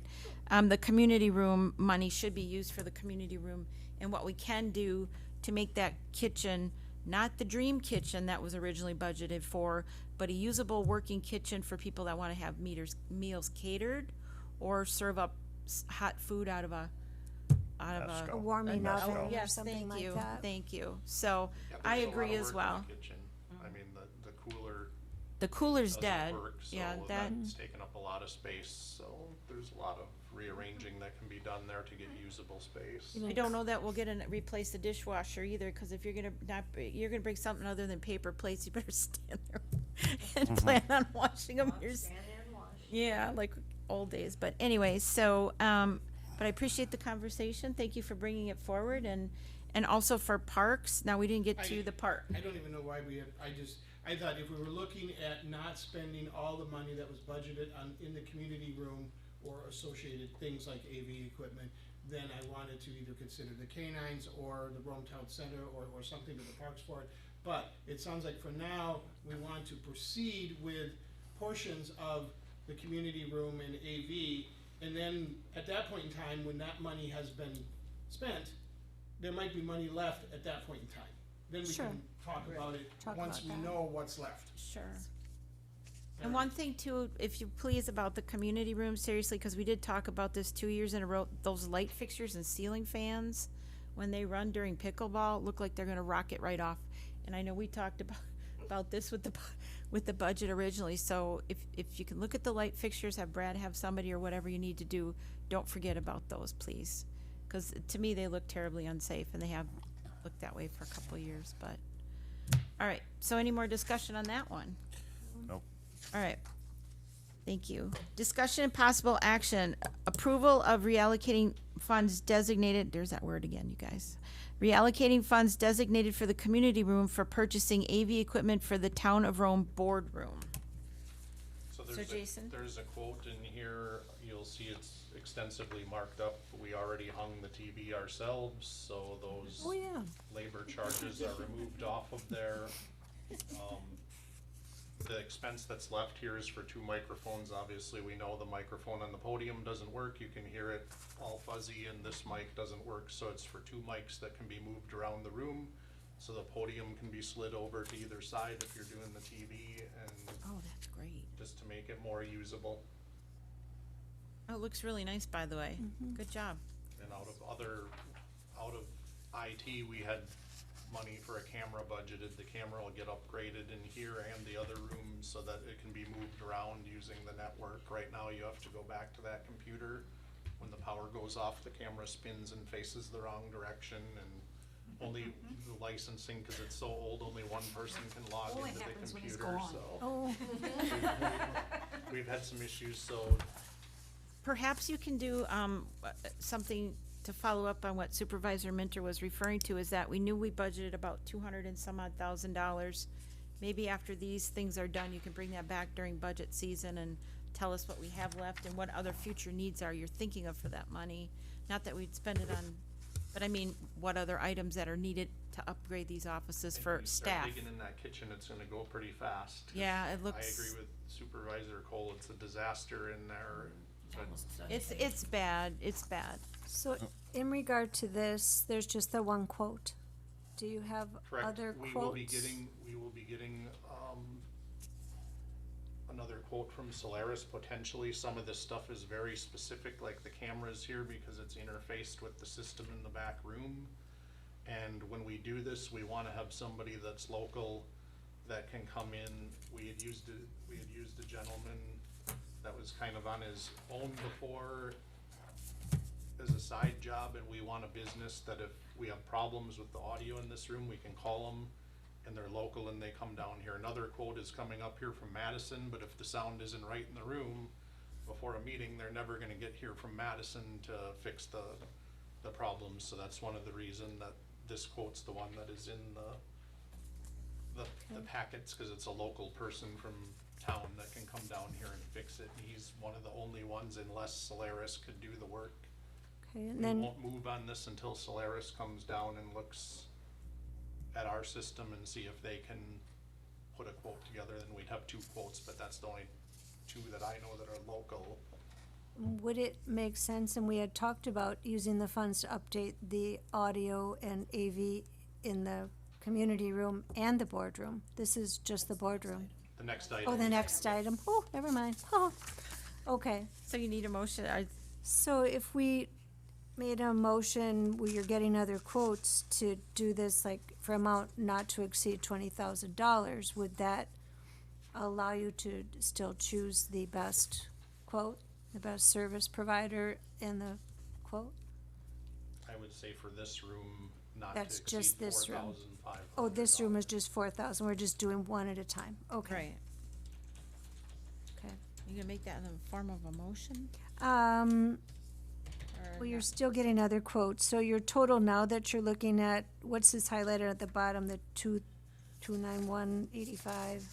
the community room money should be used for the community room. And what we can do to make that kitchen, not the dream kitchen that was originally budgeted for, but a usable working kitchen for people that want to have meals catered or serve up hot food out of a A warming Esco. oven or yes, something like that. thank you. So Yeah, I there's a lot agree of as work in well. the kitchen. I mean, the cooler The cooler's doesn't dead. work, so Yeah, that's taking up a lot of space, so there's a lot of rearranging that can be done there to get usable space. I don't know that we'll replace the dishwasher either, because if you're gonna bring something other than paper plates, you better stand there and plan on washing them yourself. Yeah, like old days. But anyways, so but I appreciate the conversation. Thank you for bringing it forward, and also for parks. Now we didn't get to the park. I don't even know why I thought if we were looking at not spending all the money that was budgeted in the community room or associated things like AV equipment, then I wanted to either consider the K-9s or the Rome Town Center or something to the parks for it. But it sounds like for now, we want to proceed with portions of the community room and AV, and then at that point in time, when that money has been spent, there might be money left at that point in time. Then we Sure. can talk about it Talk once about we that. know what's left. Sure. And one thing too, if you please, about the community room, seriously, because we did talk about this 2 years in a row, those light fixtures and ceiling fans, when they run during pickleball, look like they're gonna rocket right off. And I know we talked about this with the budget originally, so if you can look at the light fixtures, have Brad have somebody or whatever you need to do, don't forget about those, please. Because to me, they look terribly unsafe, and they have looked that way for a couple of years, but. All right, so any more discussion on that one? Nope. All right. Thank you. Discussion and possible action, approval of reallocating funds designated, there's that word again, you guys. Reallocating funds designated for the community room for purchasing AV equipment for the Town of Rome boardroom. So So Jason? there's a quote in here, you'll see it's extensively marked up. We already hung the TV ourselves, so those Oh, yeah. labor charges are removed off of there. The expense that's left here is for 2 microphones. Obviously, we know the microphone on the podium doesn't work. You can hear it all fuzzy, and this mic doesn't work, so it's for 2 mics that can be moved around the room. So the podium can be slid over to either side if you're doing the TV, and Oh, that's great. just to make it more usable. Oh, it looks really nice, by the way. Good job. And out of IT, we had money for a camera budgeted. The camera will get upgraded in here and the other rooms so that it can be moved around using the network. Right now, you have to go back to that computer. When the power goes off, the camera spins and faces the wrong direction, and only the licensing, cause it's so old, only one person can log Only into the happens when he's computer, gone. so. Oh, We've had some issues, so Perhaps you can do something to follow up on what Supervisor Minter was referring to, is that we knew we budgeted about 200 and some odd $1,000 maybe after these things are done, you can bring that back during budget season and tell us what we have left and what other future needs are you're thinking of for that money. Not that we'd spend it on, but I mean, what other items that are needed to upgrade these offices And for when you start staff. digging in that kitchen, it's gonna go pretty fast. 'cause Yeah, it I looks- agree with Supervisor Cole, it's a disaster in there, but It's bad, it's bad. So in regard to this, there's just the one quote. Do you have correct, other we quotes? will be getting, another quote from Solaris, potentially. Some of this stuff is very specific, like the cameras here, because it's interfaced with the system in the back room. And when we do this, we wanna have somebody that's local that can come in. We had used a gentleman that was kind of on his own before as a side job, and we want a business that if we have problems with the audio in this room, we can call them, and they're local and they come down here. Another quote is coming up here from Madison, but if the sound isn't right in the room before a meeting, they're never gonna get here from Madison to fix the problems. So that's one of the reason that this quote's the one that is in the packets, cause it's a local person from town that can come down here and fix it. He's one of the only ones, unless Solaris could do the work. Okay, and We then, won't move on this until Solaris comes down and looks at our system and see if they can put a quote together. Then we'd have 2 quotes, but that's the only 2 that I know that are local. would it make sense, and we had talked about using the funds to update the audio and AV in the community room and the boardroom? This is just the boardroom. The next item. Oh, the next item. Oh, never mind. Oh, okay. So you need a motion, So if we made a motion where you're getting other quotes to do this, like for amount not to exceed $20,000, would that allow you to still choose the best quote, the best service provider in the quote? I would say for this room, not to That's exceed just this room. $4,500. Oh, this room is just 4,000. We're just doing one at a time. Okay. right, Okay. you gonna make that in the form of a motion? Or Well, you're not? still getting other quotes, so your total now that you're looking at, what's this highlighted at the bottom, the 29185?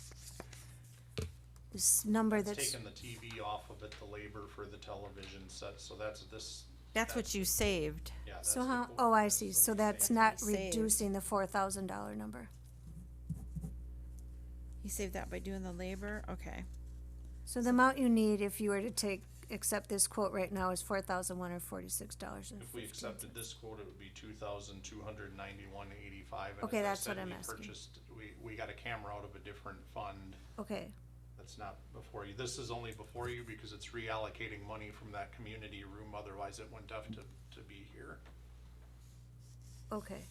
This number It's that's, taking the TV off of it, the labor for the television set, so that's this. That's what you saved. Yeah, that's so the how, quote oh, I that see, so somebody that's saved. not Saved. reducing the $4,000 number. You saved that by doing the labor, okay. So the amount you need if you were to accept this quote right now is $4,146.50. If we accepted this quote, it would be $2,291.85. Okay, that's what I'm asking. We got a camera out of a different fund Okay, that's not before you. This is only before you because it's reallocating money from that community room, otherwise it wouldn't have to be here. okay.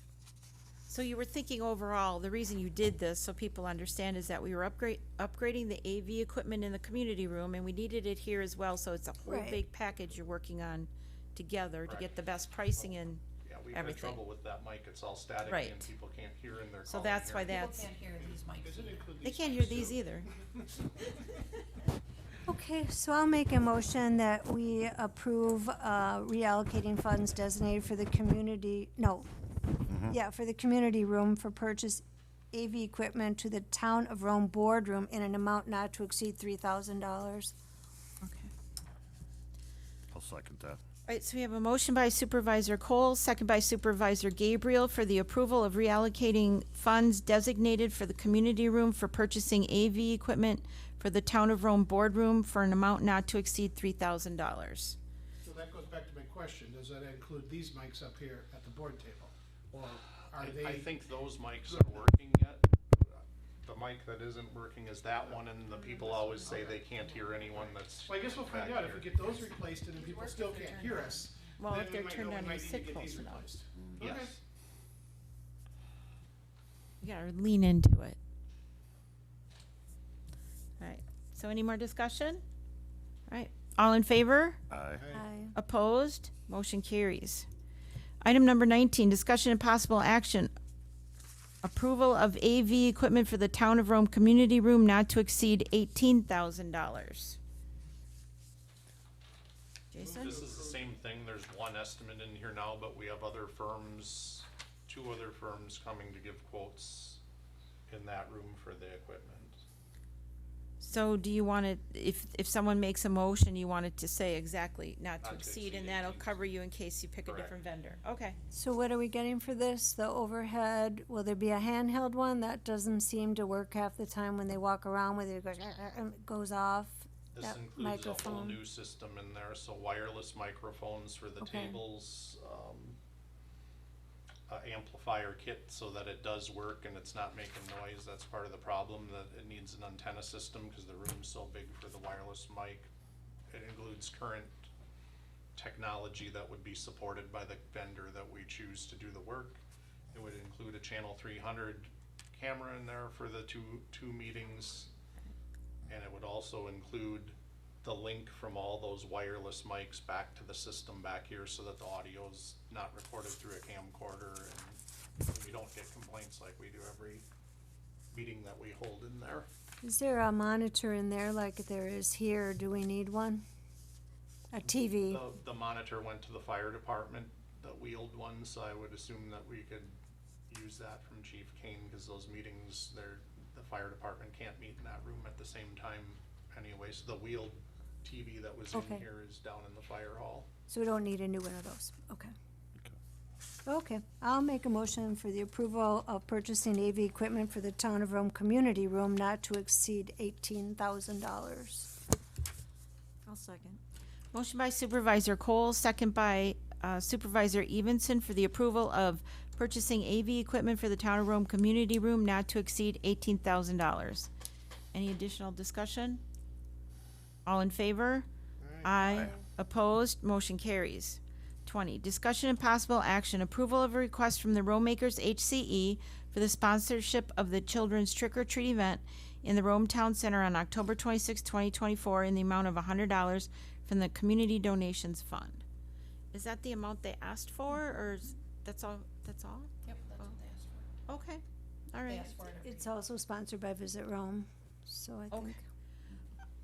So you were thinking overall, the reason you did this, so people understand, is that we were upgrading the AV equipment in the community room, and we needed it here as well, so it's a whole Right. big package you're working on together to Right. get the best pricing and Yeah, we've had everything. trouble with that mic. It's all static Right. and people can't hear in their So calling that's why here. that's, Does it include they these can't mics hear these too? either. Okay, so I'll make a motion that we approve reallocating funds designated for the community, for the community room for purchase AV equipment to the Town of Rome boardroom in an amount not to exceed $3,000. Okay. I'll second that. All right, so we have a motion by Supervisor Cole, second by Supervisor Gabriel for the approval of reallocating funds designated for the community room for purchasing AV equipment for the Town of Rome boardroom for an amount not to exceed $3,000. So that goes back to my question, does that include these mics up here at the board table? Or are they? I think those mics are working yet. The mic that isn't working is that one, and the people always say they can't hear anyone that's. Well, I guess we'll find back out, if we here. get those replaced and then people still can't hear us, Well, then if we they're might turned know we on, might you need to sit get close these enough. replaced. Yes. Okay. You gotta lean into it. All right, so any more discussion? All right, all in favor? Aye. Aye. Opposed? Motion carries. Item number 19, discussion and possible action. Approval of AV equipment for the Town of Rome Community Room not to exceed $18,000. Jason? This is the same thing. There's one estimate in here now, but we have other firms, 2 other firms coming to give quotes in that room for the equipment. So do you want it, if someone makes a motion, you want it to say exactly not to Not to exceed, and exceed that'll 18. cover you in case you pick a Correct. different vendor? Okay. So what are we getting for this? The overhead, will there be a handheld one? That doesn't seem to work half the time when they walk around, whether it goes, and it goes off. This That includes a whole microphone. new system in there, so wireless microphones for the Okay. tables, a amplifier kit so that it does work and it's not making noise. That's part of the problem, that it needs an antenna system because the room's so big for the wireless mic. It includes current technology that would be supported by the vendor that we choose to do the work. It would include a channel 300 camera in there for the two meetings. And it would also include the link from all those wireless mics back to the system back here so that the audio's not recorded through a camcorder and we don't get complaints like we do every meeting that we hold in there. Is there a monitor in there like there is here? Do we need one? A TV? The monitor went to the fire department, the wheeled one, so I would assume that we could use that from Chief Kane, because those meetings, the fire department can't meet in that room at the same time anyway, so the wheeled TV that was Okay. in here is down in the fire hall. So we don't need a new one of those, okay. Okay, I'll make a motion for the approval of purchasing AV equipment for the Town of Rome Community Room not to exceed $18,000. I'll second. Motion by Supervisor Cole, second by Supervisor Evenson for the approval of purchasing AV equipment for the Town of Rome Community Room not to exceed $18,000. Any additional discussion? All in favor? Aye. Opposed? Motion carries. 20, discussion and possible action, approval of a request from the Rome Makers HCE for the sponsorship of the Children's Trick or Treat event in the Rome Town Center on October 26, 2024, in the amount of $100 from the Community Donations Fund. Is that the amount they asked for, or that's all? That's all? Yep, that's what they asked for. Okay, all They right. asked for it every It's also sponsored by Visit Rome, so I Okay. think.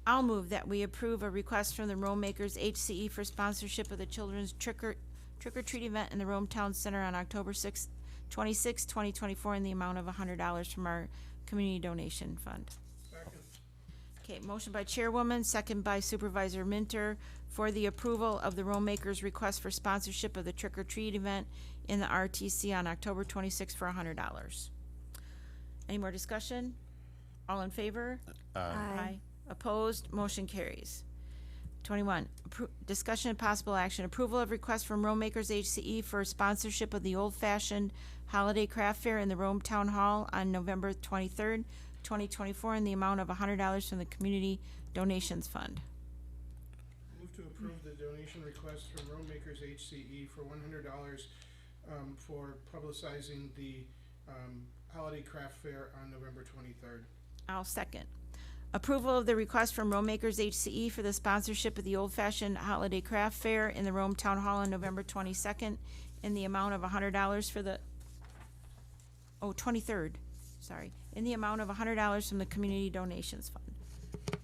I'll move that we approve a request from the Rome Makers HCE for sponsorship of the Children's Trick or Treat event in the Rome Town Center on October 26, 2024, in the amount of $100 from our Community Donation Fund. Second. Okay, motion by Chairwoman, second by Supervisor Minter for the approval of the Rome Makers request for sponsorship of the Trick or Treat event in the RTC on October 26 for $100. Any more discussion? All in favor? Aye. Opposed? Motion carries. 21, discussion and possible action, approval of request from Rome Makers HCE for sponsorship of the Old Fashioned Holiday Craft Fair in the Rome Town Hall on November 23rd, 2024, in the amount of $100 from the Community Donations Fund. Move to approve the donation request from Rome Makers HCE for $100 for publicizing the Holiday Craft Fair on November 23rd. I'll second. Approval of the request from Rome Makers HCE for the sponsorship of the Old Fashioned Holiday Craft Fair in the Rome Town Hall on November 22nd in the amount of $100 for the, 23rd, sorry, in the amount of $100 from the Community Donations Fund.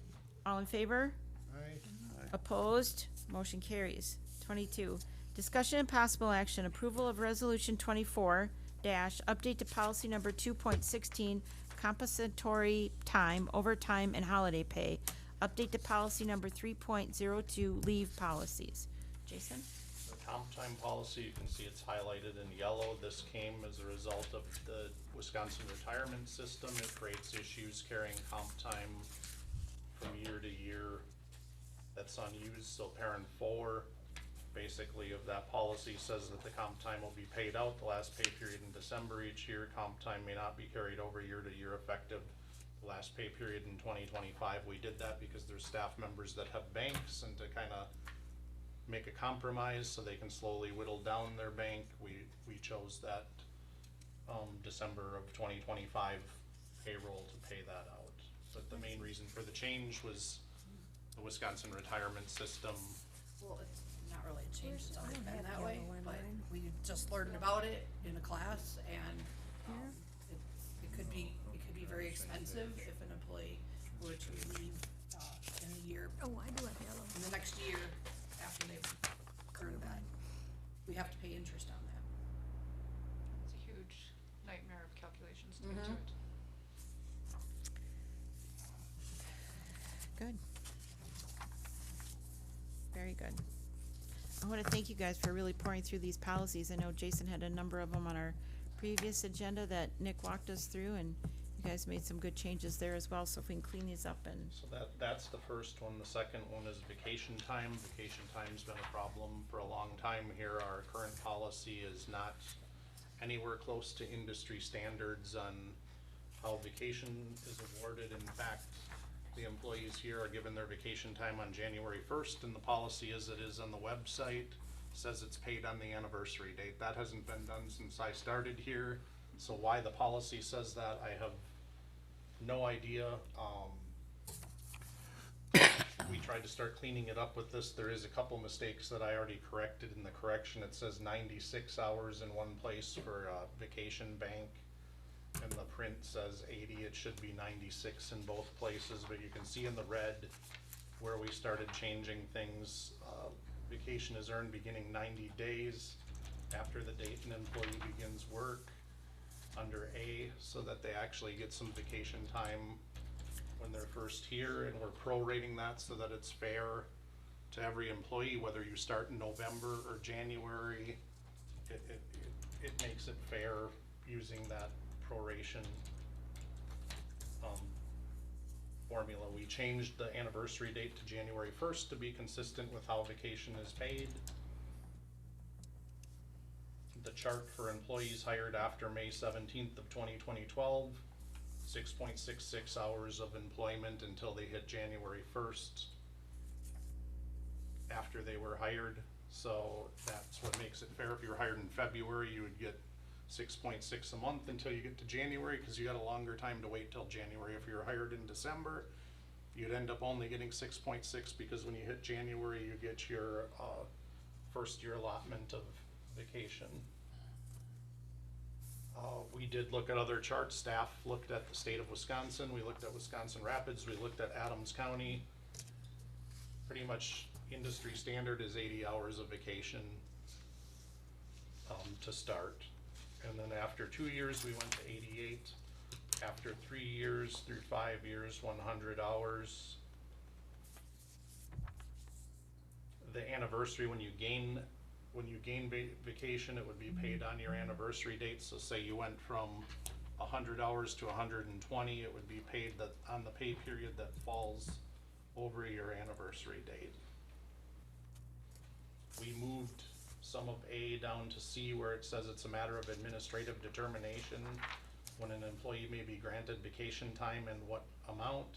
All in favor? Aye. Opposed? Motion carries. 22, discussion and possible action, approval of Resolution 24 update to policy number 2.16, compensatory time, overtime, and holiday pay. Update to policy number 3.02, leave policies. Jason? The comp time policy, you can see it's highlighted in yellow. This came as a result of the Wisconsin retirement system. It creates issues carrying comp time from year to year that's unused. So parent 4, basically, of that policy says that the comp time will be paid out the last pay period in December each year. Comp time may not be carried over year to year effective the last pay period in 2025. We did that because there's staff members that have banks, and to kind of make a compromise so they can slowly whittle down their bank, we chose that December of 2025 payroll to pay that out. But the main reason for the change was the Wisconsin retirement system. Well, it's not really a change, it's always been have that way, yellow in but mine. we just learned about it in a class, and, it could be very expensive if an employee were to leave, in the year, Oh, I do have yellow. in the next year after they've earned that. We have to pay interest on that. It's a huge nightmare of calculations to get to it. good. I want to thank you guys for really pouring through these policies. I know Jason had a number of them on our previous agenda that Nick walked us through, and you guys made some good changes there as well, so if we can clean these up and, So that's the first one. The second one is vacation time. Vacation time's been a problem for a long time here. Our current policy is not anywhere close to industry standards on how vacation is awarded. In fact, the employees here are given their vacation time on January 1st, and the policy is it is on the website, says it's paid on the anniversary date. That hasn't been done since I started here, so why the policy says that, I have no idea. We tried to start cleaning it up with this. There is a couple mistakes that I already corrected in the correction. It says 96 hours in one place for vacation bank, and the print says 80. It should be 96 in both places, but you can see in the red where we started changing things. Vacation is earned beginning 90 days after the date an employee begins work under A, so that they actually get some vacation time when they're first here, and we're prorating that so that it's fair to every employee, whether you start in November or January. It makes it fair using that proration formula. We changed the anniversary date to January 1st to be consistent with how vacation is paid. The chart for employees hired after May 17th of 2012, 6.66 hours of employment until they hit January 1st after they were hired. So that's what makes it fair. If you were hired in February, you would get 6.6 a month until you get to January, because you got a longer time to wait till January. If you were hired in December, you'd end up only getting 6.6, because when you hit January, you get your first year allotment of vacation. We did look at other charts. Staff looked at the state of Wisconsin. We looked at Wisconsin Rapids. We looked at Adams County. Pretty much industry standard is 80 hours of vacation to start. And then after 2 years, we went to 88. After 3 years through 5 years, 100 hours. The anniversary, when you gain vacation, it would be paid on your anniversary date. So say you went from 100 hours to 120, it would be paid on the pay period that falls over your anniversary date. We moved some of A down to C, where it says it's a matter of administrative determination when an employee may be granted vacation time and what amount,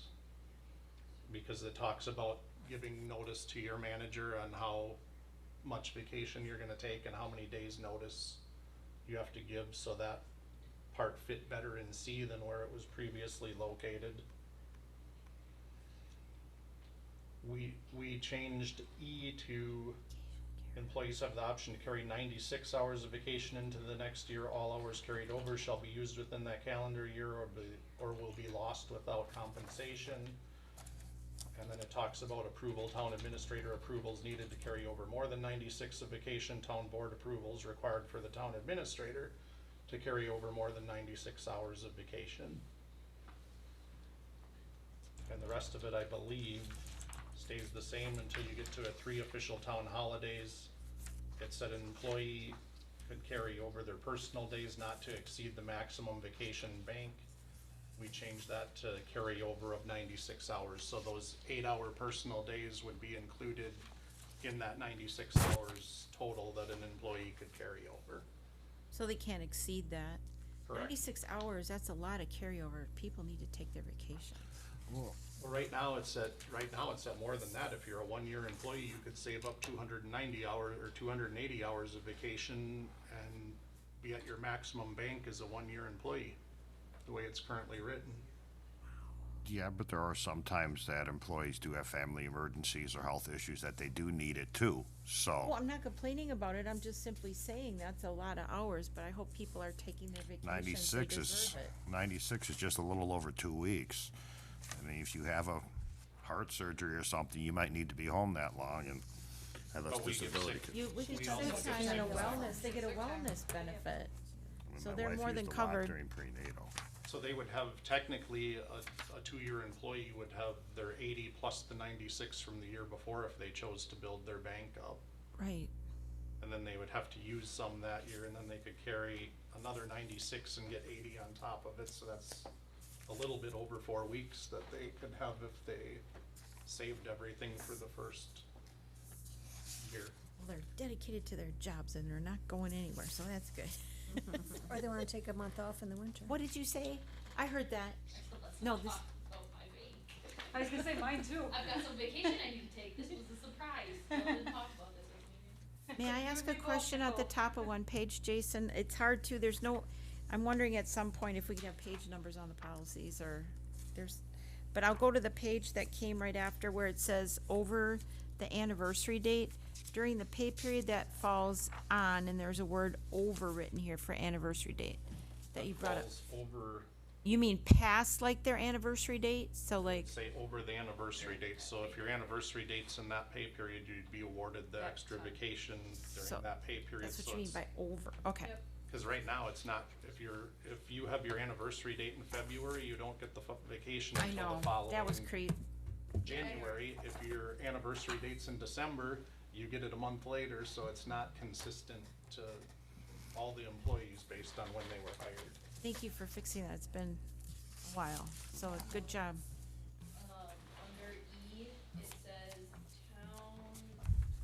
because it talks about giving notice to your manager on how much vacation you're gonna take and how many days notice you have to give, so that part fit better in C than where it was previously located. We changed E to employees have the option to carry 96 hours of vacation into the next year. All hours carried over shall be used within that calendar year or will be lost without compensation. And then it talks about approval, town administrator approvals needed to carry over more than 96 of vacation, town board approvals required for the town administrator to carry over more than 96 hours of vacation. And the rest of it, I believe, stays the same until you get to 3 official town holidays. It said an employee could carry over their personal days not to exceed the maximum vacation bank. We changed that to carry over of 96 hours. So those 8-hour personal days would be included in that 96 hours total that an employee could carry over. so they can't exceed that. Correct. 96 hours, that's a lot of carryover. People need to take their vacation. Well, right now it's at more than that. If you're a 1-year employee, you could save up 290 hours or 280 hours of vacation and be at your maximum bank as a 1-year employee, the way it's currently written. Yeah, but there are some times that employees do have family emergencies or health issues that they do need it too, Well, so I'm not complaining about it. I'm just simply saying that's a lot of hours, but I hope people are taking their vacation. They 96 is, deserve it. 96 is just a little over 2 weeks. I mean, if you have a heart surgery or something, you might need to be home that long and have less But we give disability. sick- We can We still also give sign on a sick wellness, they get a wellness benefit. I mean, So my they're wife more used than a lot covered. during prenatal. So they would have technically, a two-year employee would have their 80 plus the 96 from the year before if they chose to build their bank up. Right. And then they would have to use some that year, and then they could carry another 96 and get 80 on top of it, so that's a little bit over 4 weeks that they could have if they saved everything for the first year. Well, they're dedicated to their jobs and they're not going anywhere, so that's good. Or they wanna take a month off in the winter. What did you say? I heard that. So let's No, not this- talk about my vacation. I was gonna say mine too. I've got some vacation I need to take. This was a surprise. We didn't talk about this with me. May I ask a Maybe go question at the go. top of one page, Jason? It's hard to, there's no, I'm wondering at some point if we could have page numbers on the policies or there's, but I'll go to the page that came right after where it says over the anniversary date. During the pay period that falls on, and there's a word over written here for anniversary date that you brought up. Falls over, You mean past like their anniversary date? So like, say, over the anniversary date, so if your anniversry date's in that pay period, you'd be awarded the extra vacation So, during that pay period. that's what So you mean it's- by over, okay. Yep. Cause right now, it's not, if you have your anniversary date in February, you don't get the vacation I until know, the following that was January. If your anniversary date's in December, you get it a month later, so it's not consistent to all the employees based on when they were hired. Thank you for fixing that. It's been a while, so good job. Under E, it says town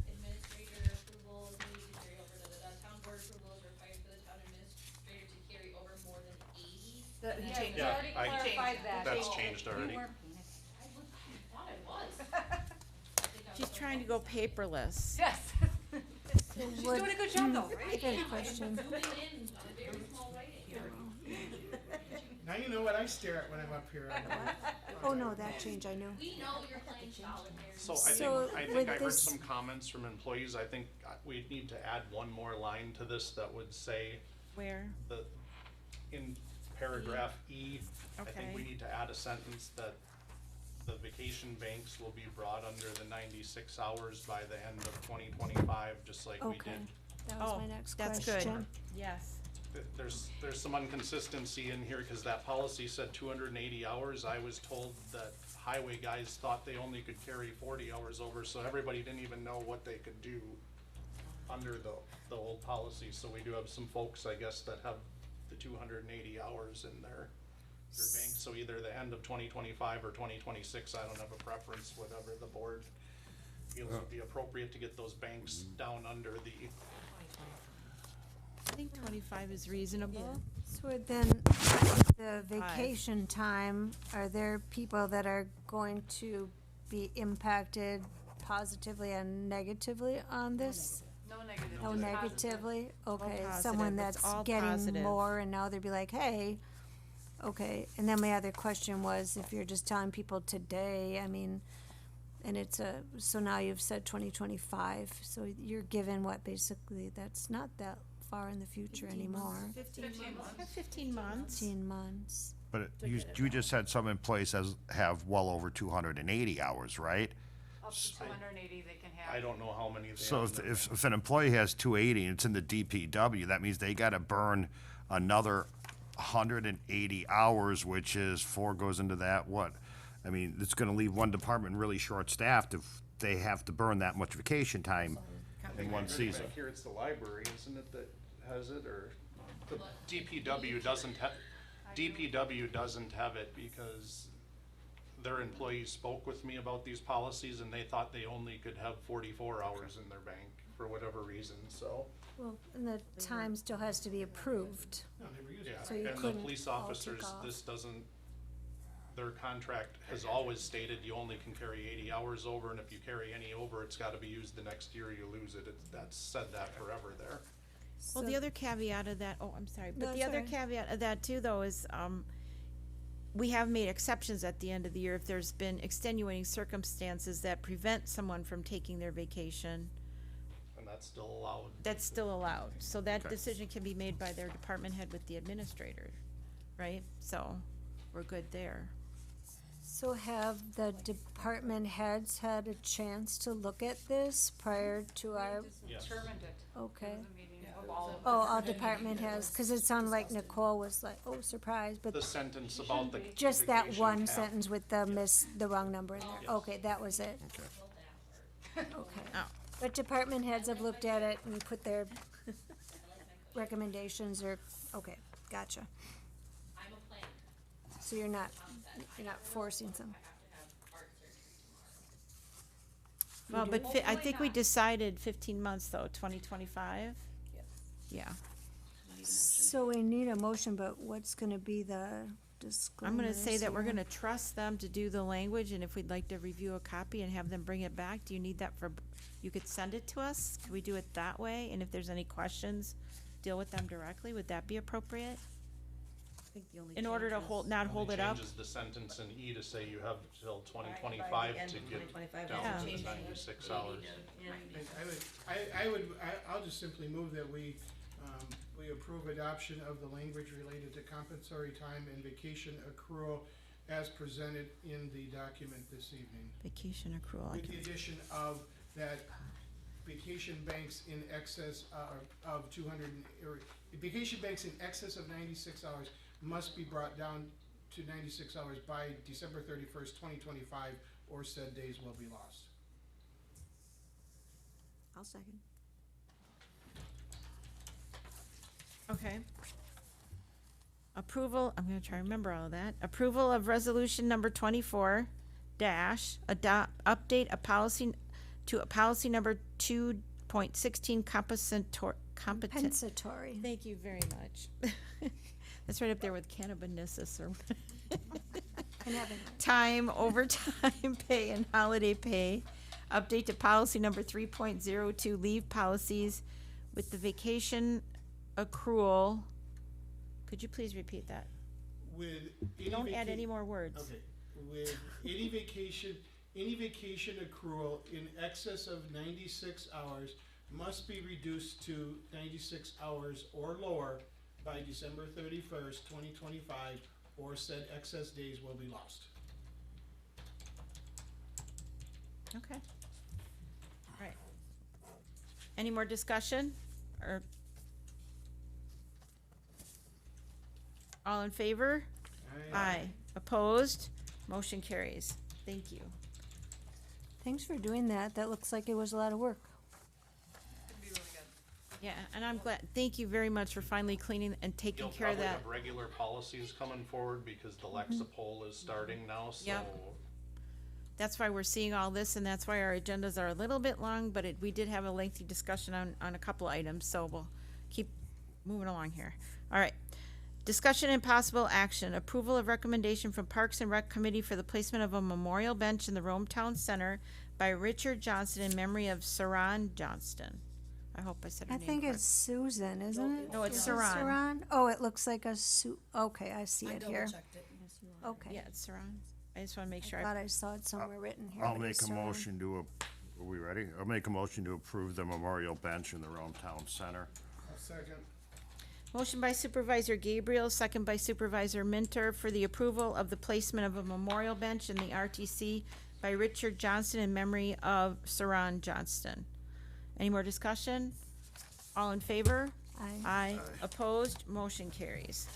administrator approval is needed to carry over, town board approval is required for the town administrator to carry over more than 80. Yeah, changed we it. already Yeah, I- clarified that. That's changed already. I thought I was. I think I She's was trying to go paperless. Yes. She's Would- doing a good job though, I right? got a question. zooming in on a very small writing. Now you know what I stare at when I'm up here. Oh, no, that change I knew. We know you're playing solitaire. So So I with think I heard this- some comments from employees. I think we need to add one more line to this that would say Where? the, in paragraph E, I think we Okay. need to add a sentence that the vacation banks will be brought under the 96 hours by the end of 2025, just like we Okay, did. that was Oh, my next that's question. good. Yes. There's some inconsistency in here, cause that policy said 280 hours. I was told that highway guys thought they only could carry 40 hours over, so everybody didn't even know what they could do under the old policy. So we do have some folks, I guess, that have the 280 hours in their bank. So either the end of 2025 or 2026, I don't have a preference, whatever the board feels would be appropriate to get those banks down under the. I think 25 is reasonable. So then, the vacation time, are there people that are going to be impacted positively and negatively on this? No negative. No just negatively? Okay, positive. someone It's that's all getting positive. more and now they'd be like, hey, okay. And then my other question was, if you're just telling people today, I mean, and it's so now you've said 2025, so you're given what, basically, that's not that far in the future anymore. 15 months. Yeah, 15 months. 15 months. But you just said some employees have well over 280 hours, right? Up to 280 they can have. I don't know how many they So have. if an employee has 280 and it's in the DPW, that means they gotta burn another 180 hours, which is 4 goes into that, what? I mean, it's gonna leave one department really short-staffed if they have to burn that much vacation time in one season. Back here, it's the library, isn't it, that has it, or the DPW doesn't have it because their employees spoke with me about these policies and they thought they only could have 44 hours in their bank for whatever reason, so. Well, and the time still has to be approved. No, they were using Yeah, it. So you and the couldn't police all take officers, off. this doesn't, their contract has always stated you only can carry 80 hours over, and if you carry any over, it's gotta be used the next year, you lose it. That's said that forever there. Well, So- the other caveat of that, oh, I'm sorry, No, but the it's other all right. caveat of that too, though, is, we have made exceptions at the end of the year if there's been extenuating circumstances that prevent someone from taking their vacation. And that's still allowed. That's still allowed, so that Okay. decision can be made by their department head with the administrator, right? So, we're good there. So have the department heads had a chance to look at this prior to our, We just Yes. determined it. okay? in the meeting. Oh, all department heads, cause it sounded like Nicole was like, oh, surprise, but The sentence about the just that vacation one cap. sentence with the wrong number in there. Okay, that was it. Okay. Oh. But department heads have looked at it and put their recommendations or, okay, gotcha. I'm a planner. So you're not forcing them. Well, but I think we decided 15 months though, 2025? Yeah. So we need a motion, but what's gonna be the disclaimers? I'm gonna say that we're here? gonna trust them to do the language, and if we'd like to review a copy and have them bring it back, do you need that for, you could send it to us? Could we do it that way? And if there's any questions, deal with them directly, would that be appropriate? I think the only In order to change is- hold, not hold it up? Changes the sentence in E to say you have till twenty By the twenty-five end to of get 2025, down that's to the changing. 96 hours. I'll just simply move that we approve adoption of the language related to compensatory time and vacation accrual as presented in the document this evening. Vacation accrual, I With can, the addition of that vacation banks in excess of 200, or vacation banks in excess of 96 hours must be brought down to 96 hours by December 31st, 2025, or said days will be lost. I'll second. okay. Approval, I'm gonna try to remember all of that. Approval of resolution number 24 dash, update a policy to a policy number 2.16 Compensatory. Thank you very much. That's right up there with cannabinosis or time, overtime pay, and holiday pay. Update to policy number 3.02, leave policies with the vacation accrual. Could you please repeat that? With any Don't add any more words. Okay, with any vacation accrual in excess of 96 hours must be reduced to 96 hours or lower by December 31st, 2025, or said excess days will be lost. Okay. All right. Any more discussion, or? All in favor? Aye. Opposed? Motion carries. Thank you. Thanks for doing that. That looks like it was a lot of work. It'd be really good. Yeah, and I'm glad, thank you very much for finally cleaning and taking You'll care of probably that. have regular policies coming forward because the Lexapol is starting now, so. Yep. That's why we're seeing all this, and that's why our agendas are a little bit long, but we did have a lengthy discussion on a couple items, so we'll keep moving along here. All right. Discussion and possible action, approval of recommendation from Parks and Rec Committee for the placement of a memorial bench in the Rome Town Center by Richard Johnston in memory of Saran Johnston. I hope I said her I name think correct. it's Susan, isn't it? No, it's Is it Saran. Saran? Oh, it looks like a okay, I see it here. Okay. Yeah, it's Saran. I just wanna make sure I thought I saw it somewhere written here. I'll but make it's a Saran. motion to, are we ready? I'll make a motion to approve the memorial bench in the Rome Town Center. Second. Motion by Supervisor Gabriel, second by Supervisor Minter for the approval of the placement of a memorial bench in the RTC by Richard Johnston in memory of Saran Johnston. Any more discussion? All in favor? Aye. Aye. Opposed? Motion carries.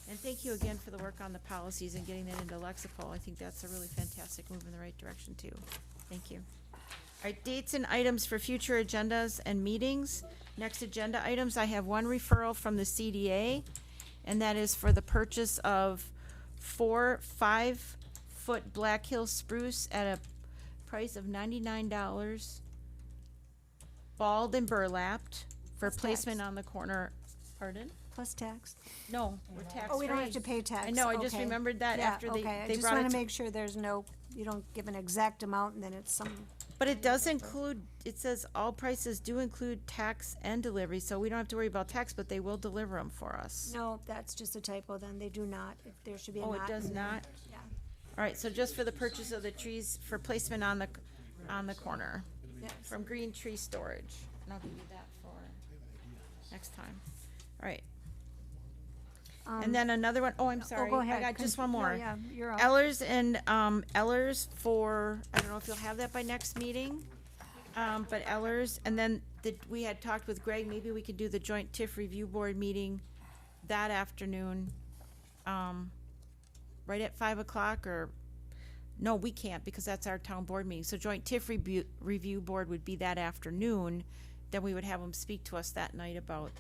And thank you again for the work on the policies and getting that into Lexipol. I think that's a really fantastic move in the right direction too. Thank you. All right, dates and items for future agendas and meetings. Next agenda items, I have one referral from the CDA, and that is for the purchase of 4 5-foot Black Hill spruce at a price of $99, balled and burlapped for Plus placement tax. on the corner. Pardon? Plus tax. No, we're tax-free. Oh, we don't have to pay tax. I know, I just Okay. remembered that Yeah, after they okay. I they just brought wanna it to. make sure there's no, you don't give an exact amount and then it's some, But it does include, it says all prices do include tax and delivery, so we don't have to worry about tax, but they will deliver them for us. no, that's just a typo then. They do not. There should be a Oh, not. it does in there. not? Yeah. All right, so just for the purchase of the trees for placement on the corner Yes. from Green Tree Storage. And I'll give you that for next time. All right. And then another one, oh, I'm sorry. go ahead. I got just Con- one no, more. yeah, you're up. Ellers and, Ellers for, I don't know if you'll have that by next meeting. But Ellers, and then we had talked with Greg, maybe we could do the joint TIF review board meeting that afternoon, right at 5 o'clock, or, no, we can't, because that's our town board meeting. So joint TIF review board would be that afternoon, then we would have him speak to us that night about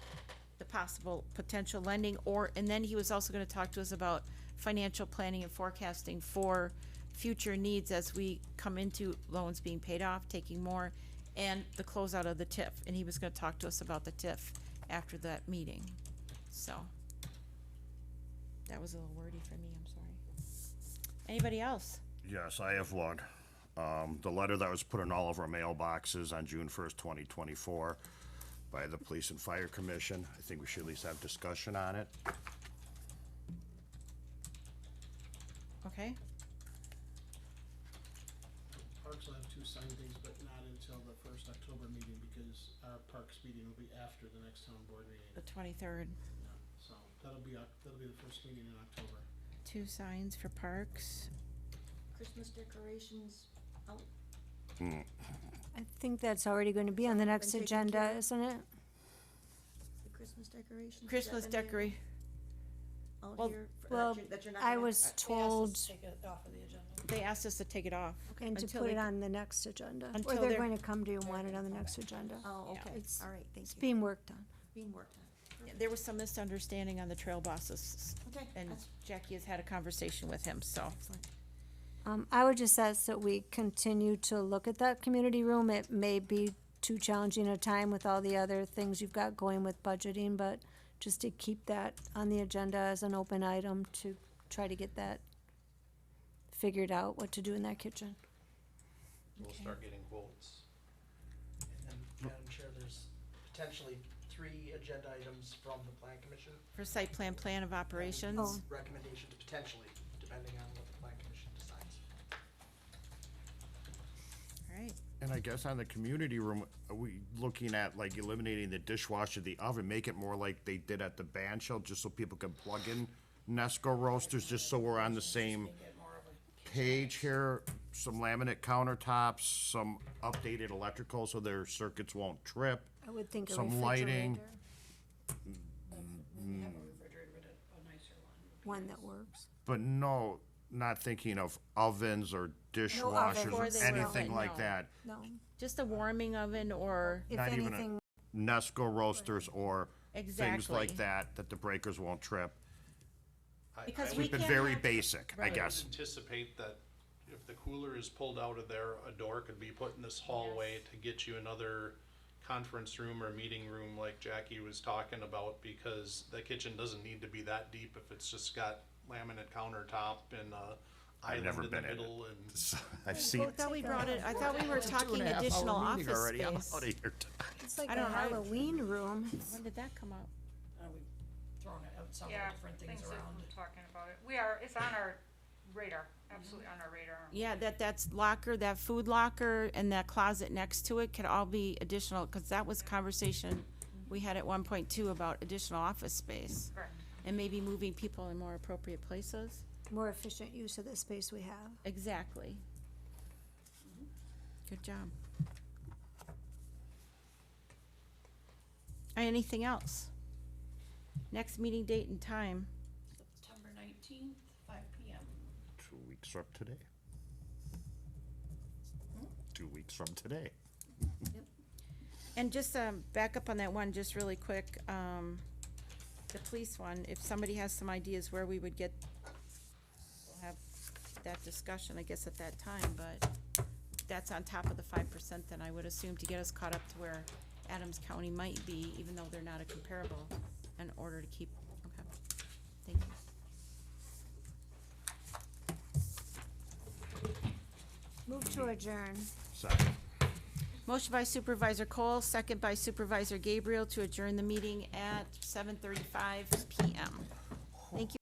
the possible potential lending, and then he was also gonna talk to us about financial planning and forecasting for future needs as we come into loans being paid off, taking more, and the closeout of the TIF. And he was gonna talk to us about the TIF after that meeting. So, that was a little wordy for me, I'm sorry. Anybody else? Yes, I have one. The letter that was put in all of our mailboxes on June 1st, 2024 by the Police and Fire Commission. I think we should at least have discussion on it. Okay, Parks will have two signings, but not until the first October meeting, because our Parks meeting will be after the next town board meeting. the 23rd. Yeah, so that'll be the first meeting in October. 2 signs for parks. Christmas decorations out. I think that's already going to be on the next Been taken agenda, care of? isn't it? The Christmas decorations. has Christmas that been decorate, Out well- here, Well, that you're not I gonna- was told, Take it off of the agenda. they asked us to take it off. and to until put they- it on the next agenda. Or Until they're they're- going to come to you and want it on the next agenda. Oh, Yeah. okay, It's- all right, thank It's you. being worked on. Being worked on. Yeah, there was some misunderstanding on the trail bosses, Okay, and that's Jackie has had a conversation with him, so. excellent. I would just ask that we continue to look at that community room. It may be too challenging a time with all the other things you've got going with budgeting, but just to keep that on the agenda as an open item to try to get that figured out, what to do in that kitchen. We'll start getting quotes. And then, Madam Chair, there's potentially 3 agenda items from the Plan Commission. For site plan of operations. Oh. Recommendations potentially, depending on what the Plan Commission decides. All right, And I guess on the community room, are we looking at like eliminating the dishwasher, the oven, make it more like they did at the band shell, just so people can plug in Nesco roasters, just so we're on the same page here? Some laminate countertops, some updated electrical so their circuits won't trip. I would think a Some lighting. refrigerator, one that works. But no, not thinking of ovens or oven. dishwashers Before or they were anything oven, like no. that. No, just a warming oven or, if Not even a- anything, Nesco roasters or things Exactly. like that, that the breakers won't trip. because I we Keep it can't very have- basic, I Right. guess. anticipate that if the cooler is pulled out of there, a door could be put in this hallway to get you another conference room or meeting room like Jackie was talking about, because the kitchen doesn't need to be that deep if it's just got laminate countertop and island never in the been in it. middle and. I've I seen. thought we brought it, I thought we were talking 2.5 hour additional meeting office already. I'm space. outta here. it's like I a don't know. Halloween room. When did that come up? We've thrown it out several Yeah, different things things that around. we're talking about it. It's on our radar, absolutely on our radar. Yeah, that's locker, that food locker and that closet next to it could all be additional, cause that was conversation we had at 1.2 about additional office space. Correct. And maybe moving people in more appropriate places. More efficient use of the space we have. Exactly. Good job. Anything else? Next meeting date and time. September 19th, 5 PM. 2 weeks from today. 2 weeks from today. And just back up on that one, just really quick, the police one, if somebody has some ideas where we would get, we'll have that discussion, I guess, at that time, but that's on top of the 5%, then I would assume, to get us caught up to where Adams County might be, even though they're not a comparable, in order to keep, okay, thank you. Move to adjourn. Second. Motion by Supervisor Cole, second by Supervisor Gabriel to adjourn the meeting at 7:35 PM. Thank you.